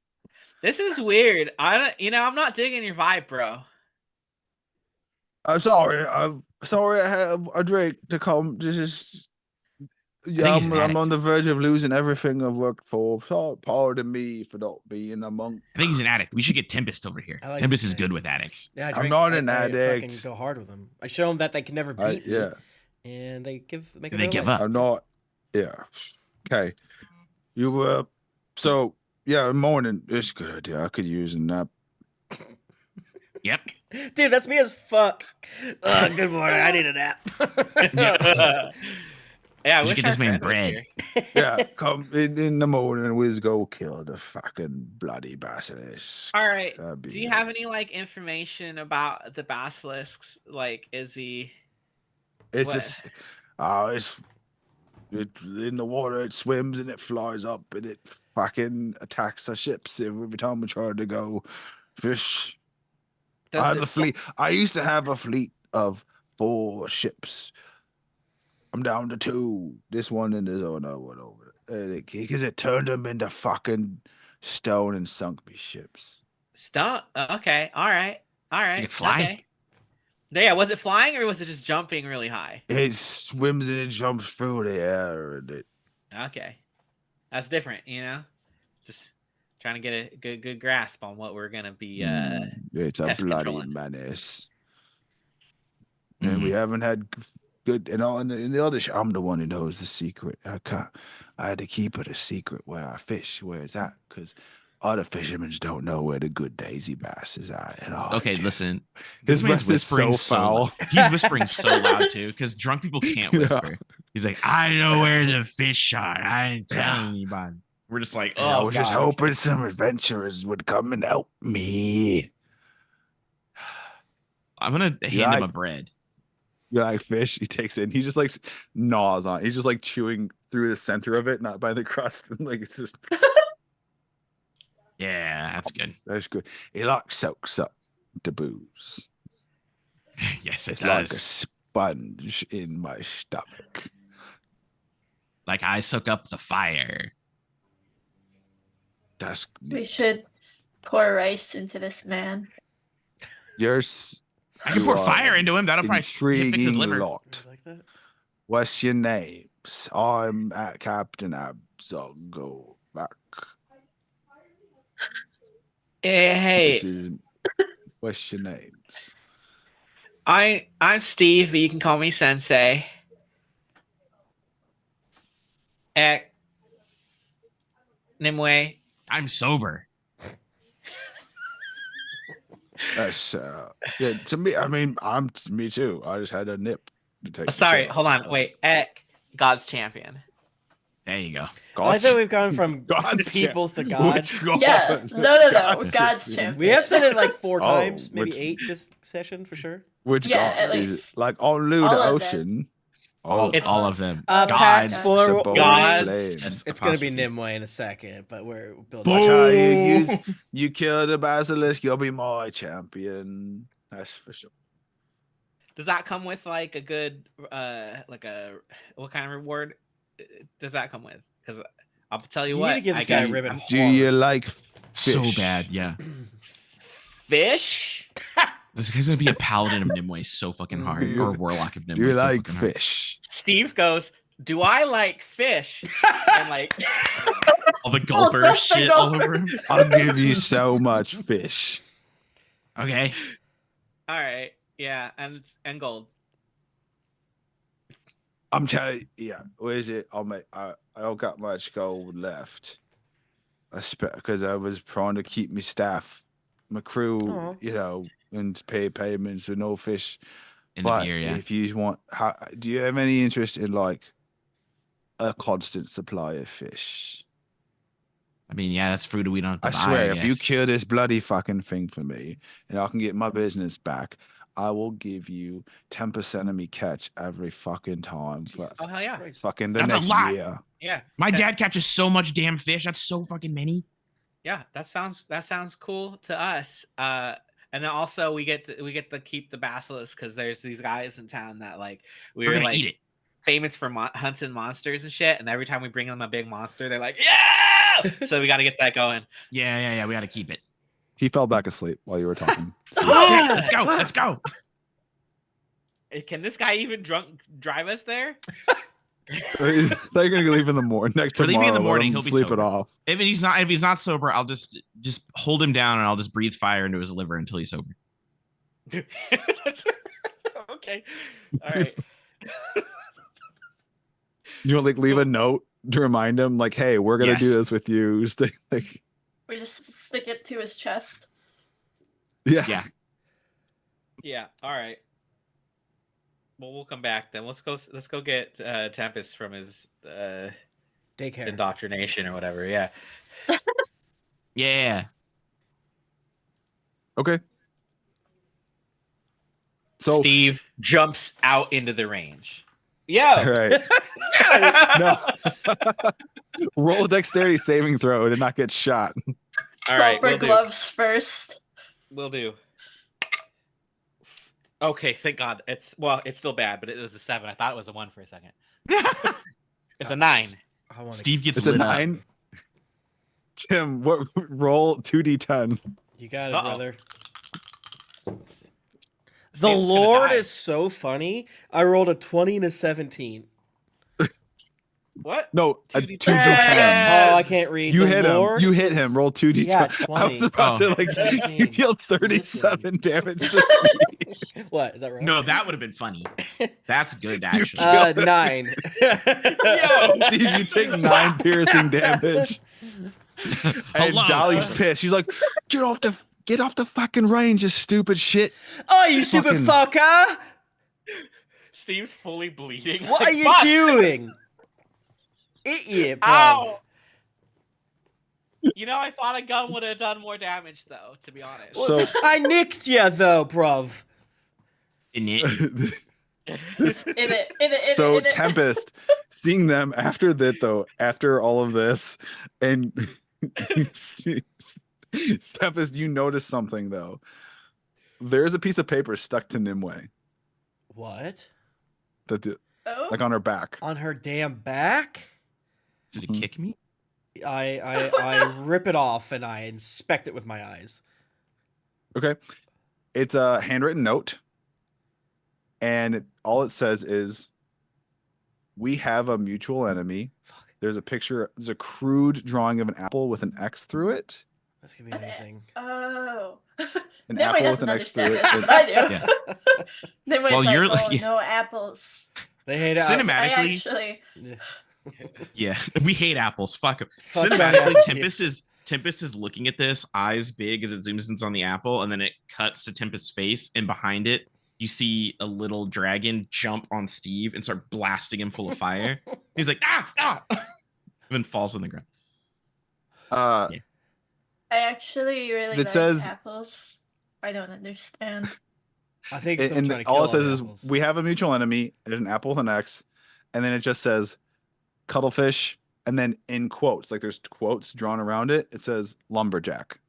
This is weird. I'm not digging your vibe, bro. I'm sorry. I'm sorry. I have a drink to come. Yeah, he's an I'm on addict. the verge of losing everything I've worked for. So pardon me for not being a monk. I think he's an addict. We should get Tempest over here. I like Tempest this is guy. good with addicts. Yeah, I'm not an I fucking addict. go hard with them. I show them that they can never beat me, Yeah, and they make They it give life. up. I'm not. Yeah. Okay. You were. So yeah, morning. It's a good idea. I could use a nap. Yep. Dude, that's me as fuck. Good morning. I need a nap. Yeah, I We should wish get our this man friend was bread. here. Yeah, come in the morning. We'll go kill the fucking bloody basilisk. All right. That'd be Do you it. have any like information about the basilisks? Like, is he? It's what- just, it in the water. It swims and it flies up and it fucking attacks our ships every time we try to go fish. Does I have it a fleet. I used to have a fleet of 4 ships. I'm down to 2. This one and there's another one over there. Because it turned them into fucking stone and sunk me ships. Stunt. Okay. All right. All right. it fly? Okay. Yeah. Was it flying or was it just jumping really high? It swims and it jumps through the air and it. Okay. That's different. Just trying to get a good grasp on what we're gonna be. It's a pest bloody controlling. menace. And we haven't had good. And in the other, I'm the one who knows the secret. I had to keep it a secret where I fish, where it's at, because other fishermen don't know where the good daisy bass is at. And I Okay, do. listen. His This man's breath is so whispering so loud. foul. He's whispering so loud too, because drunk people can't Yeah. whisper. He's like, I know where the fish are. I ain't telling Yeah. anybody. We're just like, And I oh, was just God, hoping okay. some adventurers would come and help me. I'm gonna hand him a bread. You like fish? He takes it and he just like gnaws on it. He's just like chewing through the center of it, not by the crust. And like it's just Yeah, that's good. that's good. It like soaks up the booze. Yes, it It's like a does. sponge in my stomach. Like I soak up the fire. That's We neat. should pour rice into this man. Yours. I can you pour are fire into him. That'll probably fix his intriguing liver. lot. You like that? What's your names? I'm at Captain Abs. Go back. Hey, This is. What's your names? I'm Steve, but you can call me Sensei. Nimue. I'm sober. That's yeah. To me, I mean, me too. I just had a nip to take. Sorry, the hold on. Wait. God's champion. There you go. I like that we've gone from God's peoples to Which gods. God? Yeah, no. God's God's champion. champion. We have said it like 4 Oh, times, maybe which- 8 this session for sure. Which Yeah, God at is least. it? Like on Lou All the of them. ocean? All, It's- all of them. Pax Gods. Plural. Bold Gods. flame. Yes, It's gonna be apostrophe. Nimue in a second, but we're building. Watch how you Boom. you kill the basilisk, you'll be my champion. That's for sure. Does that come with like a good, what kind of reward does that come with? Because I'll tell you You what. need to give I this guy a guess ribbon. I'm- Do you like So fish? bad, yeah. Fish. This guy's gonna be a paladin of Nimue so fucking hard, Do you- or a warlock of Do Nimue you so like fucking hard. fish? Steve goes, "Do I like fish?" And like, All the Oh, gulper just the shit all gulper. over him. I'll give you so much fish. Okay. all right, yeah, and gold. I'm telling you, yeah. Where is it? I don't got much gold left. Because I was trying to keep my staff, my crew, Aw. you know, and pay payments with no fish. In the But beer, yeah. if you want, do you have any interest in like a constant supply of fish? I mean, yeah, that's food we don't have to I buy. swear, I if you guess. kill this bloody fucking thing for me, and I can get my business back, I will give you 10% of me catch every fucking time for Jesus Oh hell yeah, Christ. fucking the That's a next lot. year. yeah. My Ten- dad catches so much damn fish. That's so fucking many. Yeah, that sounds cool to us. And then also we get to keep the basilisk because there's these guys in town that like We're we're gonna like eat it. famous for hunting monsters and shit. And every time we bring them a big monster, they're like, yeah. So we got to get that going. Yeah. We gotta keep it. He fell back asleep while you were talking. Sick. Let's go. Let's go. Can this guy even drive us there? They're gonna leave in the morning. Next We're tomorrow, leaving in the let morning, him he'll be sleep it sober. off. If he's not sober, I'll just hold him down and I'll just breathe fire into his liver until he's sober. Okay. All right. You want like leave a note to remind him, like, "Hey, we're gonna do Yes. this with you." Stay, like, We just stick it to his chest. yeah. Yeah. Yeah. All right. Well, we'll come back then. Let's go get Tempest from his Daycare. indoctrination or whatever. Yeah. Yeah. Okay. So Steve jumps out into the range. Yo. all right. No. Roll a dexterity saving throw to not get shot. All right, Rubber we'll do. gloves first. We'll do. Okay, thank God. It's still bad, but it was a 7. I thought it was a 1 for a second. It's a 9. I want Steve gets It's a lit up. 9. Tim, what roll 2d10. You got it, Uh-oh. brother. The Steve's gonna Lord die. is so funny. I rolled a 20 and a 17. What? No, a 2d10. 2d10. Yeah. Oh, I can't read. You The hit him. Lord You hit is- him. Roll 2d10. Yeah, I was 20. about to like 17. you deal 37 damage to Steve. What? Is that right? No, that would have been funny. That's good, actually. 9. Steve, you take 9 piercing damage. And Hello. Dolly's pissed. She's like, get off the fucking range, you stupid shit. Oh, you stupid Fucking- fucker! Steve's fully bleeding. What Like, are you fuck! doing? Idiot, bro. Ow! You know, I thought a gun would have done more damage, though. To be honest. So- I nicked you, though, bruv. In it. So Tempest, seeing them after that though, after all of this, and Tempest, you notice something though. There's a piece of paper stuck to Nimue What? Oh. like on her back. On her damn back? Did it kick me? I rip it off and I inspect it with my eyes. Okay, it's a handwritten note, and all it says is, "We have a mutual enemy." Fuck. There's a picture. There's a crude drawing of an apple with an X through it. This could be anything. Oh. An Nimue apple with doesn't an X through understand it. this, but I do. Yeah. Nimue's Well, like, you're oh, like- no apples. They hate Cinema- I Automatically- actually... Yeah, we hate apples. Fuck 'em. Fuck Cinematically, that. Tempest is looking at this, eyes big as it zooms in on the apple, and then it cuts to Tempest's face, and behind it, you see a little dragon jump on Steve and start blasting him full of fire. He's like, ah, and then falls on the ground. I actually really It like says- apples. I don't understand. I think someone And trying to all kill it says the is, apples. "We have a mutual enemy." There's an apple with an X, and then it just says, "Cuttlefish," and then in quotes, like there's quotes drawn around it. It says, "Lumberjack."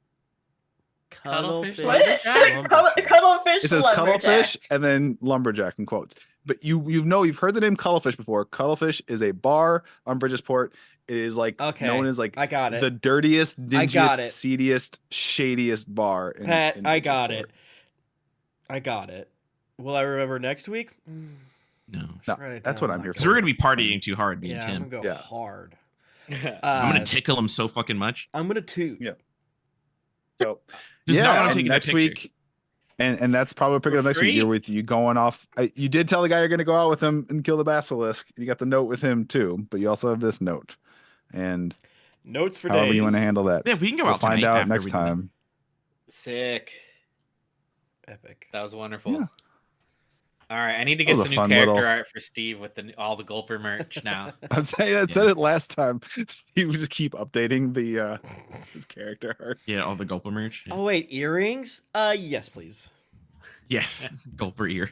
Cuttlefish What? lumberjack. Cuttlefish It says lumberjack. "Cuttlefish" and then "Lumberjack" in quotes. But you've heard the name Cuttlefish before. Cuttlefish is a bar on Bridgesport. It is like Okay, known as like I got it. the dirtiest, I got dingiest, it. seediest, shadiest bar. Pat, in I got Bridgesport. it. I got it. Will I remember next week? No. No, Write it that's down what I'm like here Because for. we're going to be partying too hard, me Yeah, and I'm Tim. gonna go Yeah. hard. I'm going to tickle him so fucking much. I'm gonna toot. Yeah. So Just not when I'm and taking that next picture. week, and that's probably picking up For next week. free? You're with you going off. You did tell the guy you're going to go out with him and kill the basilisk. You got the note with him too, but you also have this note, and Notes for however days. you want to handle that, Yeah, we can go we'll out find tonight out after next we do that. time. Sick. Epic. That was wonderful. Yeah. All right, I need to That get was some a new fun character little- art for Steve with all the Gulper merch now. I'm saying I said it last time. Steve would just keep updating the his character art. Yeah, all the Gulper merch. Yeah. Oh wait, earrings? Yes, please. Yes, Gulper ear.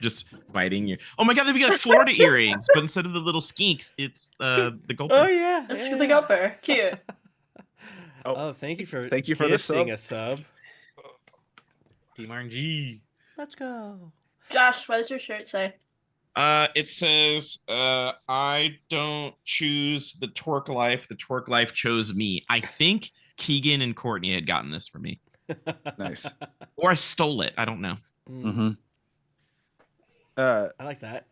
Just biting your. Oh my god, we got Florida earrings, but instead of the little skinks, it's the Gulper. Oh yeah. It's yeah. the gupper. Cute. Oh, thank you for the gifting sub. a sub. Team RNG. Let's go. Josh, what does your shirt say? It says, I don't choose the twerk life chose me. I think Keegan and Courtney had gotten this for me. Nice. Or I stole it. I don't know. Mm-hmm. I like that.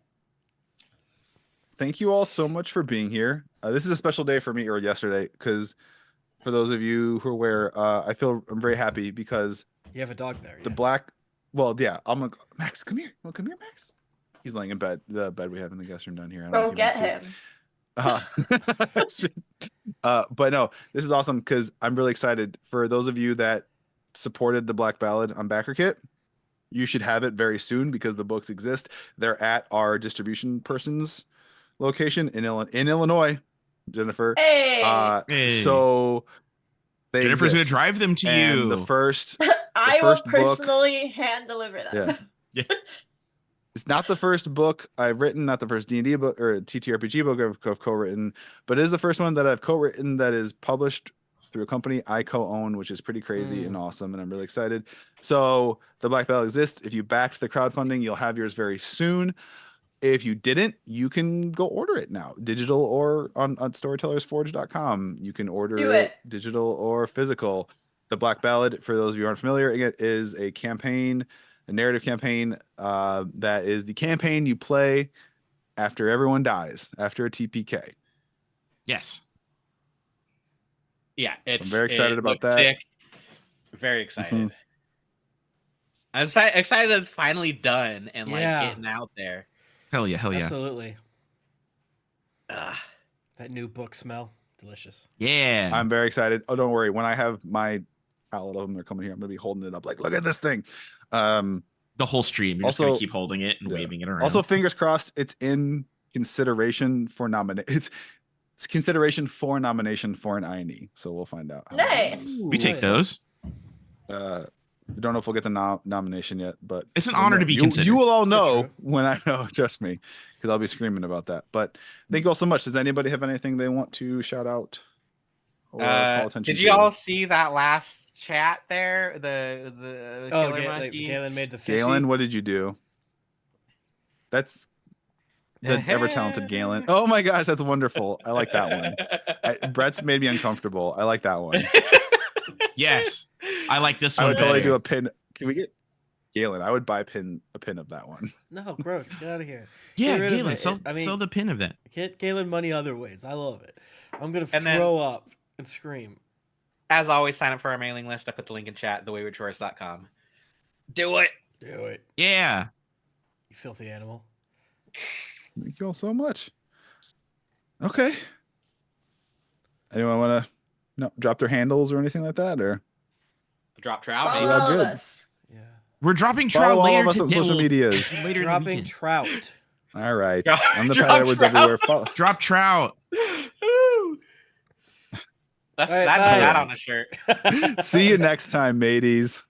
Thank you all so much for being here. This is a special day for me, or yesterday, because for those of you who are aware, I'm very happy because You have a dog there. the yeah. black. Well, yeah, I'm like, Max, come here. Well, come here, Max. He's laying in bed. The bed we have in the guest room down here. I don't know Oh, if he get wants to. him. But no, this is awesome because I'm really excited for those of you that supported the Black Ballad on Backer Kit. You should have it very soon because the books exist. They're at our distribution person's location in Illinois. Jennifer. Hey, Hey. So they Jennifer's gonna exist. drive them to And you. the first I will first book- personally hand deliver them. Yeah. It's not the first book I've written, not the first D&D book or TTRPG book I've co-written, but it is the first one that I've co-written that is published through a company I co-own, which is pretty crazy and awesome, and I'm really excited. So the Black Ballad exists. If you backed the crowdfunding, you'll have yours very soon. If you didn't, you can go order it now, digital or on storytellersforge.com. You can order Do it it. digital or physical. The Black Ballad, for those of you who aren't familiar, it is a campaign, a narrative campaign that is the campaign you play after everyone dies, after a TPK. Yes. Yeah, it's very excited it about looks that. Sick. Very excited. I'm excited that it's finally done and like Yeah. getting out there. Hell yeah. Absolutely. Ugh. That new book smell. Delicious. Yeah. I'm very excited. Oh, don't worry. When I have my palette of them, they're coming here. I'm gonna be holding it up like, look at this thing. The whole stream. You're just Also- gonna keep holding it and yeah. waving it around. Also, fingers crossed, it's in consideration for it's consideration for nomination for an INE. So we'll find out. how that Nice. goes. we take those. We don't know if we'll get the nomination yet, but It's an we'll honor know. to be you, considered. You will all Is that know true? when I know. Trust me, because I'll be screaming about that. But thank you all so much. Does anybody have anything they want to shout out or call attention Did to? you all see that last chat there? The Oh, Killer Galen Monkeys? made the fishy. Galen, what did you do? That's the ever talented Galen. Oh my gosh, that's wonderful. I like that one. Brett's made me uncomfortable. I like that one. Yes. I like this I one would totally better. do a pin. Can we get Galen? I would buy a pin of that one. No, gross. Get out of here. Yeah, Get rid of Galen, it. sell, I mean- sell the pin of that. Get Galen money other ways. I love it. I'm gonna And then- throw up and scream. As always, sign up for our mailing list. I put the link in chat, thewaywardchorus.com. Do it. Do it, Yeah. you filthy animal. Thank you all so much. Okay. Anyone want to drop their handles or anything like that, or Drop trout, Follow maybe. all all of good. us. Yeah. We're dropping follow trout all later of us today. on social Well, medias? later in the Dropping weekend. trout. All right. Drop- I'm the drop Pat Edwards trout. everywhere. Follow. Drop trout. Woo. That's All right, that, bye. that on a shirt. See you next time, mateys.